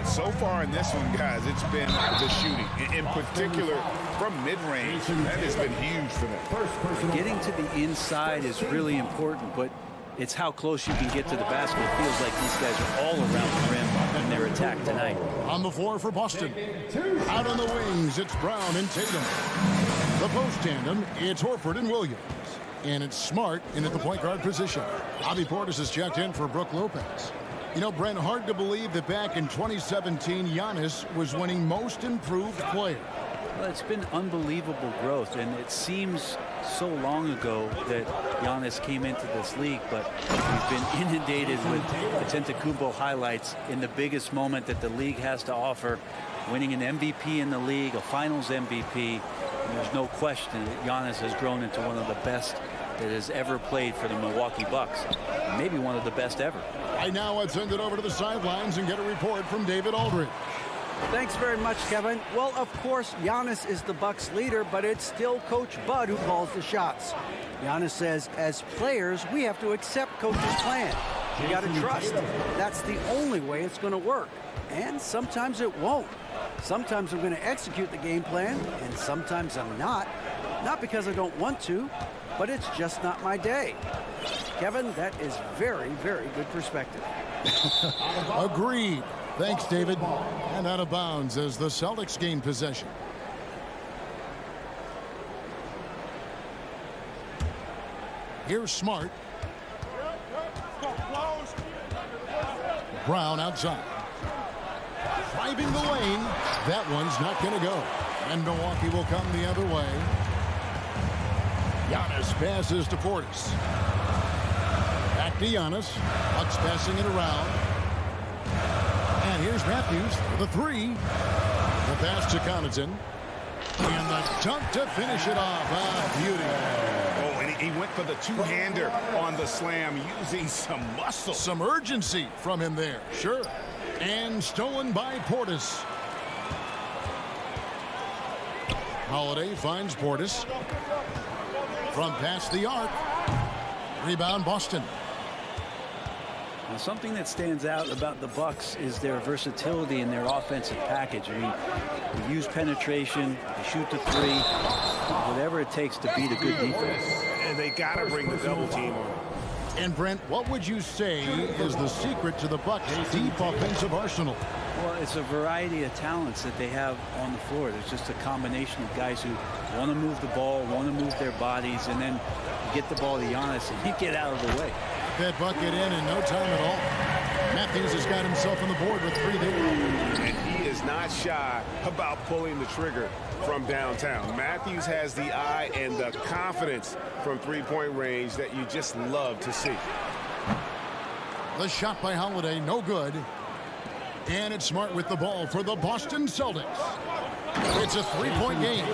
So far in this one, guys, it's been the shooting. In particular, from mid-range, that has been huge for them. Getting to the inside is really important, but it's how close you can get to the basket. It feels like these guys are all around the rim in their attack tonight. On the floor for Boston. Out on the wings, it's Brown and Tatum. The post tandem, it's Horford and Williams. And it's Smart in at the point guard position. Bobby Portis is checked in for Brook Lopez. You know, Brent, hard to believe that back in 2017, Giannis was winning most improved player. Well, it's been unbelievable growth, and it seems so long ago that Giannis came into this league, but we've been inundated with Antetokounmpo highlights in the biggest moment that the league has to offer, winning an MVP in the league, a finals MVP. And there's no question that Giannis has grown into one of the best that has ever played for the Milwaukee Bucks. Maybe one of the best ever. Right now, let's send it over to the sidelines and get a report from David Aldridge. Thanks very much, Kevin. Well, of course, Giannis is the Bucks leader, but it's still Coach Bud who calls the shots. Giannis says, as players, we have to accept Coach's plan. You got to trust. That's the only way it's going to work. And sometimes it won't. Sometimes I'm going to execute the game plan, and sometimes I'm not. Not because I don't want to, but it's just not my day. Kevin, that is very, very good perspective. Agreed. Thanks, David. And out of bounds as the Celtics gain possession. Here's Smart. Brown outside. Driving the lane. That one's not going to go. And Milwaukee will come the other way. Giannis passes to Portis. Back to Giannis. Bucks passing it around. And here's Matthews for the 3. The pass to Connaughton. And the dunk to finish it off. Ah, beauty. Oh, and he went for the two-hander on the slam, using some muscle. Some urgency from him there. Sure. And stolen by Portis. Holiday finds Portis. From past the arc. Rebound Boston. Now, something that stands out about the Bucks is their versatility in their offensive package. I mean, they use penetration, they shoot the 3, whatever it takes to beat a good defense. And they got to bring the double team on. And Brent, what would you say is the secret to the Bucks' deep offensive arsenal? Well, it's a variety of talents that they have on the floor. There's just a combination of guys who want to move the ball, want to move their bodies, and then get the ball to Giannis and he get out of the way. That bucket in no time at all. Matthews has got himself on the board with 3 there. And he is not shy about pulling the trigger from downtown. Matthews has the eye and the confidence from three-point range that you just love to see. The shot by Holiday, no good. And it's Smart with the ball for the Boston Celtics. It's a 3-point game.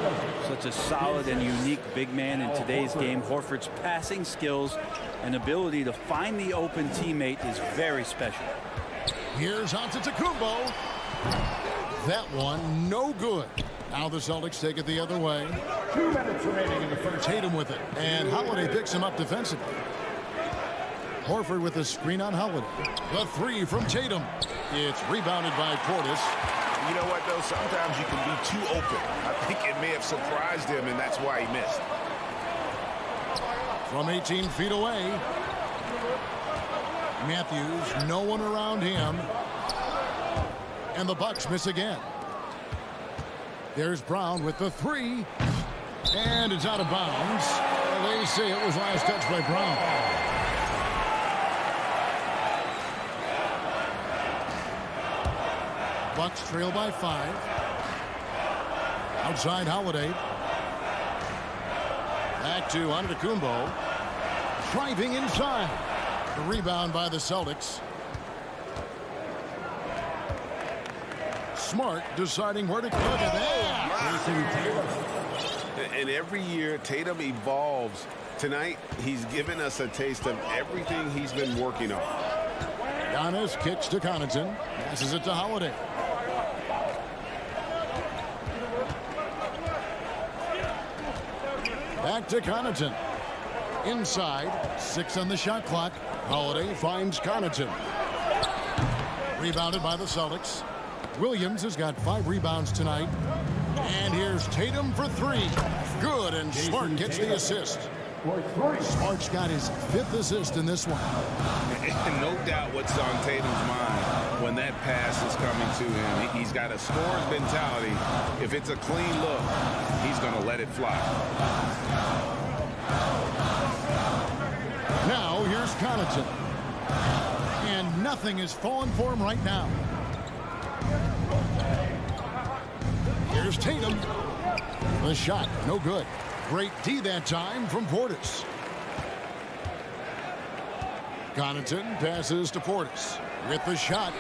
Such a solid and unique big man in today's game. Horford's passing skills and ability to find the open teammate is very special. Here's Antetokounmpo. That one, no good. Now the Celtics take it the other way. 2 minutes remaining in the first. Tatum with it. And Holiday picks him up defensively. Horford with a screen on Holiday. The 3 from Tatum. It's rebounded by Portis. You know what, though? Sometimes you can be too open. I think it may have surprised him, and that's why he missed. from 18 feet away. Matthews, no one around him. And the Bucks miss again. There's Brown with the three. And it's out of bounds. They say it was last touch by Brown. Bucks trail by 5. Outside Holiday. Back to Antetokounmpo. Driving inside. The rebound by the Celtics. Smart deciding where to cook it. And every year, Tatum evolves. Tonight, he's given us a taste of everything he's been working on. Giannis kicks to Connaughton. Passes it to Holiday. Back to Connaughton. Inside. 6 on the shot clock. Holiday finds Connaughton. Rebounded by the Celtics. Williams has got 5 rebounds tonight. And here's Tatum for 3. Good, and Smart gets the assist. Smart's got his 5th assist in this one. And no doubt what's on Tatum's mind when that pass is coming to him. He's got a scorer's mentality. If it's a clean look, he's going to let it fly. Now here's Connaughton. And nothing is falling for him right now. Here's Tatum. The shot, no good. Great D that time from Portis. Connaughton passes to Portis with the shot.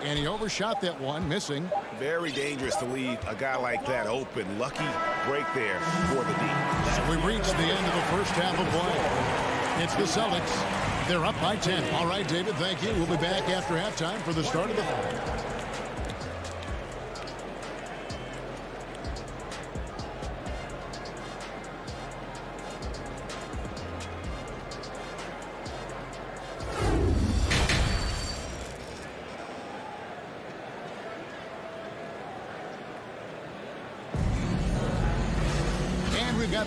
And he overshot that one, missing. Very dangerous to leave a guy like that open. Lucky break there for the D. So we reached the end of the first half of play. It's the Celtics. They're up by 10. All right, David, thank you. We'll be back after halftime for the start of the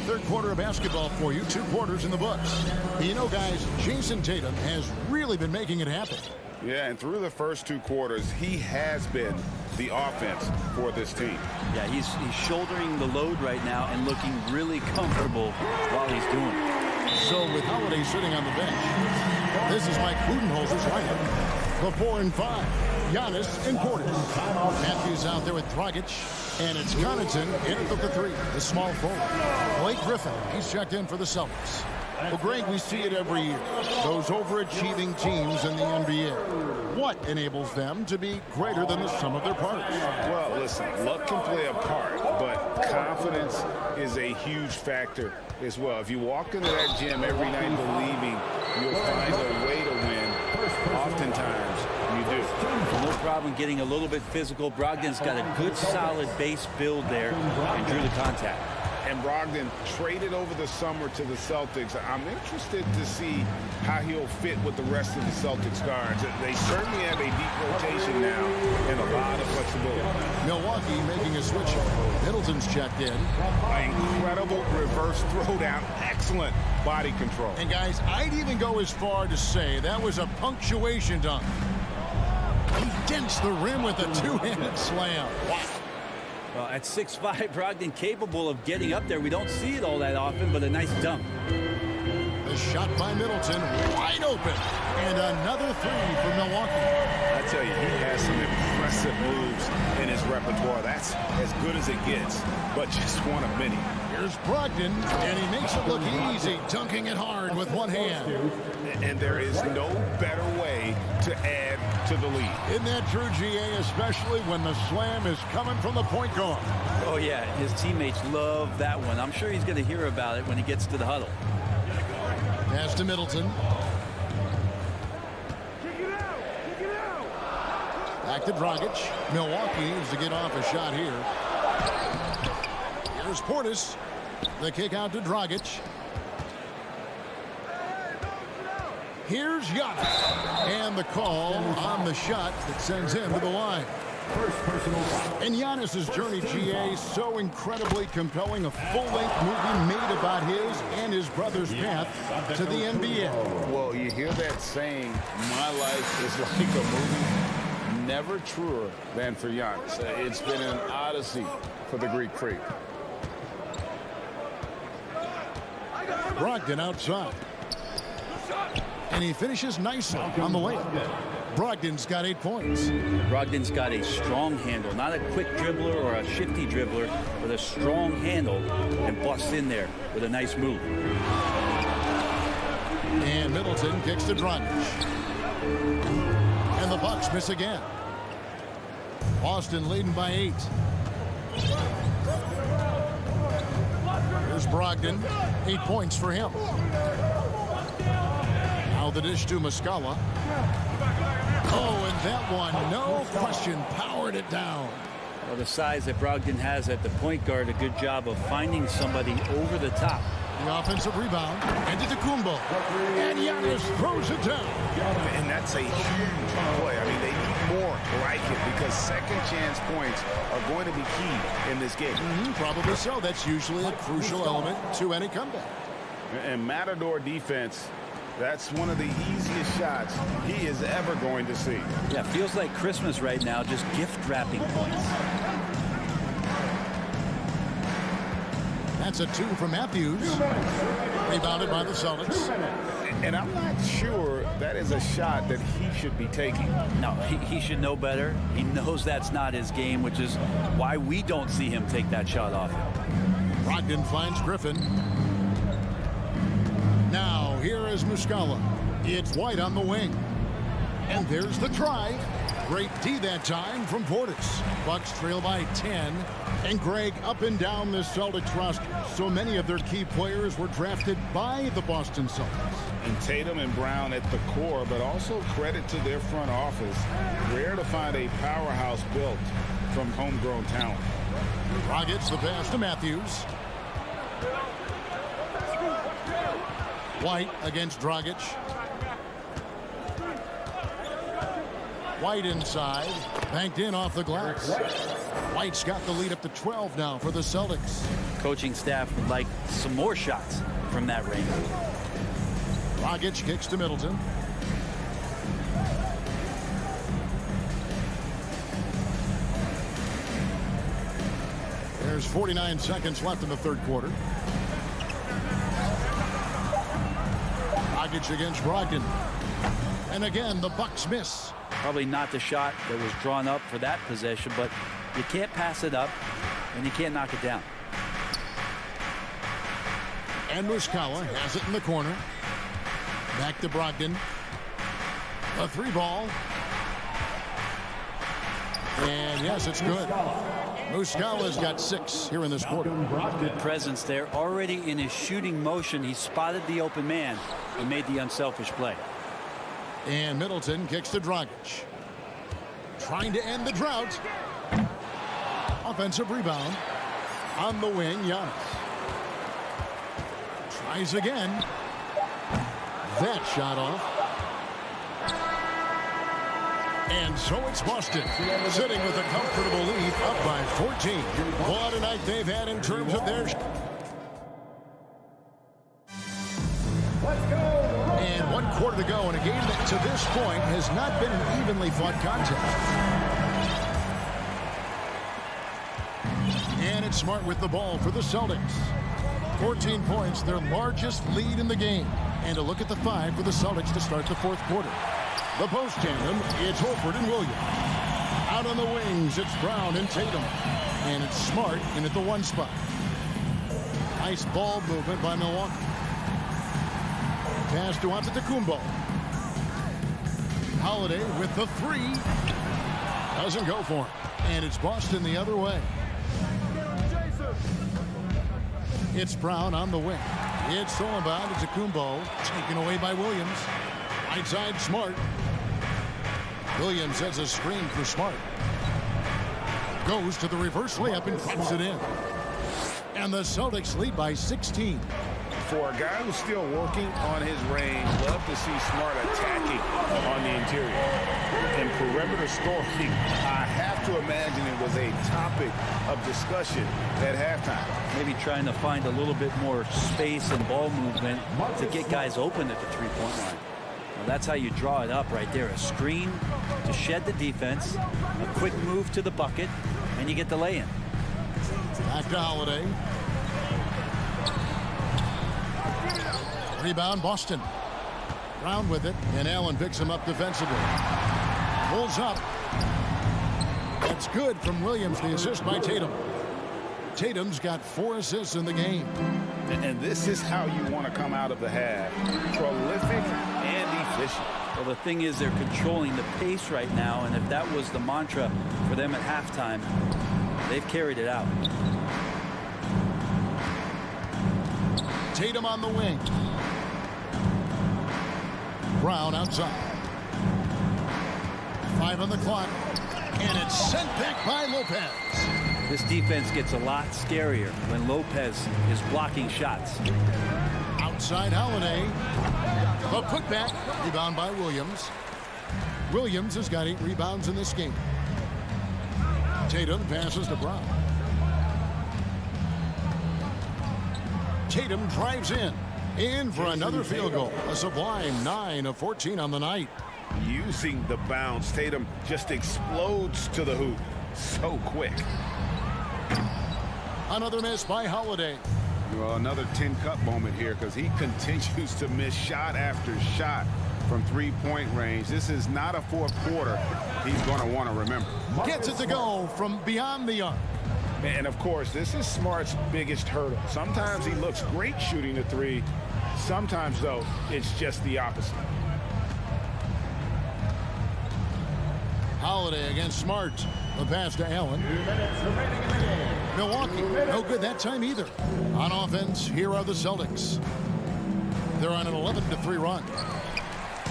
third quarter of basketball for you. 2 quarters in the books. You know, guys, Jason Tatum has really been making it happen. Yeah, and through the first 2 quarters, he has been the offense for this team. Yeah, he's shouldering the load right now and looking really comfortable while he's doing it. So with Holiday sitting on the bench, this is Mike Budenholzer's lineup. The 4 and 5. Giannis and Portis. Matthews out there with Dragic. And it's Connaughton in at the 3, the small forward. Blake Griffin, he's checked in for the Celtics. Well, Greg, we see it every year. Those overachieving teams in the NBA. What enables them to be greater than the sum of their parts? Well, listen, luck can play a part, but confidence is a huge factor as well. If you walk into that gym every night believing you'll find a way to win, oftentimes you do. No problem getting a little bit physical. Brogdon's got a good, solid base build there and drew the contact. And Brogdon traded over the summer to the Celtics. I'm interested to see how he'll fit with the rest of the Celtics guards. They certainly have a deep rotation now and a lot of flexibility. Milwaukee making a switch. Middleton's checked in. An incredible reverse throwdown. Excellent body control. And guys, I'd even go as far to say that was a punctuation dunk. He dents the rim with a 2-handed slam. Wow. Well, at 6'5", Brogdon capable of getting up there. We don't see it all that often, but a nice dunk. The shot by Middleton, wide open. And another 3 for Milwaukee. I tell you, he has some impressive moves in his repertoire. That's as good as it gets, but just one of many. Here's Brogdon, and he makes it look easy, dunking it hard with one hand. And there is no better way to add to the lead. Isn't that true, GA, especially when the slam is coming from the point guard? Oh, yeah, his teammates love that one. I'm sure he's going to hear about it when he gets to the huddle. Pass to Middleton. Back to Dragic. Milwaukee needs to get off a shot here. Here's Portis. The kick out to Dragic. Here's Giannis. And the call on the shot that sends him to the line. First personal foul. And Giannis's journey, GA, so incredibly compelling. A full-length movie made about his and his brother's path to the NBA. Well, you hear that saying, my life is like a movie. Never truer than for Giannis. It's been an odyssey for the Greek Freak. Brogdon outside. And he finishes nicely on the layup. Brogdon's got 8 points. Brogdon's got a strong handle, not a quick dribbler or a shifty dribbler, but a strong handle and busts in there with a nice move. And Middleton kicks to Dragic. And the Bucks miss again. Boston leading by 8. Here's Brogdon. 8 points for him. Now the dish to Muscala. Oh, and that one, no question, powered it down. Well, the size that Brogdon has at the point guard, a good job of finding somebody over the top. The offensive rebound, and to the Kumbo. And Giannis throws it down. And that's a huge play. I mean, they need more like it because second chance points are going to be key in this game. Probably so. That's usually a crucial element to any comeback. And Matador defense, that's one of the easiest shots he is ever going to see. Yeah, feels like Christmas right now, just gift wrapping points. That's a 2 from Matthews. Rebounded by the Celtics. And I'm not sure that is a shot that he should be taking. No, he should know better. He knows that's not his game, which is why we don't see him take that shot off him. Brogdon finds Griffin. Now, here is Muscala. It's White on the wing. And there's the drive. Great D that time from Portis. Bucks trail by 10. And Greg, up and down the Celtics roster, so many of their key players were drafted by the Boston Celtics. And Tatum and Brown at the core, but also credit to their front office. Rare to find a powerhouse built from homegrown talent. Rockets the pass to Matthews. White against Dragic. White inside, banked in off the glass. White's got the lead up to 12 now for the Celtics. Coaching staff would like some more shots from that range. Dragic kicks to Middleton. There's 49 seconds left in the third quarter. Dragic against Brogdon. And again, the Bucks miss. Probably not the shot that was drawn up for that possession, but you can't pass it up and you can't knock it down. And Muscala has it in the corner. Back to Brogdon. A 3-ball. And yes, it's good. Muscala's got 6 here in this quarter. Good presence there. Already in his shooting motion, he spotted the open man and made the unselfish play. And Middleton kicks to Dragic. Trying to end the drought. Offensive rebound. On the wing, Giannis. Tries again. That shot off. And so it's Boston, sitting with a comfortable lead, up by 14. What a night they've had in terms of their... And 1 quarter to go in a game that to this point has not been an evenly fought contest. And it's Smart with the ball for the Celtics. 14 points, their largest lead in the game. And a look at the 5 for the Celtics to start the fourth quarter. The post tandem, it's Horford and Williams. Out on the wings, it's Brown and Tatum. And it's Smart in at the 1 spot. Nice ball movement by Milwaukee. Pass to Antetokounmpo. Holiday with the 3. Doesn't go for him. And it's Boston the other way. It's Brown on the wing. It's stolen by Antetokounmpo. Taken away by Williams. Right side, Smart. Williams has a screen for Smart. Goes to the reverse layup and puts it in. And the Celtics lead by 16. For a guy who's still working on his range, love to see Smart attacking on the interior. And perimeter scoring, I have to imagine it was a topic of discussion at halftime. Maybe trying to find a little bit more space and ball movement to get guys open at the three-point line. Well, that's how you draw it up right there. A screen to shed the defense, a quick move to the bucket, and you get the lay-in. Back to Holiday. Rebound, Boston. Brown with it, and Allen picks him up defensively. Pulls up. That's good from Williams, the assist by Tatum. Tatum's got 4 assists in the game. And this is how you want to come out of the half. Prolific and efficient. Well, the thing is they're controlling the pace right now, and if that was the mantra for them at halftime, they've carried it out. Tatum on the wing. Brown outside. 5 on the clock. And it's sent back by Lopez. This defense gets a lot scarier when Lopez is blocking shots. Outside Holiday. The putback. Rebound by Williams. Williams has got 8 rebounds in this game. Tatum passes to Brown. Tatum drives in for another field goal. A sublime 9 of 14 on the night. Using the bounce, Tatum just explodes to the hoop so quick. Another miss by Holiday. Well, another tin cup moment here because he continues to miss shot after shot from three-point range. This is not a fourth quarter he's going to want to remember. Gets it to go from beyond the arc. And, of course, this is Smart's biggest hurdle. Sometimes he looks great shooting the three. Sometimes, though, it's just the opposite. Holiday against Smart. The pass to Allen. Milwaukee, no good that time either. On offense, here are the Celtics. They're on an 11-3 run.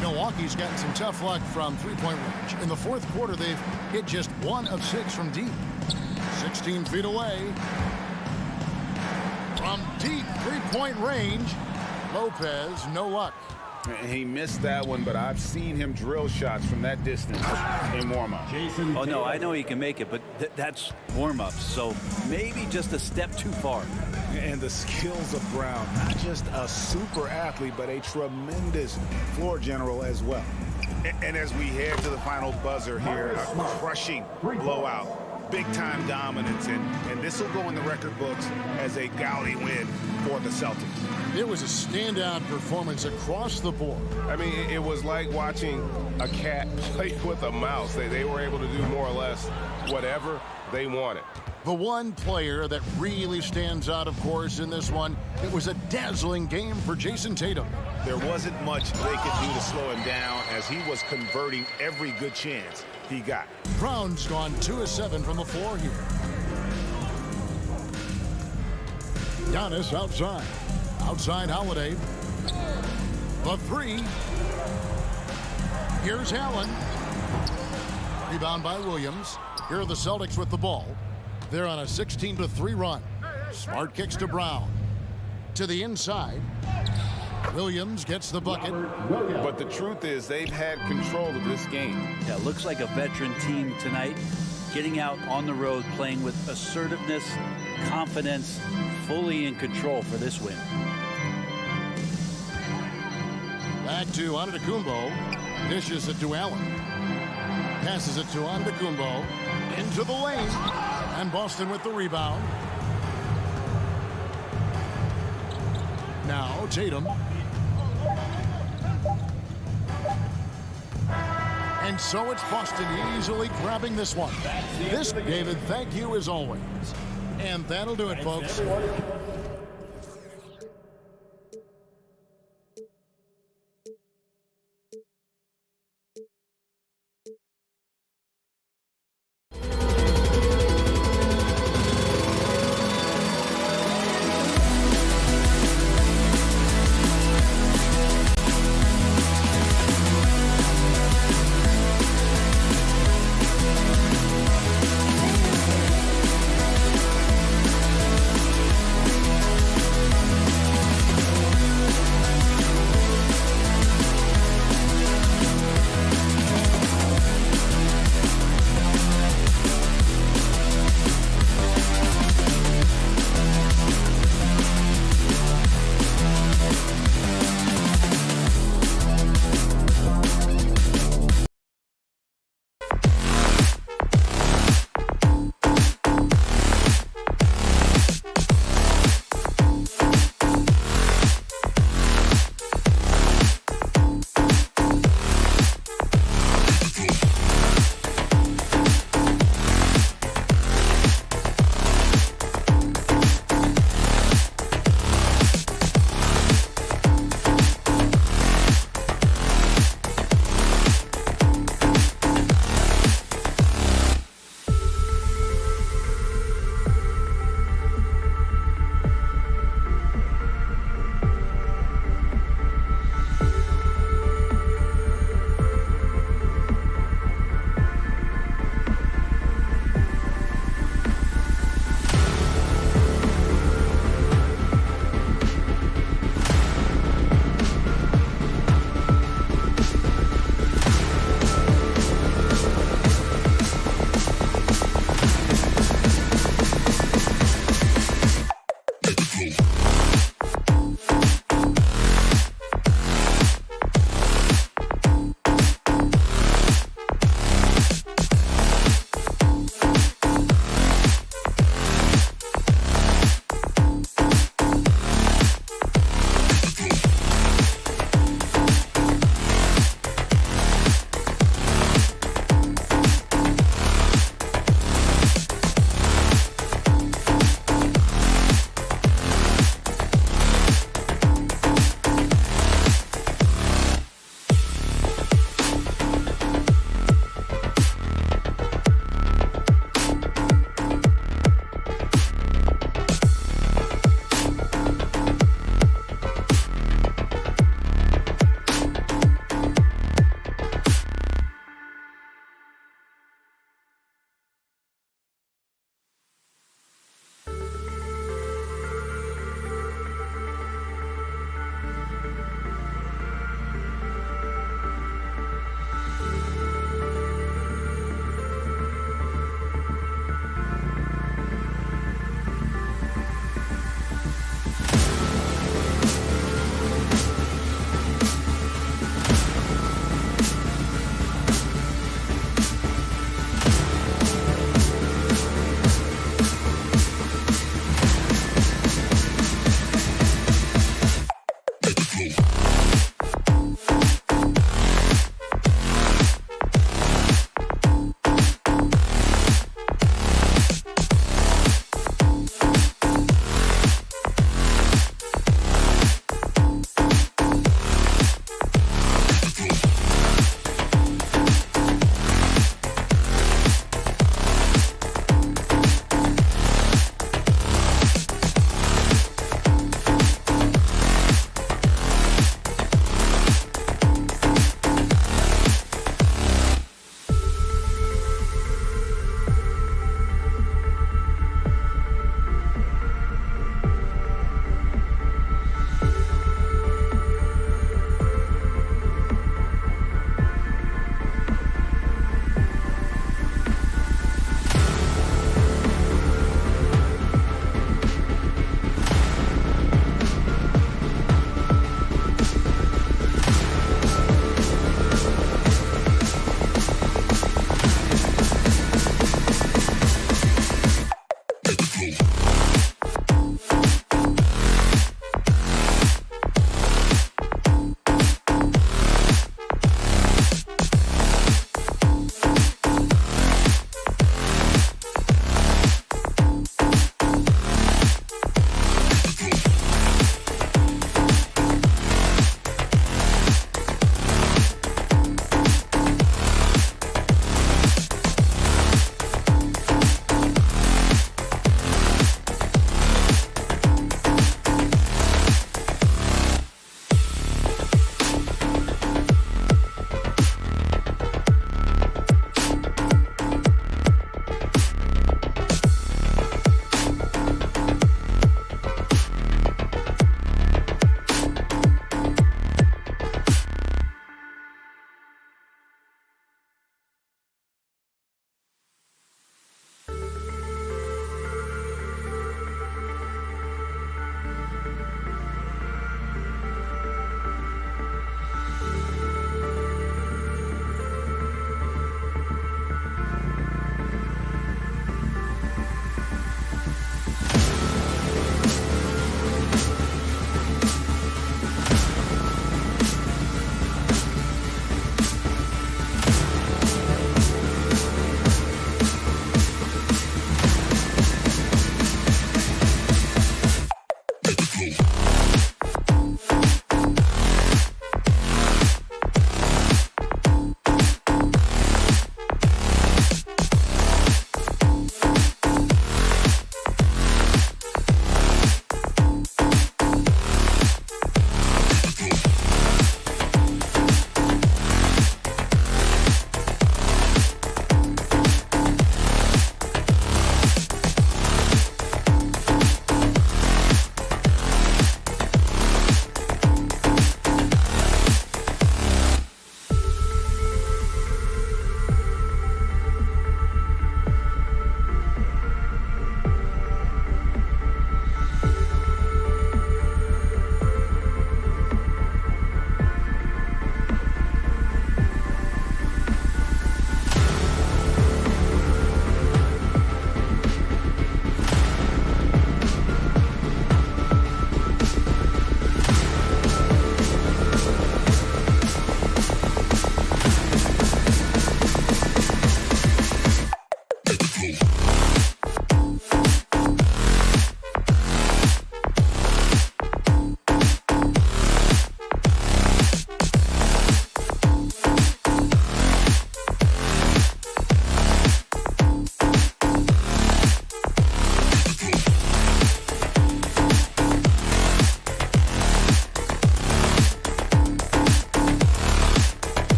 Milwaukee's gotten some tough luck from three-point range. In the fourth quarter, they've hit just 1 of 6 from deep. 16 feet away. From deep three-point range, Lopez, no luck. He missed that one, but I've seen him drill shots from that distance in warm-up. Oh, no, I know he can make it, but that's warm-up, so maybe just a step too far. And the skills of Brown, not just a super athlete, but a tremendous floor general as well. And as we head to the final buzzer here, a crushing blowout. Big-time dominance, and this will go in the record books as a gaudy win for the Celtics. It was a standout performance across the board. I mean, it was like watching a cat play with a mouse. They were able to do more or less whatever they wanted. The one player that really stands out, of course, in this one, it was a dazzling game for Jason Tatum. There wasn't much they could do to slow him down as he was converting every good chance he got. Brown's gone 2 of 7 from the floor here. Giannis outside. Outside Holiday. The 3. Here's Allen. Rebound by Williams. Here are the Celtics with the ball. They're on a 16-3 run. Smart kicks to Brown. To the inside. Williams gets the bucket. But the truth is they've had control of this game. Yeah, looks like a veteran team tonight, getting out on the road, playing with assertiveness, confidence, fully in control for this win. Back to Antetokounmpo. Dishes it to Allen. Passes it to Antetokounmpo. Into the lane. And Boston with the rebound. Now Tatum. And so it's Boston easily grabbing this one. This, David, thank you as always. And that'll do it, folks.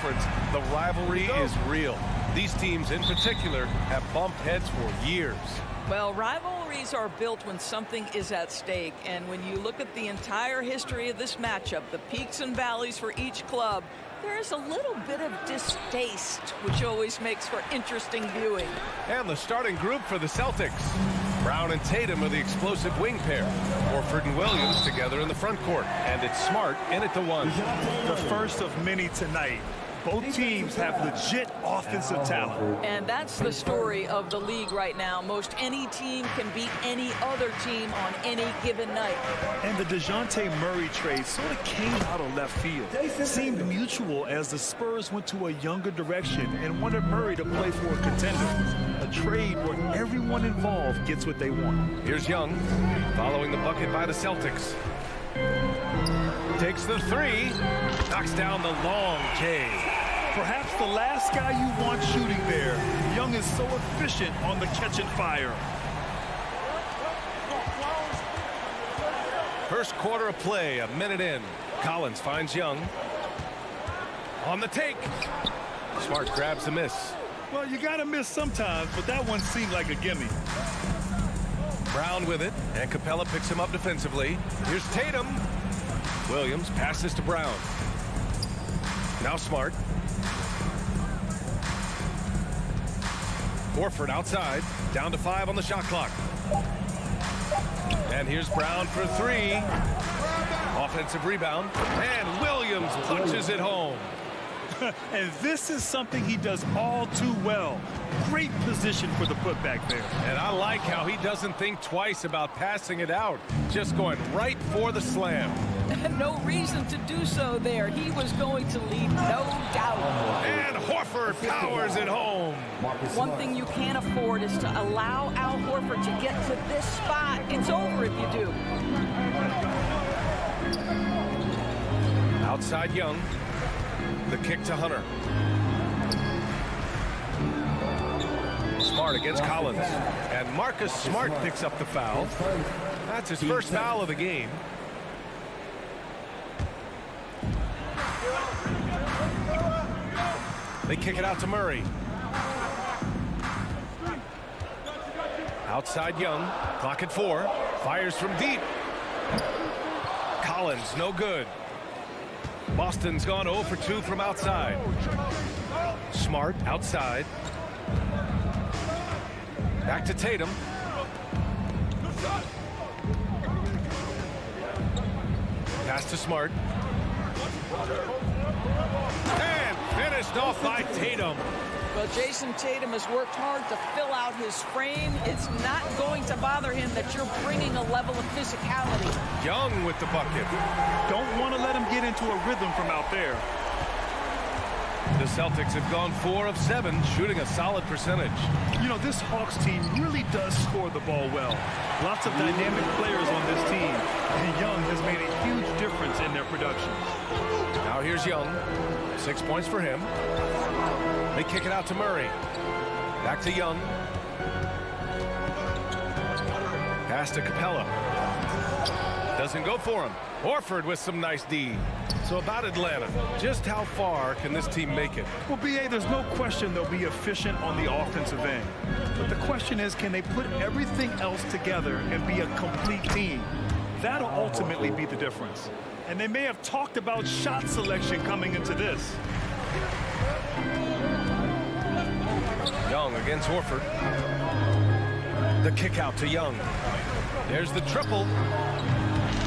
conference, the rivalry is real. These teams in particular have bumped heads for years. Well, rivalries are built when something is at stake. And when you look at the entire history of this matchup, the peaks and valleys for each club, there's a little bit of distaste, which always makes for interesting viewing. And the starting group for the Celtics. Brown and Tatum are the explosive wing pair. Horford and Williams together in the front court. And it's Smart in at the 1. The first of many tonight. Both teams have legit offensive talent. And that's the story of the league right now. Most any team can beat any other team on any given night. And the DeJounte Murray trade sort of came out of left field. It seemed mutual as the Spurs went to a younger direction and wanted Murray to play for a contender. A trade where everyone involved gets what they want. Here's Young, following the bucket by the Celtics. Takes the 3, knocks down the long K. Perhaps the last guy you want shooting there. Young is so efficient on the catch and fire. First quarter of play, a minute in. Collins finds Young. On the take. Smart grabs the miss. Well, you got to miss sometimes, but that one seemed like a gimme. Brown with it, and Capella picks him up defensively. Here's Tatum. Williams passes to Brown. Now Smart. Horford outside, down to 5 on the shot clock. And here's Brown for 3. Offensive rebound, and Williams punches it home. And this is something he does all too well. Great position for the putback there. And I like how he doesn't think twice about passing it out. Just going right for the slam. No reason to do so there. He was going to lead, no doubt. And Horford powers it home. One thing you can't afford is to allow Al Horford to get to this spot. It's over if you do. Outside Young. The kick to Hunter. Smart against Collins. And Marcus Smart picks up the foul. That's his first foul of the game. They kick it out to Murray. Outside Young. Clock at 4. Fires from deep. Collins, no good. Boston's gone 0 for 2 from outside. Smart outside. Back to Tatum. Pass to Smart. And finished off by Tatum. Well, Jason Tatum has worked hard to fill out his frame. It's not going to bother him that you're bringing a level of physicality. Young with the bucket. Don't want to let him get into a rhythm from out there. The Celtics have gone 4 of 7, shooting a solid percentage. You know, this Hawks team really does score the ball well. Lots of dynamic players on this team, and Young has made a huge difference in their production. Now here's Young. 6 points for him. They kick it out to Murray. Back to Young. Pass to Capella. Doesn't go for him. Horford with some nice D. So about Atlanta, just how far can this team make it? Well, B.A., there's no question they'll be efficient on the offensive end. But the question is, can they put everything else together and be a complete team? That'll ultimately be the difference. And they may have talked about shot selection coming into this. Young against Horford. The kick out to Young. There's the triple.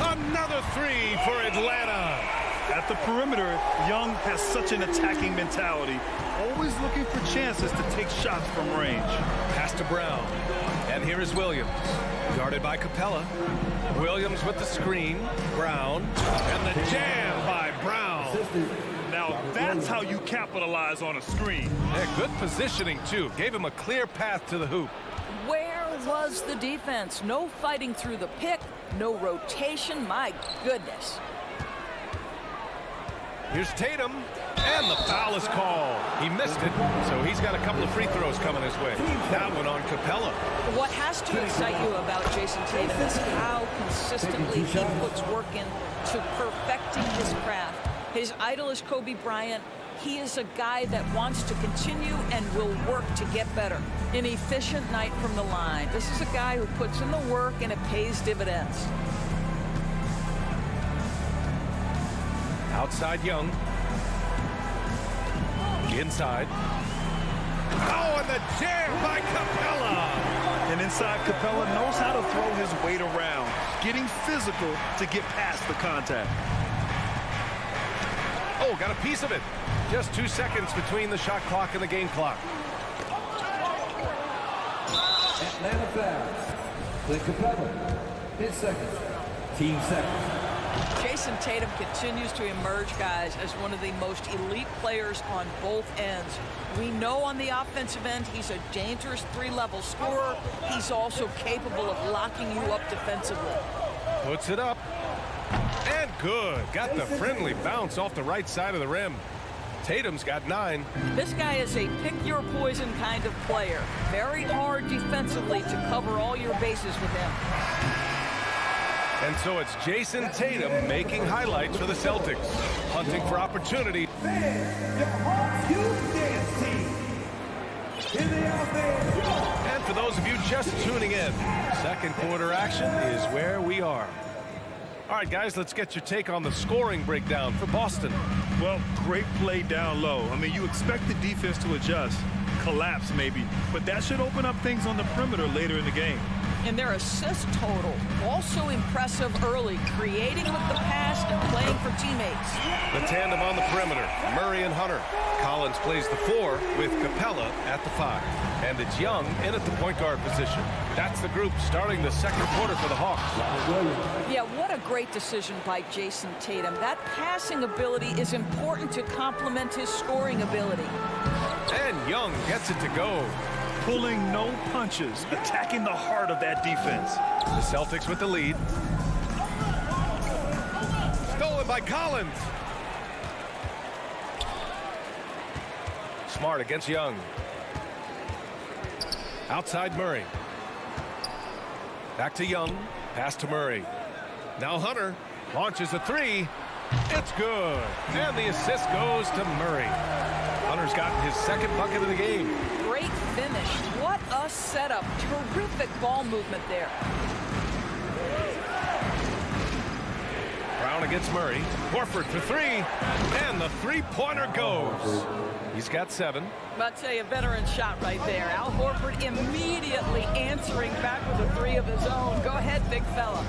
Another 3 for Atlanta. At the perimeter, Young has such an attacking mentality, always looking for chances to take shots from range. Pass to Brown. And here is Williams. Guarded by Capella. Williams with the screen. Brown. And the jam by Brown. Now that's how you capitalize on a screen. Yeah, good positioning, too. Gave him a clear path to the hoop. Where was the defense? No fighting through the pick, no rotation. My goodness. Here's Tatum, and the foul is called. He missed it, so he's got a couple of free throws coming his way. That one on Capella. What has to excite you about Jason Tatum is how consistently he puts work in to perfecting his craft. His idol is Kobe Bryant. He is a guy that wants to continue and will work to get better. An efficient night from the line. This is a guy who puts in the work and it pays dividends. Outside Young. Inside. Oh, and the jam by Capella. And inside, Capella knows how to throw his weight around, getting physical to get past the contact. Oh, got a piece of it. Just 2 seconds between the shot clock and the game clock. Atlanta foul. Clint Capella. His second. Team second. Jason Tatum continues to emerge, guys, as one of the most elite players on both ends. We know on the offensive end he's a dangerous three-level scorer. He's also capable of locking you up defensively. Puts it up. And good. Got the friendly bounce off the right side of the rim. Tatum's got 9. This guy is a pick-your-poison kind of player. Very hard defensively to cover all your bases with him. And so it's Jason Tatum making highlights for the Celtics. Hunting for opportunity. And for those of you just tuning in, second quarter action is where we are. All right, guys, let's get your take on the scoring breakdown for Boston. Well, great play down low. I mean, you expect the defense to adjust, collapse maybe, but that should open up things on the perimeter later in the game. And their assist total, also impressive early, creating with the pass and playing for teammates. The tandem on the perimeter, Murray and Hunter. Collins plays the 4 with Capella at the 5. And it's Young in at the point guard position. That's the group starting the second quarter for the Hawks. Yeah, what a great decision by Jason Tatum. That passing ability is important to complement his scoring ability. And Young gets it to go. Pulling no punches, attacking the heart of that defense. The Celtics with the lead. Stolen by Collins. Smart against Young. Outside Murray. Back to Young. Pass to Murray. Now Hunter launches a 3. It's good. And the assist goes to Murray. Hunter's gotten his second bucket of the game. Great finish. What a setup. Terrific ball movement there. Brown against Murray. Horford for 3. And the three-pointer goes. He's got 7. I'll tell you, a veteran shot right there. Al Horford immediately answering back with a 3 of his own. Go ahead, big fella.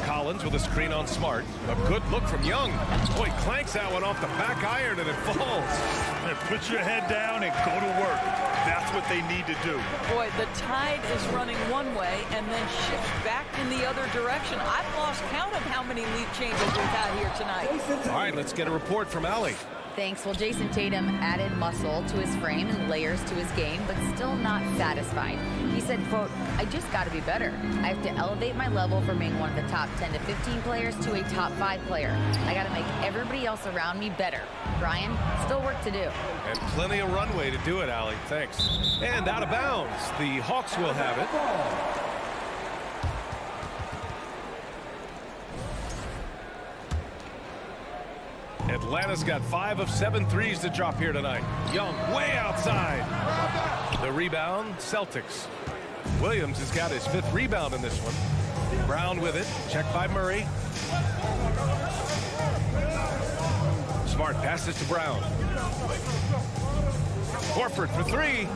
Collins with a screen on Smart. A good look from Young. Boy, clanks that one off the back iron and it falls. And put your head down and go to work. That's what they need to do. Boy, the tide is running one way and then shifts back in the other direction. I've lost count of how many lead changes we've had here tonight. All right, let's get a report from Allie. Thanks. Well, Jason Tatum added muscle to his frame and layers to his game, but still not satisfied. He said, quote, I just got to be better. I have to elevate my level from being one of the top 10 to 15 players to a top 5 player. I got to make everybody else around me better. Brian, still work to do. And plenty of runway to do it, Allie. Thanks. And out of bounds. The Hawks will have it. Atlanta's got 5 of 7 threes to drop here tonight. Young way outside. The rebound, Celtics. Williams has got his 5th rebound in this one. Brown with it. Checked by Murray. Smart passes to Brown. Horford for 3.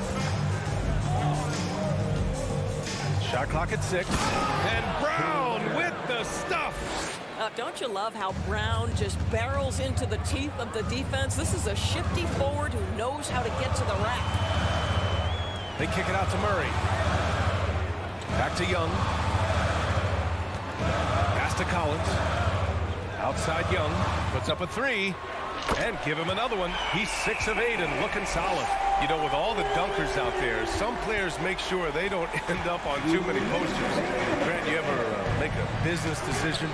Shot clock at 6. And Brown with the stuff. Don't you love how Brown just barrels into the teeth of the defense? This is a shifty forward who knows how to get to the rack. They kick it out to Murray. Back to Young. Pass to Collins. Outside Young. Puts up a 3. And give him another one. He's 6 of 8 and looking solid. You know, with all the dunkers out there, some players make sure they don't end up on too many posters. Grant, you ever make a business decision?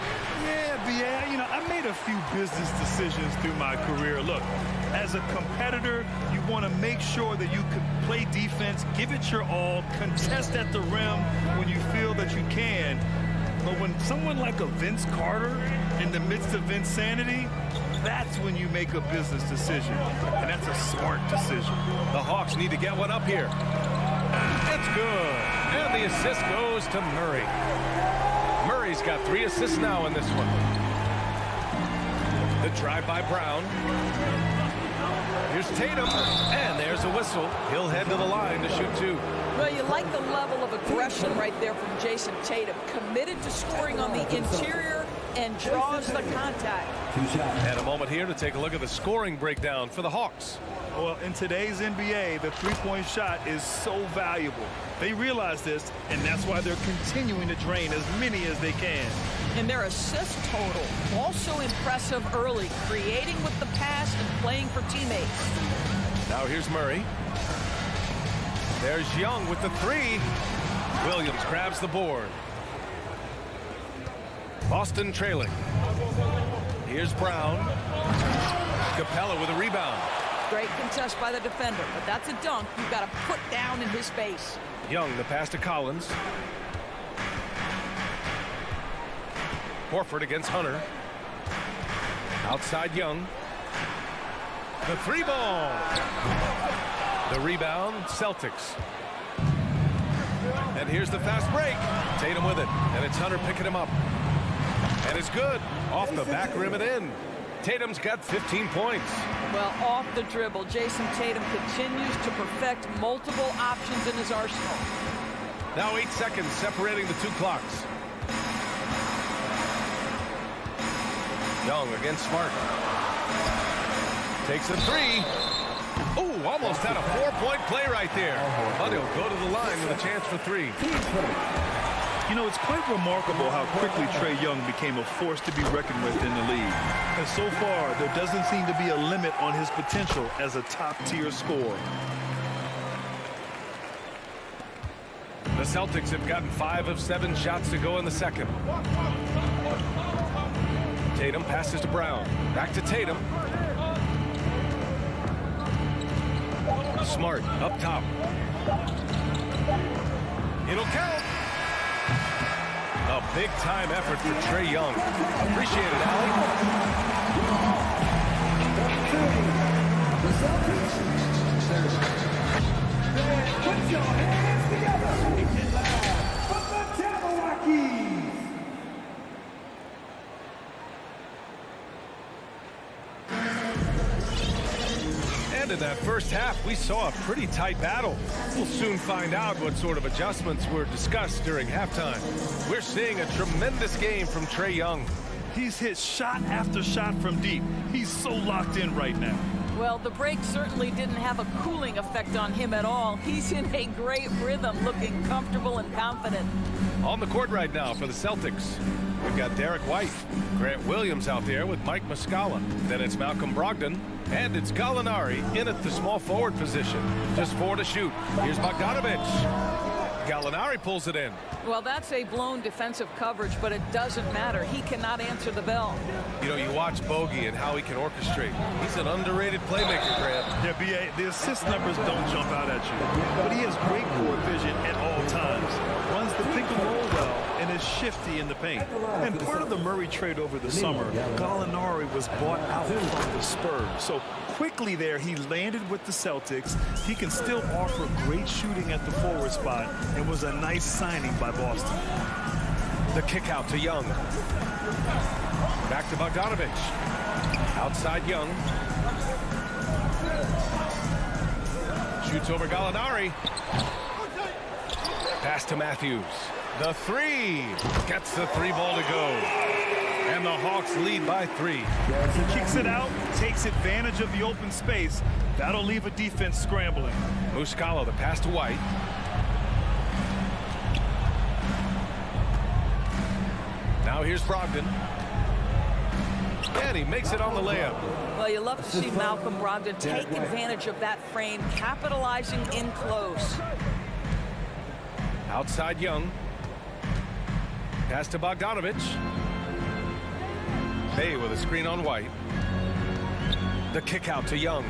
Yeah, you know, I made a few business decisions through my career. Look, as a competitor, you want to make sure that you can play defense, give it your all, contest at the rim when you feel that you can. But when someone like a Vince Carter in the midst of insanity, That's when you make a business decision, and that's a smart decision. The Hawks need to get one up here. It's good. And the assist goes to Murray. Murray's got 3 assists now in this one. The drive by Brown. Here's Tatum, and there's a whistle. He'll head to the line to shoot 2. Well, you like the level of aggression right there from Jason Tatum. Committed to scoring on the interior and draws the contact. And a moment here to take a look at the scoring breakdown for the Hawks. Well, in today's NBA, the three-point shot is so valuable. They realize this, and that's why they're continuing to drain as many as they can. And their assist total, also impressive early, creating with the pass and playing for teammates. Now here's Murray. There's Young with the 3. Williams grabs the board. Boston trailing. Here's Brown. Capella with a rebound. Great contest by the defender, but that's a dunk you've got to put down in his face. Young, the pass to Collins. Horford against Hunter. Outside Young. The 3 ball. The rebound, Celtics. And here's the fast break. Tatum with it, and it's Hunter picking him up. And it's good. Off the back rim and in. Tatum's got 15 points. Well, off the dribble, Jason Tatum continues to perfect multiple options in his arsenal. Now 8 seconds separating the 2 clocks. Young against Smart. Takes a 3. Oh, almost had a 4-point play right there. But he'll go to the line with a chance for 3. You know, it's quite remarkable how quickly Trae Young became a force to be reckoned with in the league. And so far, there doesn't seem to be a limit on his potential as a top-tier scorer. The Celtics have gotten 5 of 7 shots to go in the second. Tatum passes to Brown. Back to Tatum. Smart up top. It'll count. A big-time effort for Trae Young. Appreciate it, Allen. The Celtics. Put your hands together. Take it live from the Jabberwockies. And in that first half, we saw a pretty tight battle. We'll soon find out what sort of adjustments were discussed during halftime. We're seeing a tremendous game from Trae Young. He's hit shot after shot from deep. He's so locked in right now. Well, the break certainly didn't have a cooling effect on him at all. He's in a great rhythm, looking comfortable and confident. On the court right now for the Celtics, we've got Derek White, Grant Williams out there with Mike Muscala. Then it's Malcolm Brogdon, and it's Gallinari in at the small forward position. Just 4 to shoot. Here's Bogdanovic. Gallinari pulls it in. Well, that's a blown defensive coverage, but it doesn't matter. He cannot answer the bell. You know, you watch Bogey and how he can orchestrate. He's an underrated playmaker, Grant. Yeah, B.A., the assist numbers don't jump out at you, but he has great court vision at all times. Runs the pick and roll well and is shifty in the paint. And part of the Murray trade over the summer, Gallinari was bought out from the Spurs. So quickly there, he landed with the Celtics. He can still offer great shooting at the forward spot and was a nice signing by Boston. The kick out to Young. Back to Bogdanovic. Outside Young. Shoots over Gallinari. Pass to Matthews. The 3. Gets the 3 ball to go. And the Hawks lead by 3. He kicks it out, takes advantage of the open space. That'll leave a defense scrambling. Muscala, the pass to White. Now here's Brogdon. And he makes it on the layup. Well, you love to see Malcolm Brogdon take advantage of that frame, capitalizing in close. Outside Young. Pass to Bogdanovic. Bay with a screen on White. The kick out to Young.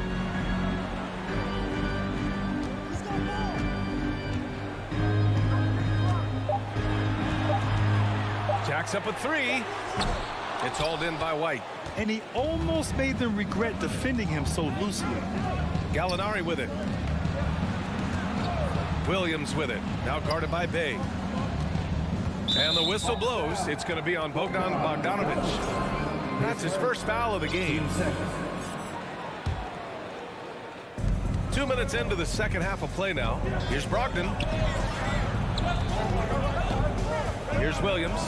Jacks up a 3. It's hauled in by White. And he almost made them regret defending him so loosely. Gallinari with it. Williams with it. Now guarded by Bay. And the whistle blows. It's going to be on Bogdan Bogdanovic. That's his first foul of the game. 2 minutes into the second half of play now. Here's Brogdon. Here's Williams.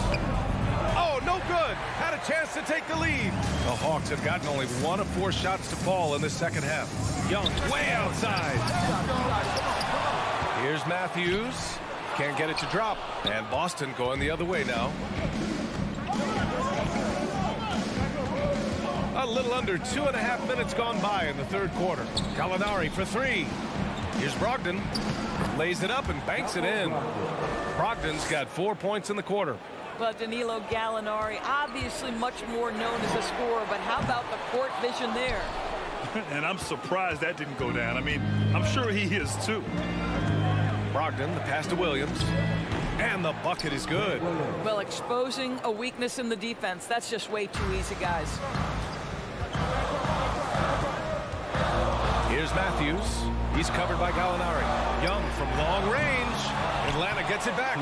Oh, no good. Had a chance to take the lead. The Hawks have gotten only 1 of 4 shots to fall in the second half. Young way outside. Here's Matthews. Can't get it to drop. And Boston going the other way now. A little under 2.5 minutes gone by in the third quarter. Gallinari for 3. Here's Brogdon. Lays it up and banks it in. Brogdon's got 4 points in the quarter. But Danilo Gallinari, obviously much more known as a scorer, but how about the court vision there? And I'm surprised that didn't go down. I mean, I'm sure he is too. Brogdon, the pass to Williams. And the bucket is good. Well, exposing a weakness in the defense, that's just way too easy, guys. Here's Matthews. He's covered by Gallinari. Young from long range. Atlanta gets it back.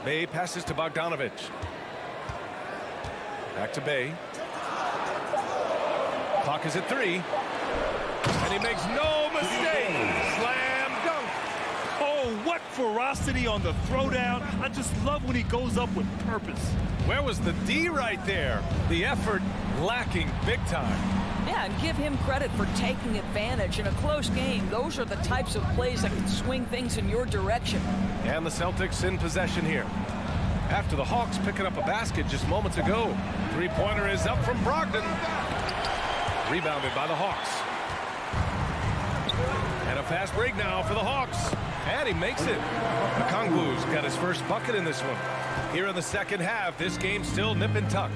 Bay passes to Bogdanovic. Back to Bay. Clock is at 3. And he makes no mistake. Slam dunk. Oh, what ferocity on the throwdown. I just love when he goes up with purpose. Where was the D right there? The effort lacking big time. Yeah, and give him credit for taking advantage in a close game. Those are the types of plays that can swing things in your direction. And the Celtics in possession here. After the Hawks picking up a basket just moments ago. Three-pointer is up from Brogdon. Rebounded by the Hawks. And a fast break now for the Hawks. And he makes it. Okongwu's got his first bucket in this one. Here in the second half, this game's still nip and tuck.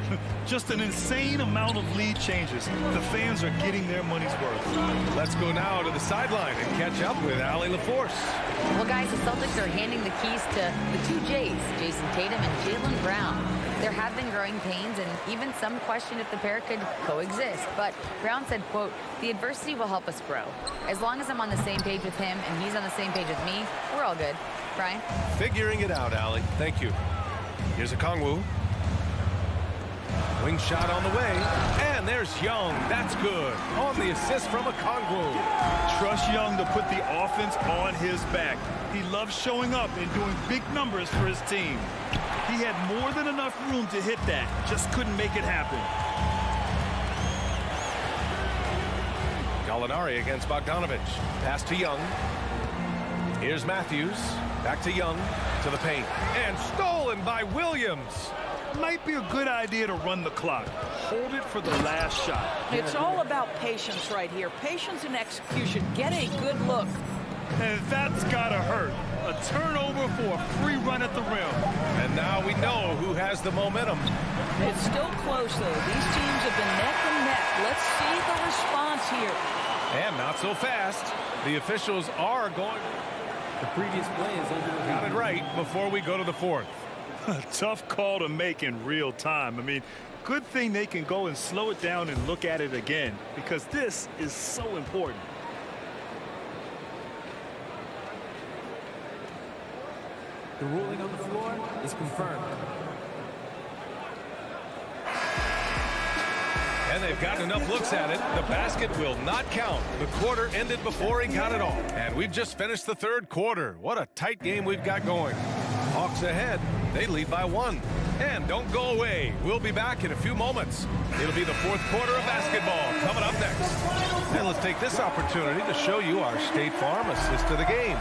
Just an insane amount of lead changes. The fans are getting their money's worth. Let's go now to the sideline and catch up with Allie LaForce. Well, guys, the Celtics are handing the keys to the 2 J's, Jason Tatum and Jaylen Brown. There have been growing pains and even some question if the pair could coexist. But Brown said, quote, "The adversity will help us grow. As long as I'm on the same page with him and he's on the same page with me, we're all good." Brian? Figuring it out, Allie. Thank you. Here's Okongwu. Wing shot on the way. And there's Young. That's good. On the assist from Okongwu. Trust Young to put the offense on his back. He loves showing up and doing big numbers for his team. He had more than enough room to hit that. Just couldn't make it happen. Gallinari against Bogdanovic. Pass to Young. Here's Matthews. Back to Young. To the paint. And stolen by Williams. Might be a good idea to run the clock. Hold it for the last shot. It's all about patience right here. Patience and execution. Get a good look. And that's gotta hurt. A turnover for a free run at the rim. And now we know who has the momentum. It's still close, though. These teams have been neck and neck. Let's see the response here. And not so fast. The officials are going. The previous play is under review. Got it right before we go to the fourth. A tough call to make in real time. I mean, good thing they can go and slow it down and look at it again, because this is so important. The ruling on the floor is confirmed. And they've gotten enough looks at it. The basket will not count. The quarter ended before he got it all. And we've just finished the third quarter. What a tight game we've got going. Hawks ahead. They lead by 1. And don't go away. We'll be back in a few moments. It'll be the fourth quarter of basketball coming up next. And let's take this opportunity to show you our State Farm assist of the game.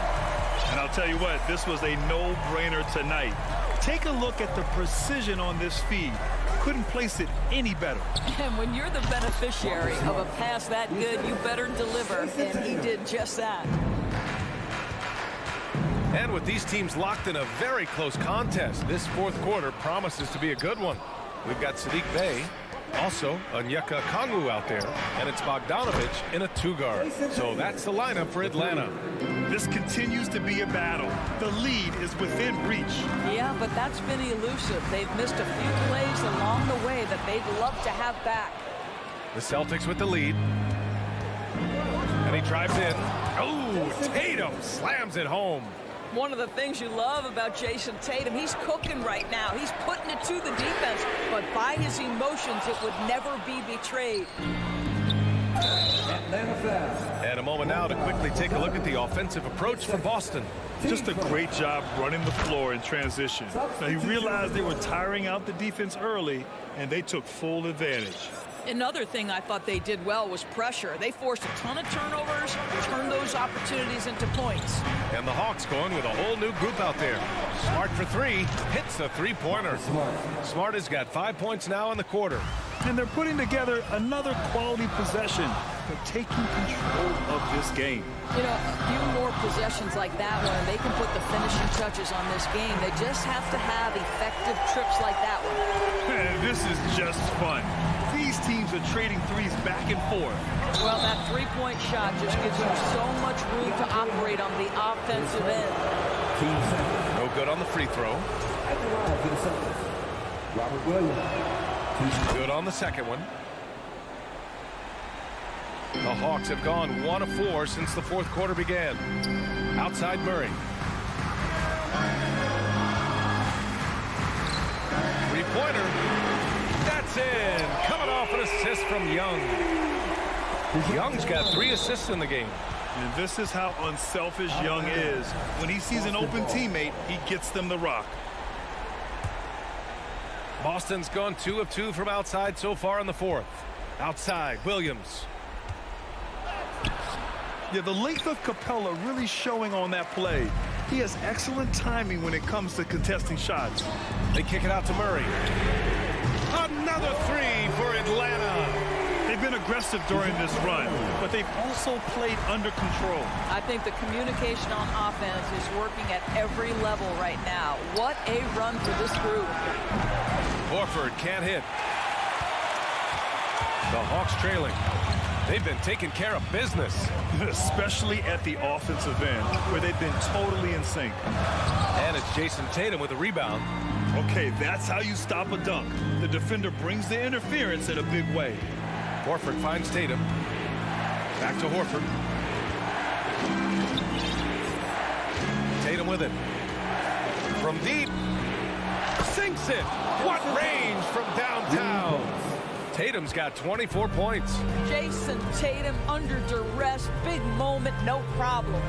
And I'll tell you what, this was a no-brainer tonight. Take a look at the precision on this feed. Couldn't place it any better. And when you're the beneficiary of a pass that good, you better deliver. And he did just that. And with these teams locked in a very close contest, this fourth quarter promises to be a good one. We've got Sadiq Bey, also Onyeka Okongwu out there, and it's Bogdanovic in a 2-guard. So that's the lineup for Atlanta. This continues to be a battle. The lead is within reach. Yeah, but that's been elusive. They've missed a few plays along the way that they'd love to have back. The Celtics with the lead. And he drives in. Oh, Tatum slams it home. One of the things you love about Jason Tatum, he's cooking right now. He's putting it to the defense, but by his emotions, it would never be betrayed. And a moment now to quickly take a look at the offensive approach for Boston. Just a great job running the floor in transition. Now, he realized they were tiring out the defense early, and they took full advantage. Another thing I thought they did well was pressure. They forced a ton of turnovers, turned those opportunities into points. And the Hawks going with a whole new group out there. Smart for three, hits a three-pointer. Smart has got 5 points now in the quarter. And they're putting together another quality possession. They're taking control of this game. You know, a few more possessions like that one, and they can put the finishing touches on this game. They just have to have effective trips like that one. Man, this is just fun. These teams are trading threes back and forth. Well, that three-point shot just gives them so much room to operate on the offensive end. No good on the free throw. Robert Williams. Good on the second one. The Hawks have gone 1 of 4 since the fourth quarter began. Outside Murray. Three-pointer. That's in. Coming off an assist from Young. Young's got 3 assists in the game. And this is how unselfish Young is. When he sees an open teammate, he gets them the rock. Boston's gone 2 of 2 from outside so far in the fourth. Outside, Williams. Yeah, the length of Capella really showing on that play. He has excellent timing when it comes to contesting shots. They kick it out to Murray. Another 3 for Atlanta. They've been aggressive during this run, but they've also played under control. I think the communication on offense is working at every level right now. What a run for this group. Horford can't hit. The Hawks trailing. They've been taking care of business. Especially at the offensive end, where they've been totally in sync. And it's Jason Tatum with a rebound. Okay, that's how you stop a dunk. The defender brings the interference in a big way. Horford finds Tatum. Back to Horford. Tatum with it. From deep. Sinks it. What range from downtown. Tatum's got 24 points. Jason Tatum under duress. Big moment, no problem.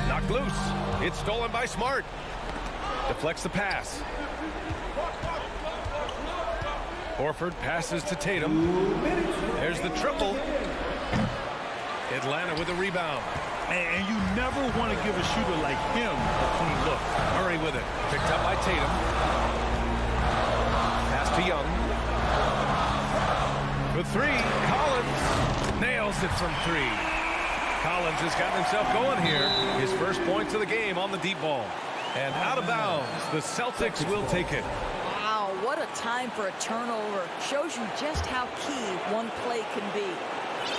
Knocked loose. It's stolen by Smart. Deflects the pass. Horford passes to Tatum. There's the triple. Atlanta with a rebound. And you never want to give a shooter like him a clean look. Murray with it. Picked up by Tatum. Pass to Young. For 3, Collins nails it from 3. Collins has gotten himself going here. His first points of the game on the deep ball. And out of bounds, the Celtics will take it. Wow, what a time for a turnover. Shows you just how key one play can be.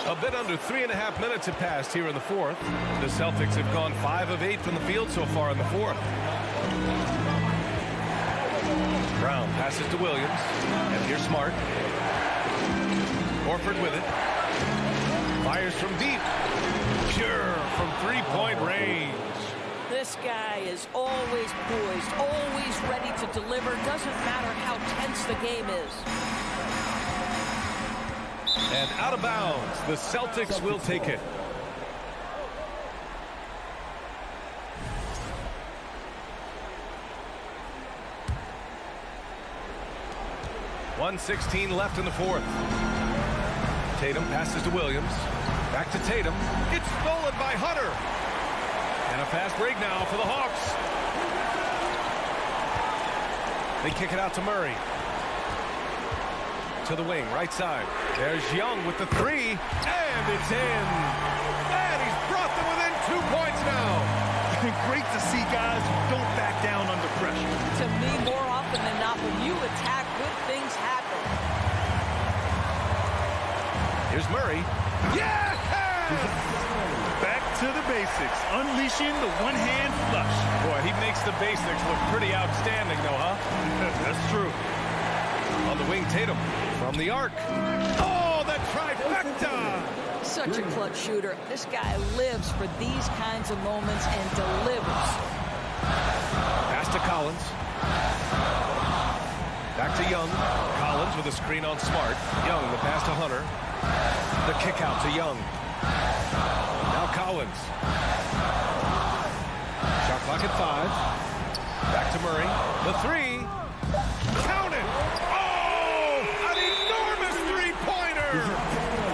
A bit under 3.5 minutes have passed here in the fourth. The Celtics have gone 5 of 8 from the field so far in the fourth. Brown passes to Williams. And here's Smart. Horford with it. Fires from deep. Pure from three-point range. This guy is always poised, always ready to deliver. Doesn't matter how tense the game is. And out of bounds, the Celtics will take it. .116 left in the fourth. Tatum passes to Williams. Back to Tatum. It's stolen by Hunter. And a fast break now for the Hawks. They kick it out to Murray. To the wing, right side. There's Young with the 3, and it's in. And he's brought them within 2 points now. Great to see guys who don't back down under pressure. To me, more often than not, when you attack, good things happen. Here's Murray. Yeah! Back to the basics, unleashing the one-hand flush. Boy, he makes the basics look pretty outstanding, though, huh? That's true. On the wing, Tatum from the arc. Oh, the trifecta! Such a clutch shooter. This guy lives for these kinds of moments and delivers. Pass to Collins. Back to Young. Collins with a screen on Smart. Young, the pass to Hunter. The kick out to Young. Now Collins. Shot clock at 5. Back to Murray. The 3. Count it! Oh! An enormous three-pointer!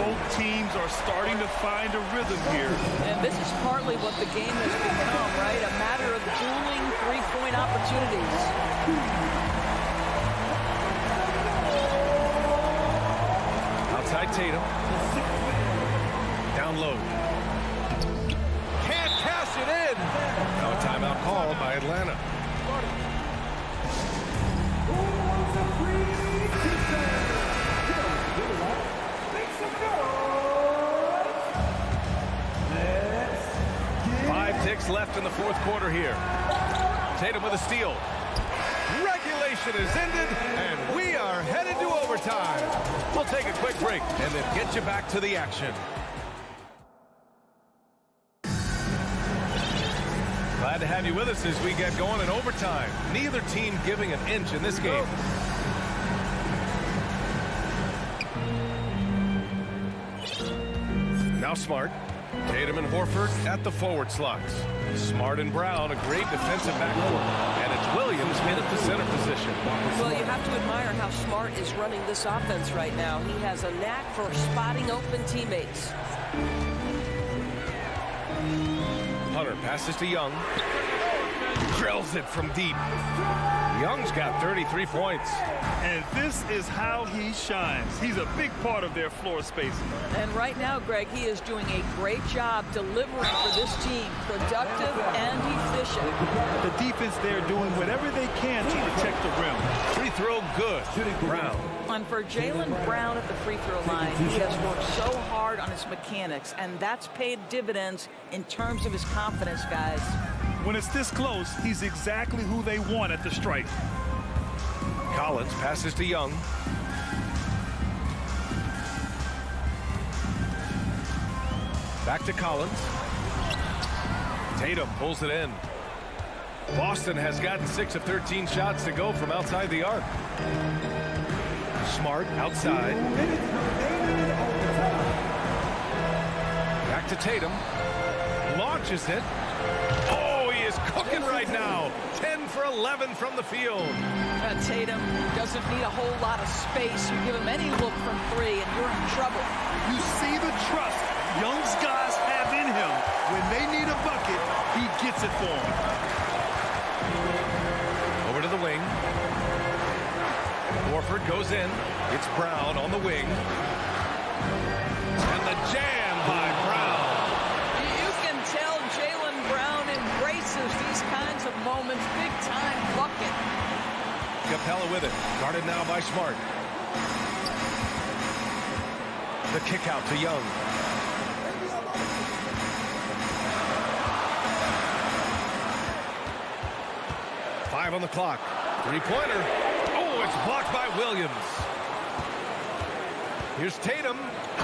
Both teams are starting to find a rhythm here. And this is partly what the game has become, right? A matter of dueling three-point opportunities. Outside Tatum. Down low. Can't cash it in. Now a timeout called by Atlanta. Five ticks left in the fourth quarter here. Tatum with a steal. Regulation is ended, and we are headed to overtime. We'll take a quick break and then get you back to the action. Glad to have you with us as we get going in overtime. Neither team giving an inch in this game. Now Smart. Tatum and Horford at the forward slots. Smart and Brown, a great defensive backcourt. And it's Williams in at the center position. Well, you have to admire how Smart is running this offense right now. He has a knack for spotting open teammates. Hunter passes to Young. Drills it from deep. Young's got 33 points. And this is how he shines. He's a big part of their floor spacing. And right now, Greg, he is doing a great job delivering for this team. Productive and efficient. The defense there doing whatever they can to protect the rim. Free throw good. Brown. And for Jaylen Brown at the free throw line, he has worked so hard on his mechanics, and that's paid dividends in terms of his confidence, guys. When it's this close, he's exactly who they want at the stripe. Collins passes to Young. Back to Collins. Tatum pulls it in. Boston has gotten 6 of 13 shots to go from outside the arc. Smart outside. Back to Tatum. Launches it. Oh, he is cooking right now. 10 for 11 from the field. Tatum doesn't need a whole lot of space. You give him any look from 3 and you're in trouble. You see the trust Young's guys have in him. When they need a bucket, he gets it for them. Over to the wing. Horford goes in. It's Brown on the wing. And the jam by Brown. You can tell Jaylen Brown embraces these kinds of moments. Big time bucket. Capella with it. Guarded now by Smart. The kick out to Young. Five on the clock. Three-pointer. Oh, it's blocked by Williams. Here's Tatum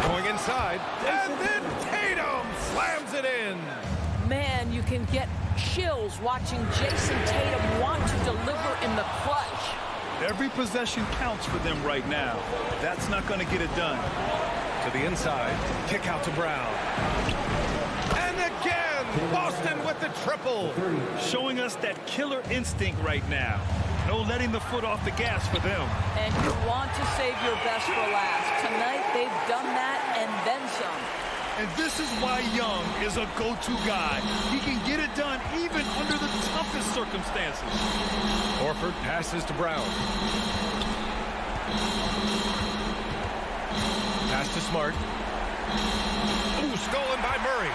going inside. And then Tatum slams it in. Man, you can get chills watching Jason Tatum want to deliver in the clutch. Every possession counts for them right now. That's not going to get it done. To the inside. Kick out to Brown. And again, Boston with the triple. Showing us that killer instinct right now. No letting the foot off the gas for them. And you want to save your best for last. Tonight, they've done that and then some. And this is why Young is a go-to guy. He can get it done even under the toughest circumstances. Horford passes to Brown. Pass to Smart. Ooh, stolen by Murray.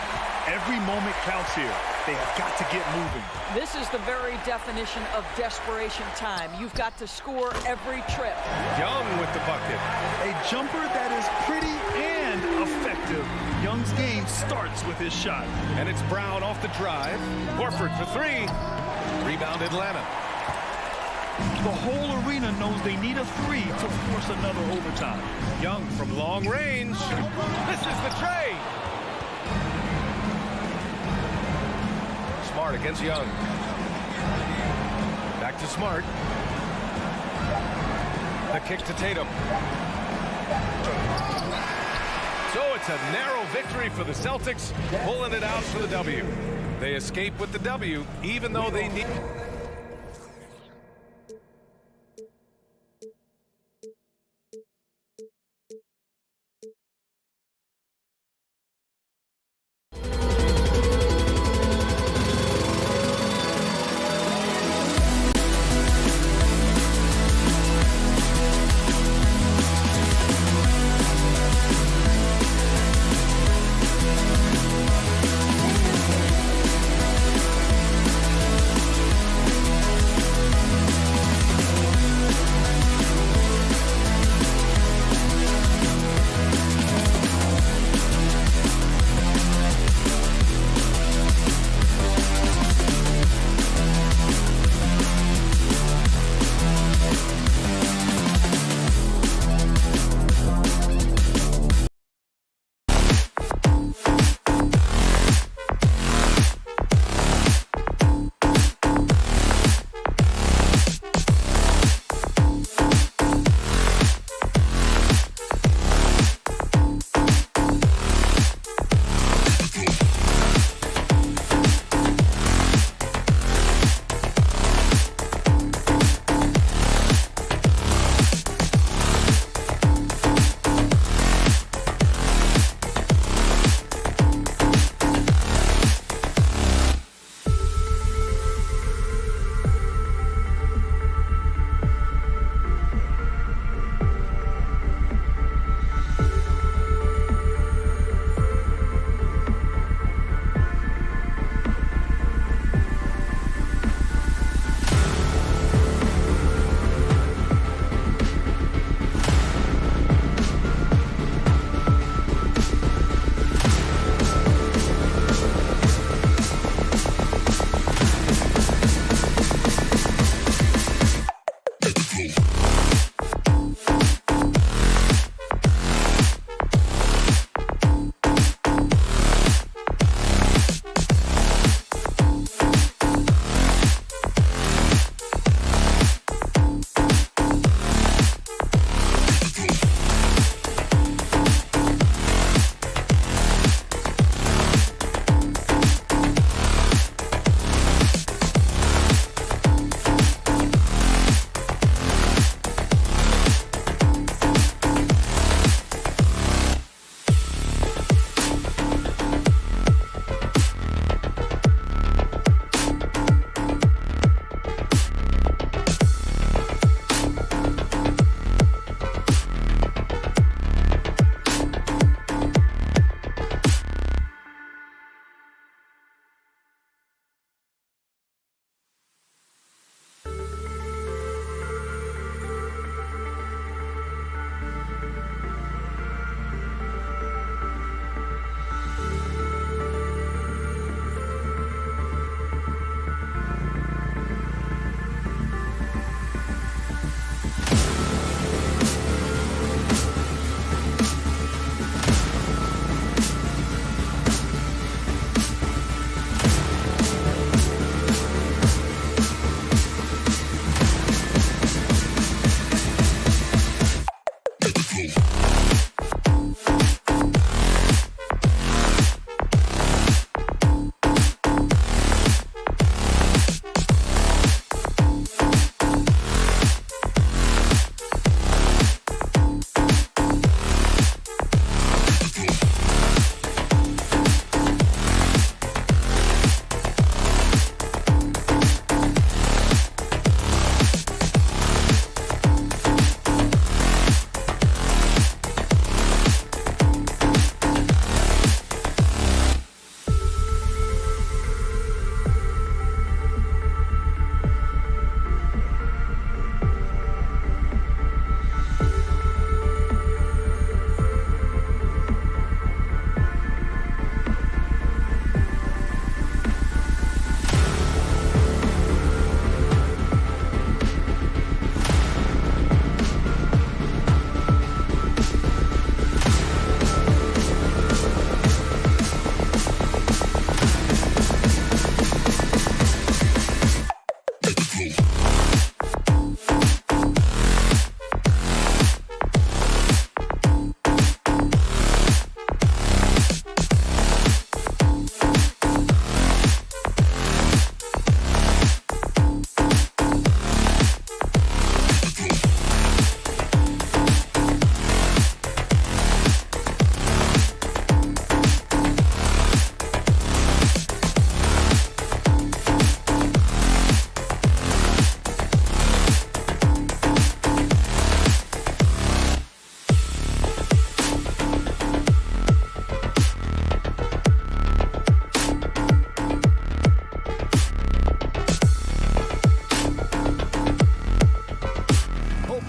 Every moment counts here. They have got to get moving. This is the very definition of desperation time. You've got to score every trip. Young with the bucket. A jumper that is pretty and effective. perspective, Young's game starts with his shot. And it's Brown off the drive. Horford for three. Rebound Atlanta. The whole arena knows they need a three to force another overtime. Young from long range. This is the trade. Smart against Young. Back to Smart. The kick to Tatum. So it's a narrow victory for the Celtics, pulling it out for the W. They escape with the W, even though they need...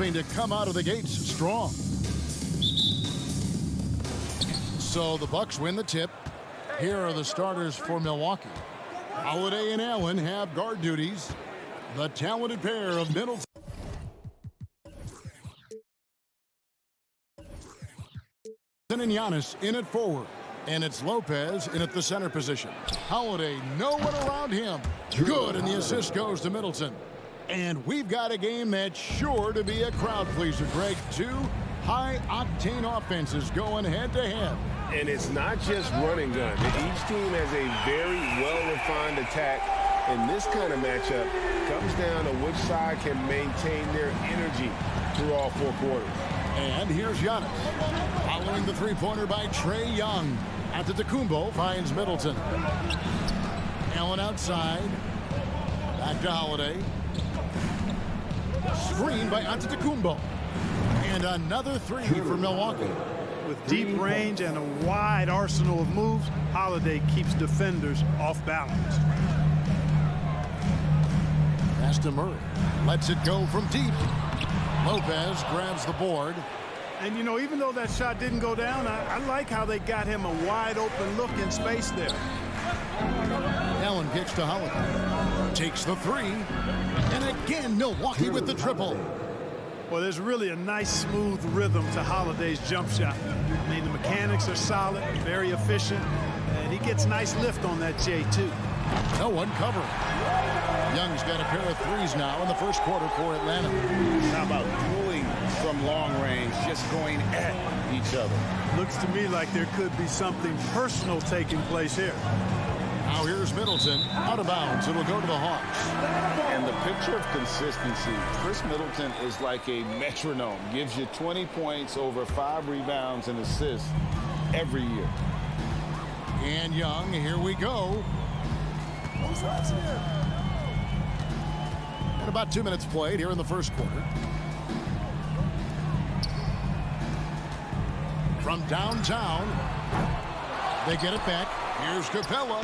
To come out of the gates strong. So the Bucks win the tip. Here are the starters for Milwaukee. Holiday and Allen have guard duties. The talented pair of Middleton and Giannis in at forward. And it's Lopez in at the center position. Holiday, no one around him. Good, and the assist goes to Middleton. And we've got a game that's sure to be a crowd pleaser, Greg. Two high-octane offenses going head-to-head. And it's not just run and gun. Each team has a very well-refined attack. And this kind of matchup comes down to which side can maintain their energy through all four quarters. And here's Giannis. Following the three-pointer by Trae Young. Antetokounmpo finds Middleton. Allen outside. Back to Holiday. Screen by Antetokounmpo. And another three for Milwaukee. With deep range and a wide arsenal of moves, Holiday keeps defenders off balance. Pass to Murray. Lets it go from deep. Lopez grabs the board. And, you know, even though that shot didn't go down, I like how they got him a wide open look in space there. Allen kicks to Holiday. Takes the three. And again, Milwaukee with the triple. Well, there's really a nice, smooth rhythm to Holiday's jump shot. I mean, the mechanics are solid, very efficient, and he gets nice lift on that J2. No one covering. Young's got a pair of threes now in the first quarter for Atlanta. How about dueling from long range, just going at each other? Looks to me like there could be something personal taking place here. Now here's Middleton, out of bounds. It'll go to the Hawks. And the picture of consistency, Chris Middleton is like a metronome. Gives you 20 points, over 5 rebounds and assists every year. And Young, here we go. And about 2 minutes played here in the first quarter. From downtown, they get it back. Here's Capella.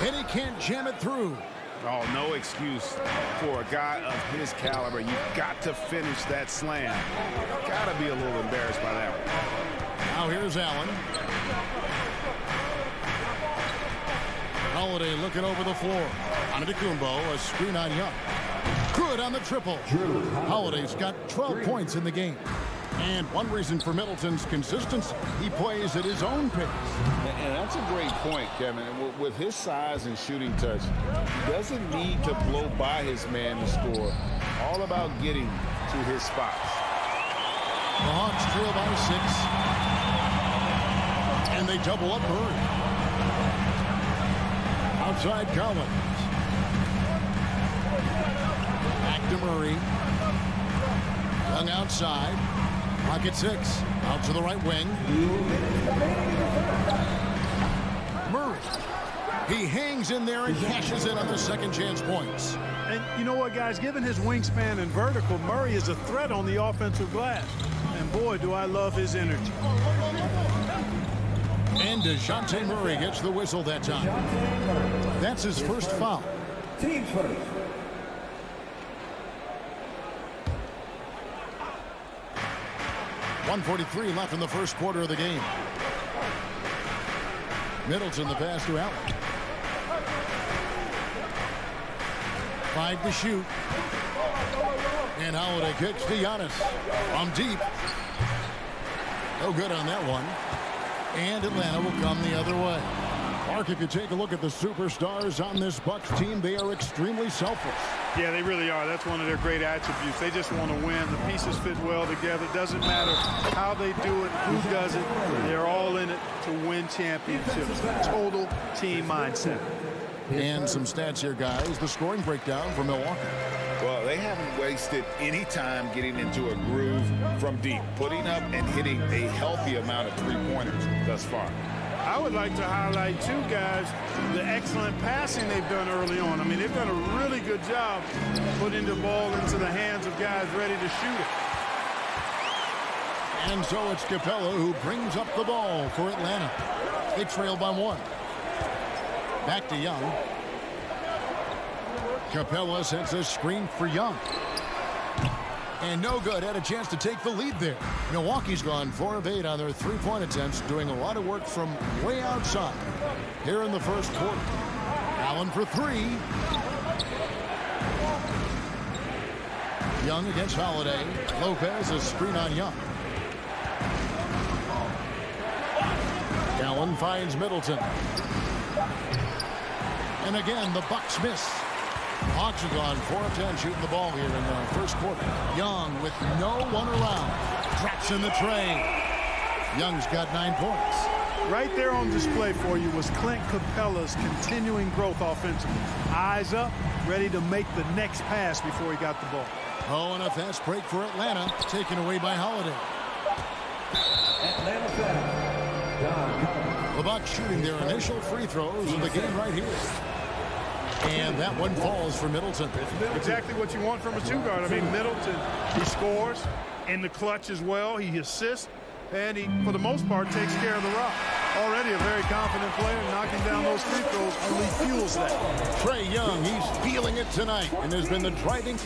And he can't jam it through. Oh, no excuse for a guy of his caliber. You've got to finish that slam. Got to be a little embarrassed by that one. Now here's Allen. Holiday looking over the floor. Antetokounmpo, a screen on Young. Good on the triple. Holiday's got 12 points in the game. And one reason for Middleton's consistency, he plays at his own pace. And that's a great point, Kevin. With his size and shooting touch, he doesn't need to blow by his man to score. All about getting to his spots. The Hawks trail by 6. And they double up Murray. Outside Collins. Back to Murray. Young outside. Pocket 6. Out to the right wing. Murray. He hangs in there and cashes in on the second chance points. And you know what, guys? Given his wingspan and vertical, Murray is a threat on the offensive glass. And boy, do I love his energy. And DeJounte Murray gets the whistle that time. That's his first foul. Team first. .143 left in the first quarter of the game. Middleton the pass to Allen. 5 to shoot. And Holiday kicks to Giannis from deep. No good on that one. And Atlanta will come the other way. Mark, if you take a look at the superstars on this Bucks team, they are extremely selfless. Yeah, they really are. That's one of their great attributes. They just want to win. The pieces fit well together. It doesn't matter how they do it, who does it. They're all in it to win championships. Total team mindset. And some stats here, guys. The scoring breakdown for Milwaukee. Well, they haven't wasted any time getting into a groove from deep, putting up and hitting a healthy amount of three-pointers thus far. I would like to highlight, too, guys, the excellent passing they've done early on. I mean, they've done a really good job putting the ball into the hands of guys ready to shoot it. And so it's Capella who brings up the ball for Atlanta. They trail by 1. Back to Young. Capella sends a screen for Young. And no good. Had a chance to take the lead there. Milwaukee's gone 4 of 8 on their three-point attempts, doing a lot of work from way outside here in the first quarter. Allen for 3. Young against Holiday. Lopez, a screen on Young. Allen finds Middleton. And again, the Bucks miss. Hawks have gone 4 of 10 shooting the ball here in the first quarter. Young with no one around. Drops in the tray. Young's got 9 points. Right there on display for you was Clint Capella's continuing growth offensively. Eyes up, ready to make the next pass before he got the ball. Oh, and a fast break for Atlanta, taken away by Holiday. Atlanta foul. The Bucks shooting their initial free throws of the game right here. And that one falls for Middleton. Exactly what you want from a two-guard. I mean, Middleton, he scores in the clutch as well. He assists, and he, for the most part, takes care of the rock. Already a very confident player. Knocking down those free throws only fuels that. Trae Young, he's feeling it tonight and has been the driving.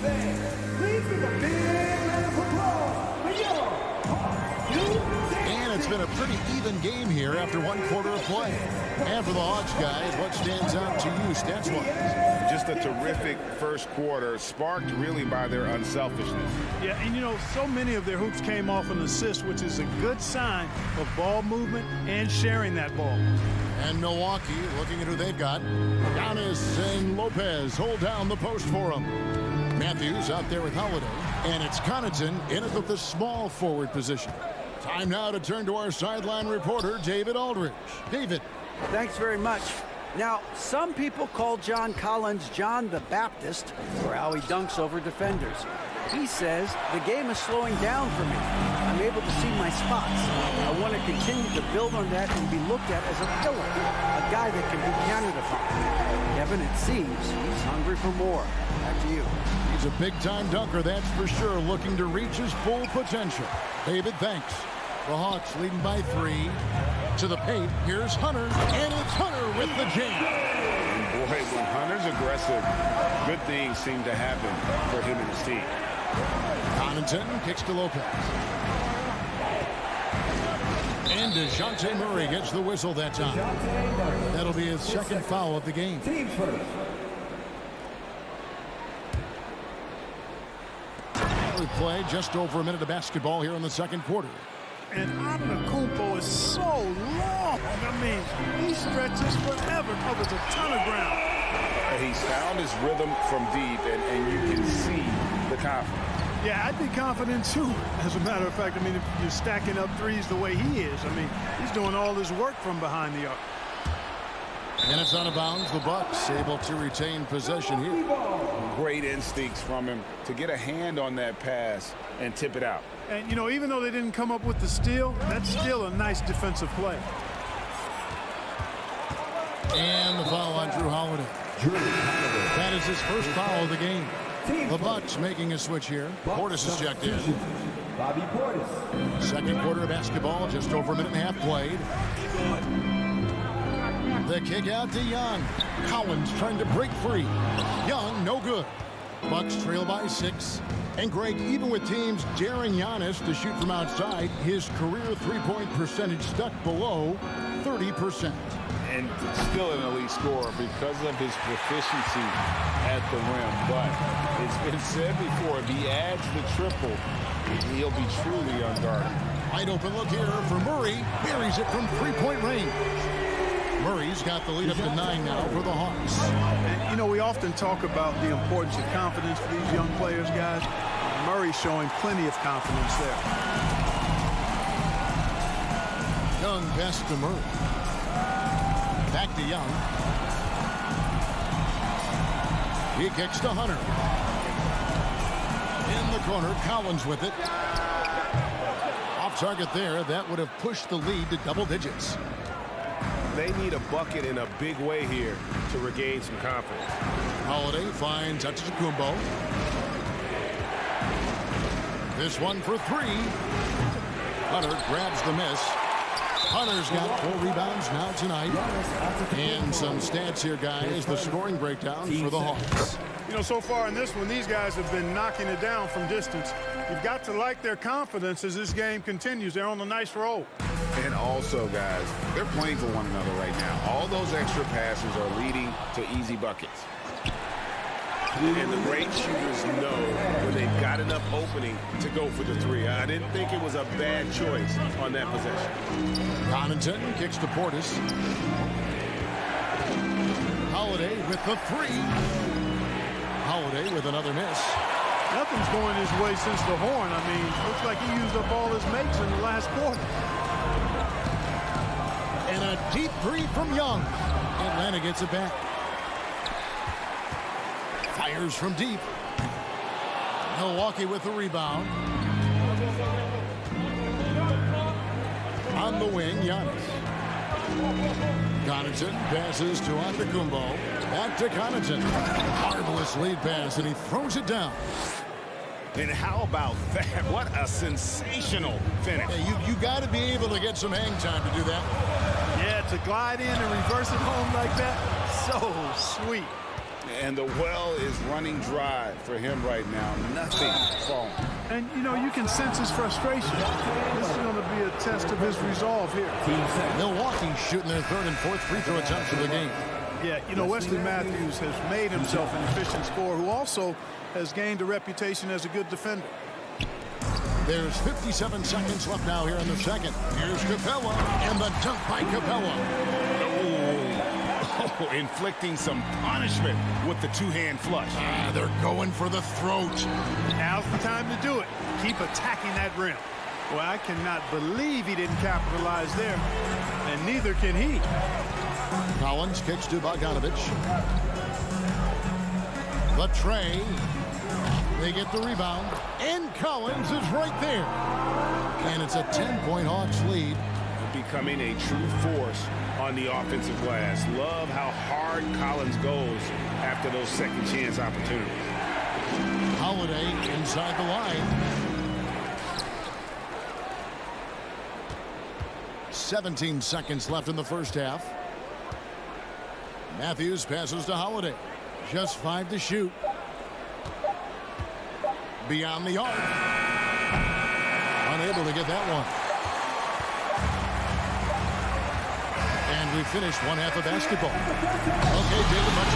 And it's been a pretty even game here after 1 quarter of play. And for the Hawks, guys, what stands out to you stats-wise? Just a terrific first quarter, sparked really by their unselfishness. Yeah, and you know, so many of their hoops came off an assist, which is a good sign of ball movement and sharing that ball. And Milwaukee, looking at who they've got. Giannis and Lopez hold down the post for him. Matthews out there with Holiday. And it's Connaughton in at the small forward position. Time now to turn to our sideline reporter, David Aldridge. David. Thanks very much. Now, some people call John Collins John the Baptist for how he dunks over defenders. He says, the game is slowing down for me. I'm able to see my spots. I want to continue to build on that and be looked at as a pillar, a guy that can be counted upon. Kevin, it seems he's hungry for more. Back to you. He's a big-time dunker, that's for sure, looking to reach his full potential. David, thanks. The Hawks leading by 3. To the paint, here's Hunter, and it's Hunter with the jam. Boy, when Hunter's aggressive, good things seem to happen for him and his team. Connaughton kicks to Lopez. And DeJounte Murray gets the whistle that time. That'll be his second foul of the game. We play just over a minute of basketball here in the second quarter. And Antetokounmpo is so long. I mean, he stretches forever, covers a ton of ground. He's found his rhythm from deep, and you can see the confidence. Yeah, I'd be confident, too. As a matter of fact, I mean, if you're stacking up threes the way he is, I mean, he's doing all his work from behind the arc. And it's out of bounds. The Bucks able to retain possession here. Great instincts from him to get a hand on that pass and tip it out. And, you know, even though they didn't come up with the steal, that's still a nice defensive play. And the foul on Drew Holiday. That is his first foul of the game. The Bucks making a switch here. Portis is checked in. Bobby Portis. Second quarter of basketball, just over a minute and a half played. The kick out to Young. Collins trying to break free. Young, no good. Bucks trail by 6. And Greg, even with teams daring Giannis to shoot from outside, his career three-point percentage stuck below 30%. And still an elite scorer because of his proficiency at the rim. But it's been said before, if he adds the triple, he'll be truly unguarded. Wide open look here for Murray. Buries it from three-point range. Murray's got the lead up to 9 now for the Hawks. And, you know, we often talk about the importance of confidence for these young players, guys. Murray's showing plenty of confidence there. Young pass to Murray. Back to Young. He kicks to Hunter. In the corner, Collins with it. Off target there. That would have pushed the lead to double digits. They need a bucket in a big way here to regain some confidence. Holiday finds Antetokounmpo. This one for 3. Hunter grabs the miss. Hunter's got 4 rebounds now tonight. And some stats here, guys. The scoring breakdown for the Hawks. You know, so far in this one, these guys have been knocking it down from distance. You've got to like their confidence as this game continues. They're on a nice roll. And also, guys, they're playing for one another right now. All those extra passes are leading to easy buckets. And the great shooters know when they've got enough opening to go for the 3. I didn't think it was a bad choice on that possession. Connaughton kicks to Portis. Holiday with the 3. Holiday with another miss. Nothing's going his way since the horn. I mean, looks like he used up all his makes in the last quarter. And a deep 3 from Young. Atlanta gets it back. Fires from deep. Milwaukee with the rebound. On the wing, Giannis. Connaughton passes to Antetokounmpo. Back to Connaughton. Marvelous lead pass, and he throws it down. And how about that? What a sensational finish. Hey, you got to be able to get some hang time to do that. Yeah, to glide in and reverse it home like that, so sweet. And the well is running dry for him right now. Nothing falling. And, you know, you can sense his frustration. This is going to be a test of his resolve here. Milwaukee shooting their 3rd and 4th free throw attempts of the game. Yeah, you know, Wesley Matthews has made himself an efficient scorer who also has gained a reputation as a good defender. There's 57 seconds left now here in the second. Here's Capella, and the dunk by Capella. Oh, inflicting some punishment with the 2-hand flush. They're going for the throat. Now's the time to do it. Keep attacking that rim. Well, I cannot believe he didn't capitalize there, and neither can he. Collins kicks to Bogdanovich. The tray. They get the rebound, and Collins is right there. And it's a 10-point Hawks lead. Becoming a true force on the offensive glass. Love how hard Collins goes after those second chance opportunities. Holiday inside the line. 17 seconds left in the first half. Matthews passes to Holiday. Just 5 to shoot. Beyond the arc. Unable to get that one. And we finished one half of basketball. Okay, David, much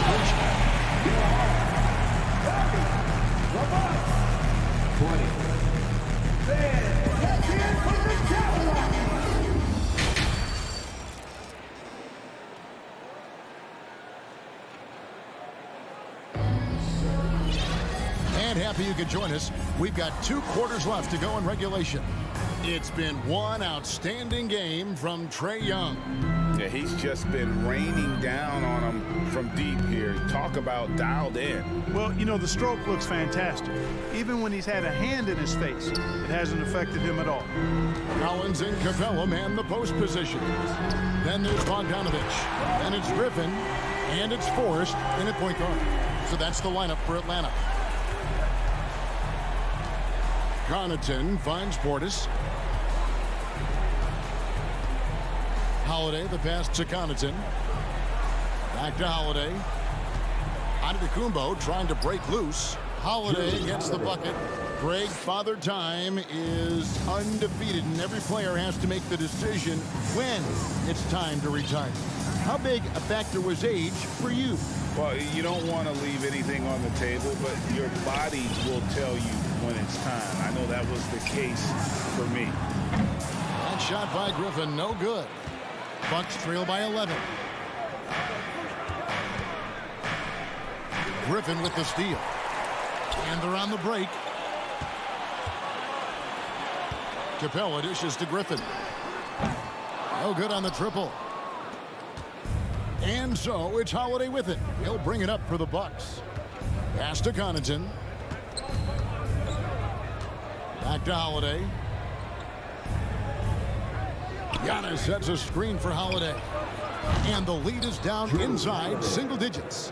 And happy you could join us. We've got 2 quarters left to go in regulation. It's been one outstanding game from Trae Young. Yeah, he's just been raining down on him from deep here. Talk about dialed in. Well, you know, the stroke looks fantastic. Even when he's had a hand in his face, it hasn't affected him at all. Collins and Capella man the post position. Then there's Bogdanovich. Then it's Griffin. And it's Forrest in at point guard. So that's the lineup for Atlanta. Connaughton finds Portis. Holiday, the pass to Connaughton. Back to Holiday. Antetokounmpo trying to break loose. Holiday gets the bucket. Greg, Father Time is undefeated, and every player has to make the decision when it's time to retire. How big a factor was age for you? Well, you don't want to leave anything on the table, but your body will tell you when it's time. I know that was the case for me. That shot by Griffin, no good. Bucks trail by 11. Griffin with the steal. And they're on the break. Capella dishes to Griffin. No good on the triple. And so it's Holiday with it. He'll bring it up for the Bucks. Pass to Connaughton. Back to Holiday. Giannis sets a screen for Holiday. And the lead is down inside single digits.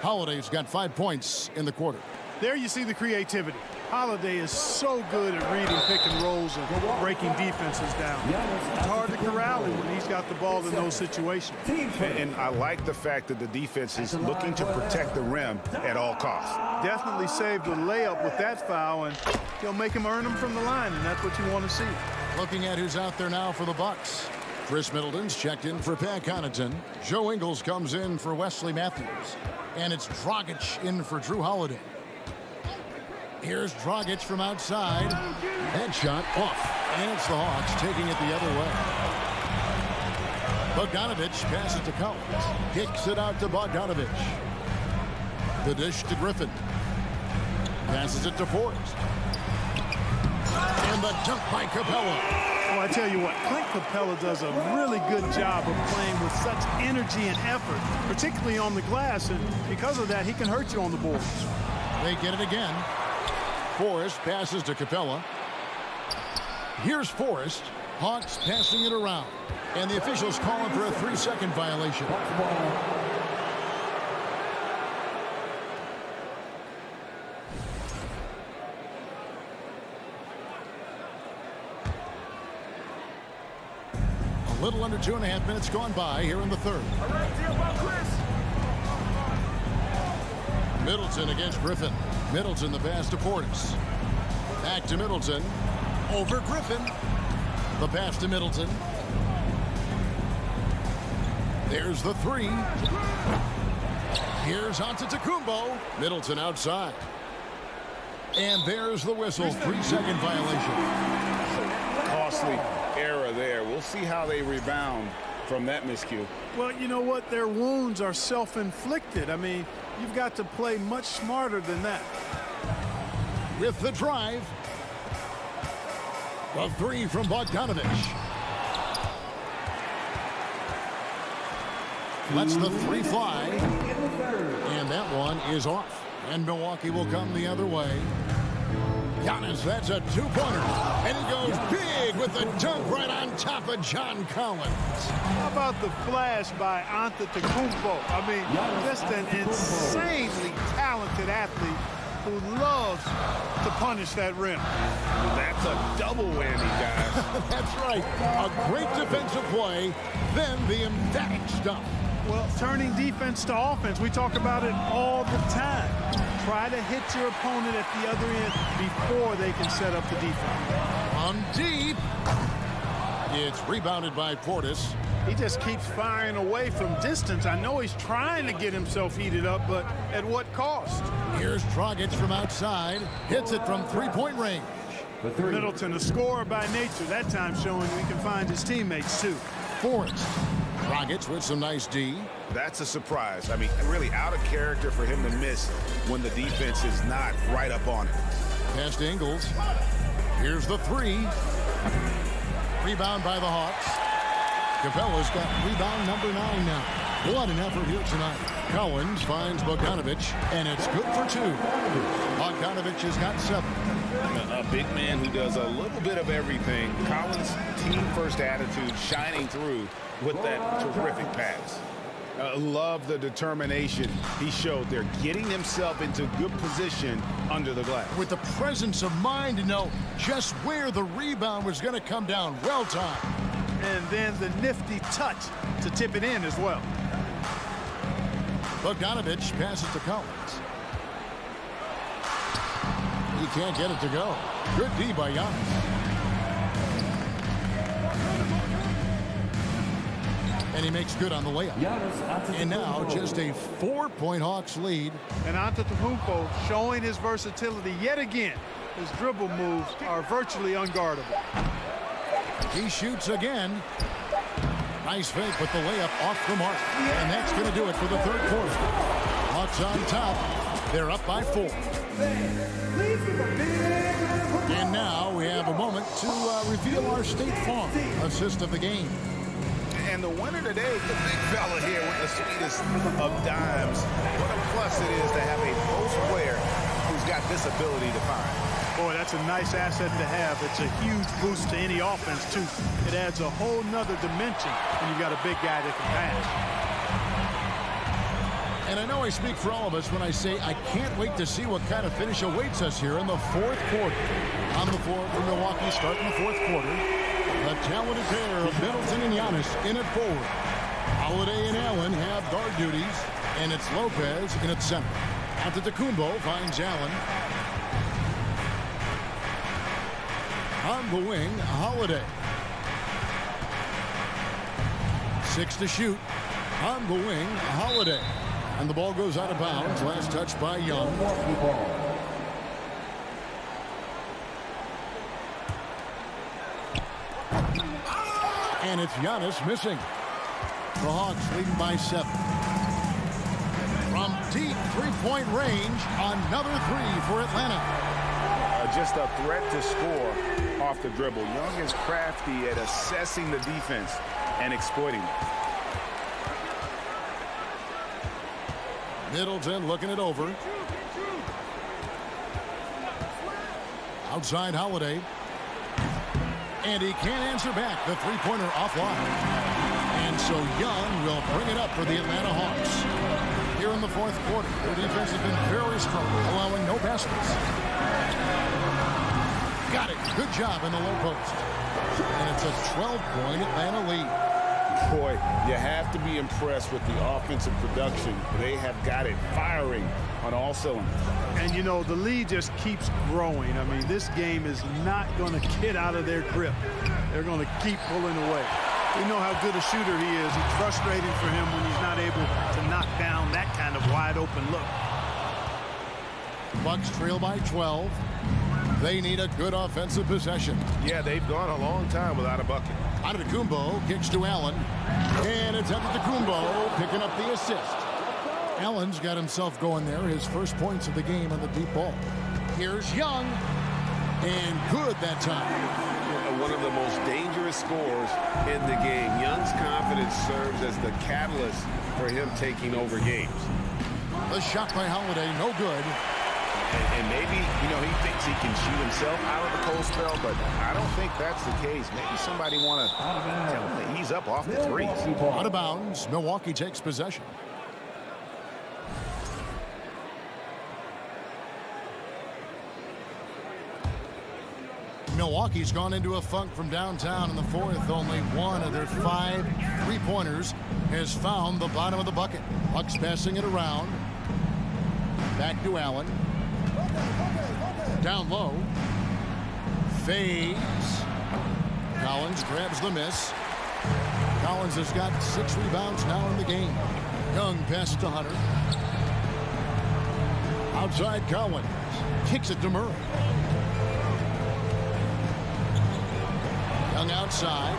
Holiday's got 5 points in the quarter. There you see the creativity. Holiday is so good at reading pick and rolls and breaking defenses down. It's hard to corral him when he's got the ball in those situations. And I like the fact that the defense is looking to protect the rim at all costs. Definitely saved a layup with that foul, and he'll make him earn them from the line, and that's what you want to see. Looking at who's out there now for the Bucks. Chris Middleton's checked in for Pat Connaughton. Joe Ingles comes in for Wesley Matthews. And it's Dragic in for Drew Holiday. Here's Dragic from outside. Headshot off. And it's the Hawks taking it the other way. Bogdanovich passes to Collins. Kicks it out to Bogdanovich. The dish to Griffin. Passes it to Forrest. And the dunk by Capella. Well, I tell you what, Clint Capella does a really good job of playing with such energy and effort, particularly on the glass, and because of that, he can hurt you on the boards. They get it again. Forrest passes to Capella. Here's Forrest. Hawks passing it around. And the officials calling for a 3-second violation. A little under 2.5 minutes gone by here in the third. Middleton against Griffin. Middleton the pass to Portis. Back to Middleton. Over Griffin. The pass to Middleton. There's the three. Here's Antetokounmpo. Middleton outside. And there's the whistle. 3-second violation. Costly error there. We'll see how they rebound from that miscue. Well, you know what? Their wounds are self-inflicted. I mean, you've got to play much smarter than that. With the drive. The three from Bogdanovich. Lets the three fly. And that one is off. And Milwaukee will come the other way. Giannis, that's a two-pointer. And he goes big with the dunk right on top of John Collins. How about the flash by Antetokounmpo? I mean, just an insanely talented athlete who loves to punish that rim. That's a double whammy, guys. That's right. A great defensive play, then the emphatic stuff. Well, turning defense to offense, we talk about it all the time. Try to hit your opponent at the other end before they can set up the defense. On deep. It's rebounded by Portis. He just keeps firing away from distance. I know he's trying to get himself heated up, but at what cost? Here's Dragic from outside. Hits it from three-point range. Middleton, a scorer by nature, that time showing he can find his teammates too. Forrest. Dragic with some nice D. That's a surprise. I mean, really out of character for him to miss when the defense is not right up on it. Pass to Ingles. Here's the three. Rebound by the Hawks. Capella's got rebound number 9 now. What an effort here tonight. Collins finds Bogdanovich, and it's good for 2. Bogdanovich has got 7. A big man who does a little bit of everything. Collins' team-first attitude shining through with that terrific pass. Love the determination he showed there, getting himself into good position under the glass. With the presence of mind to know just where the rebound was going to come down. Well timed. And then the nifty touch to tip it in as well. Bogdanovich passes to Collins. He can't get it to go. Good D by Giannis. And he makes good on the layup. And now just a 4-point Hawks lead. And Antetokounmpo showing his versatility yet again. His dribble moves are virtually unguardable. He shoots again. Nice fake, but the layup off the mark. And that's going to do it for the third quarter. Hawks on top. They're up by 4. And now we have a moment to reveal our State Farm assist of the game. And the winner today, the big fella here with the sweetest of dimes. What a plus it is to have a post player who's got this ability to find. Boy, that's a nice asset to have. It's a huge boost to any offense, too. It adds a whole nother dimension when you've got a big guy that can pass. And I know I speak for all of us when I say I can't wait to see what kind of finish awaits us here in the fourth quarter. On the floor for Milwaukee starting the fourth quarter. A talented pair of Middleton and Giannis in at forward. Holiday and Allen have guard duties, and it's Lopez in at center. Antetokounmpo finds Allen. On the wing, Holiday. 6 to shoot. On the wing, Holiday. And the ball goes out of bounds. Last touch by Young. And it's Giannis missing. The Hawks leading by 7. From deep three-point range, another 3 for Atlanta. Just a threat to score off the dribble. Young is crafty at assessing the defense and exploiting it. Middleton looking it over. Outside Holiday. And he can't answer back. The three-pointer offline. And so Young will bring it up for the Atlanta Hawks. Here in the fourth quarter, their defense has been very strong, allowing no baskets. Got it. Good job in the low post. And it's a 12-point Atlanta lead. Boy, you have to be impressed with the offensive production. They have got it firing on all cylinders. And, you know, the lead just keeps growing. I mean, this game is not going to get out of their grip. They're going to keep pulling away. We know how good a shooter he is. It's frustrating for him when he's not able to knock down that kind of wide-open look. Bucks trail by 12. They need a good offensive possession. Yeah, they've gone a long time without a bucket. Antetokounmpo kicks to Allen. And it's Antetokounmpo picking up the assist. Allen's got himself going there. His first points of the game on the deep ball. Here's Young. And good that time. One of the most dangerous scorers in the game. Young's confidence serves as the catalyst for him taking over games. The shot by Holiday, no good. And maybe, you know, he thinks he can shoot himself out of the cold spell, but I don't think that's the case. Maybe somebody want to tell him to ease up off the threes. Out of bounds. Milwaukee takes possession. Milwaukee's gone into a funk from downtown in the fourth. Only one of their 5 three-pointers has found the bottom of the bucket. Bucks passing it around. Back to Allen. Down low. Fades. Collins grabs the miss. Collins has got 6 rebounds now in the game. Young passes to Hunter. Outside Collins. Kicks it to Murray. Young outside.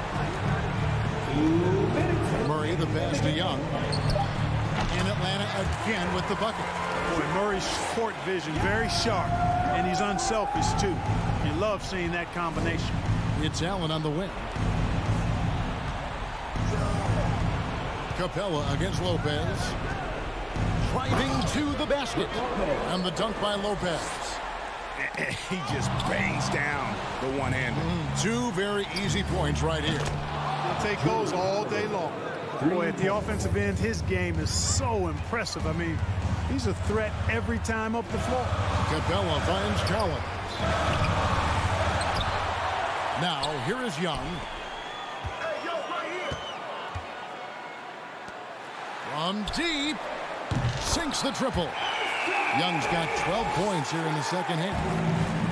Murray the pass to Young. And Atlanta again with the bucket. Boy, Murray's court vision very sharp, and he's unselfish too. You love seeing that combination. It's Allen on the wing. Capella against Lopez. Driving to the basket. And the dunk by Lopez. He just bangs down the one-hander. 2 very easy points right here. He'll take those all day long. Boy, at the offensive end, his game is so impressive. I mean, he's a threat every time up the floor. Capella finds Collins. Now, here is Young. From deep. Sinks the triple. Young's got 12 points here in the second half.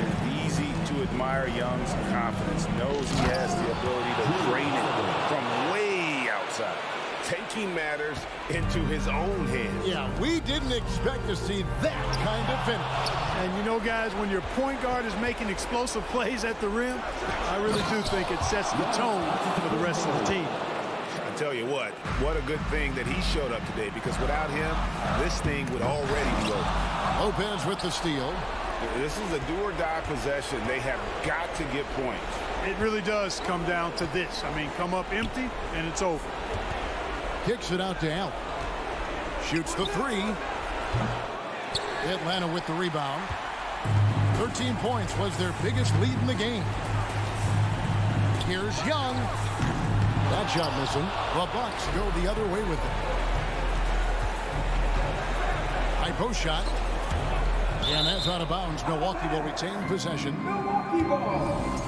It's easy to admire Young's confidence. Knows he has the ability to drain it from way outside. Taking matters into his own hands. Yeah, we didn't expect to see that kind of finish. And you know, guys, when your point guard is making explosive plays at the rim, I really do think it sets the tone for the rest of the team. Tell you what a good thing that he showed up today, because without him, this thing would already be over. Lopez with the steal. This is a do-or-die possession. They have got to get points. It really does come down to this. I mean, come up empty, and it's over. Kicks it out to Allen. Shoots the three. Atlanta with the rebound. 13 points was their biggest lead in the game. Here's Young. That shot missing. The Bucks go the other way with it. High post shot. And that's out of bounds. Milwaukee will retain possession. Milwaukee ball.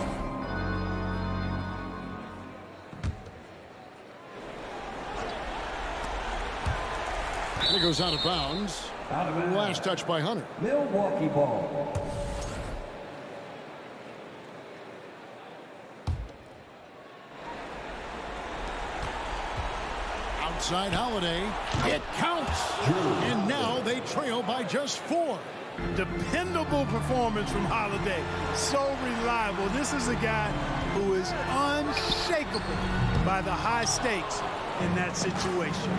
It goes out of bounds. Last touch by Hunter. Milwaukee ball. Outside Holiday. It counts. And now they trail by just 4. Dependable performance from Holiday. So reliable. This is a guy who is unshakable by the high stakes in that situation.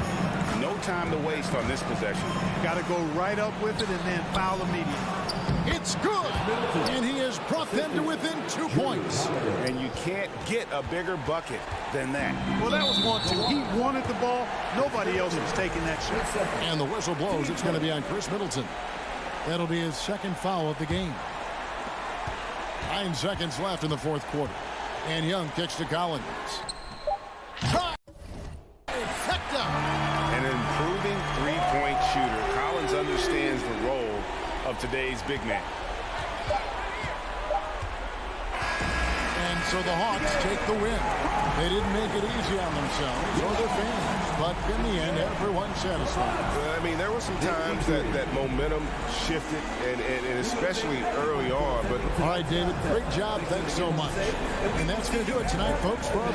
No time to waste on this possession. Got to go right up with it and then foul immediately. It's good. And he has brought them to within 2 points. And you can't get a bigger bucket than that. Well, that was 1-2. He wanted the ball. Nobody else was taking that shot. And the whistle blows. It's going to be on Chris Middleton. That'll be his second foul of the game. 9 seconds left in the fourth quarter. And Young kicks to Collins. Try. Effective. An improving three-point shooter. Collins understands the role of today's big man. And so the Hawks take the win. They didn't make it easy on themselves or their fans, but in the end, everyone's satisfied. Well, I mean, there were some times that momentum shifted, and especially early on. But all right, David, great job. Thanks so much. And that's going to do it tonight, folks, for our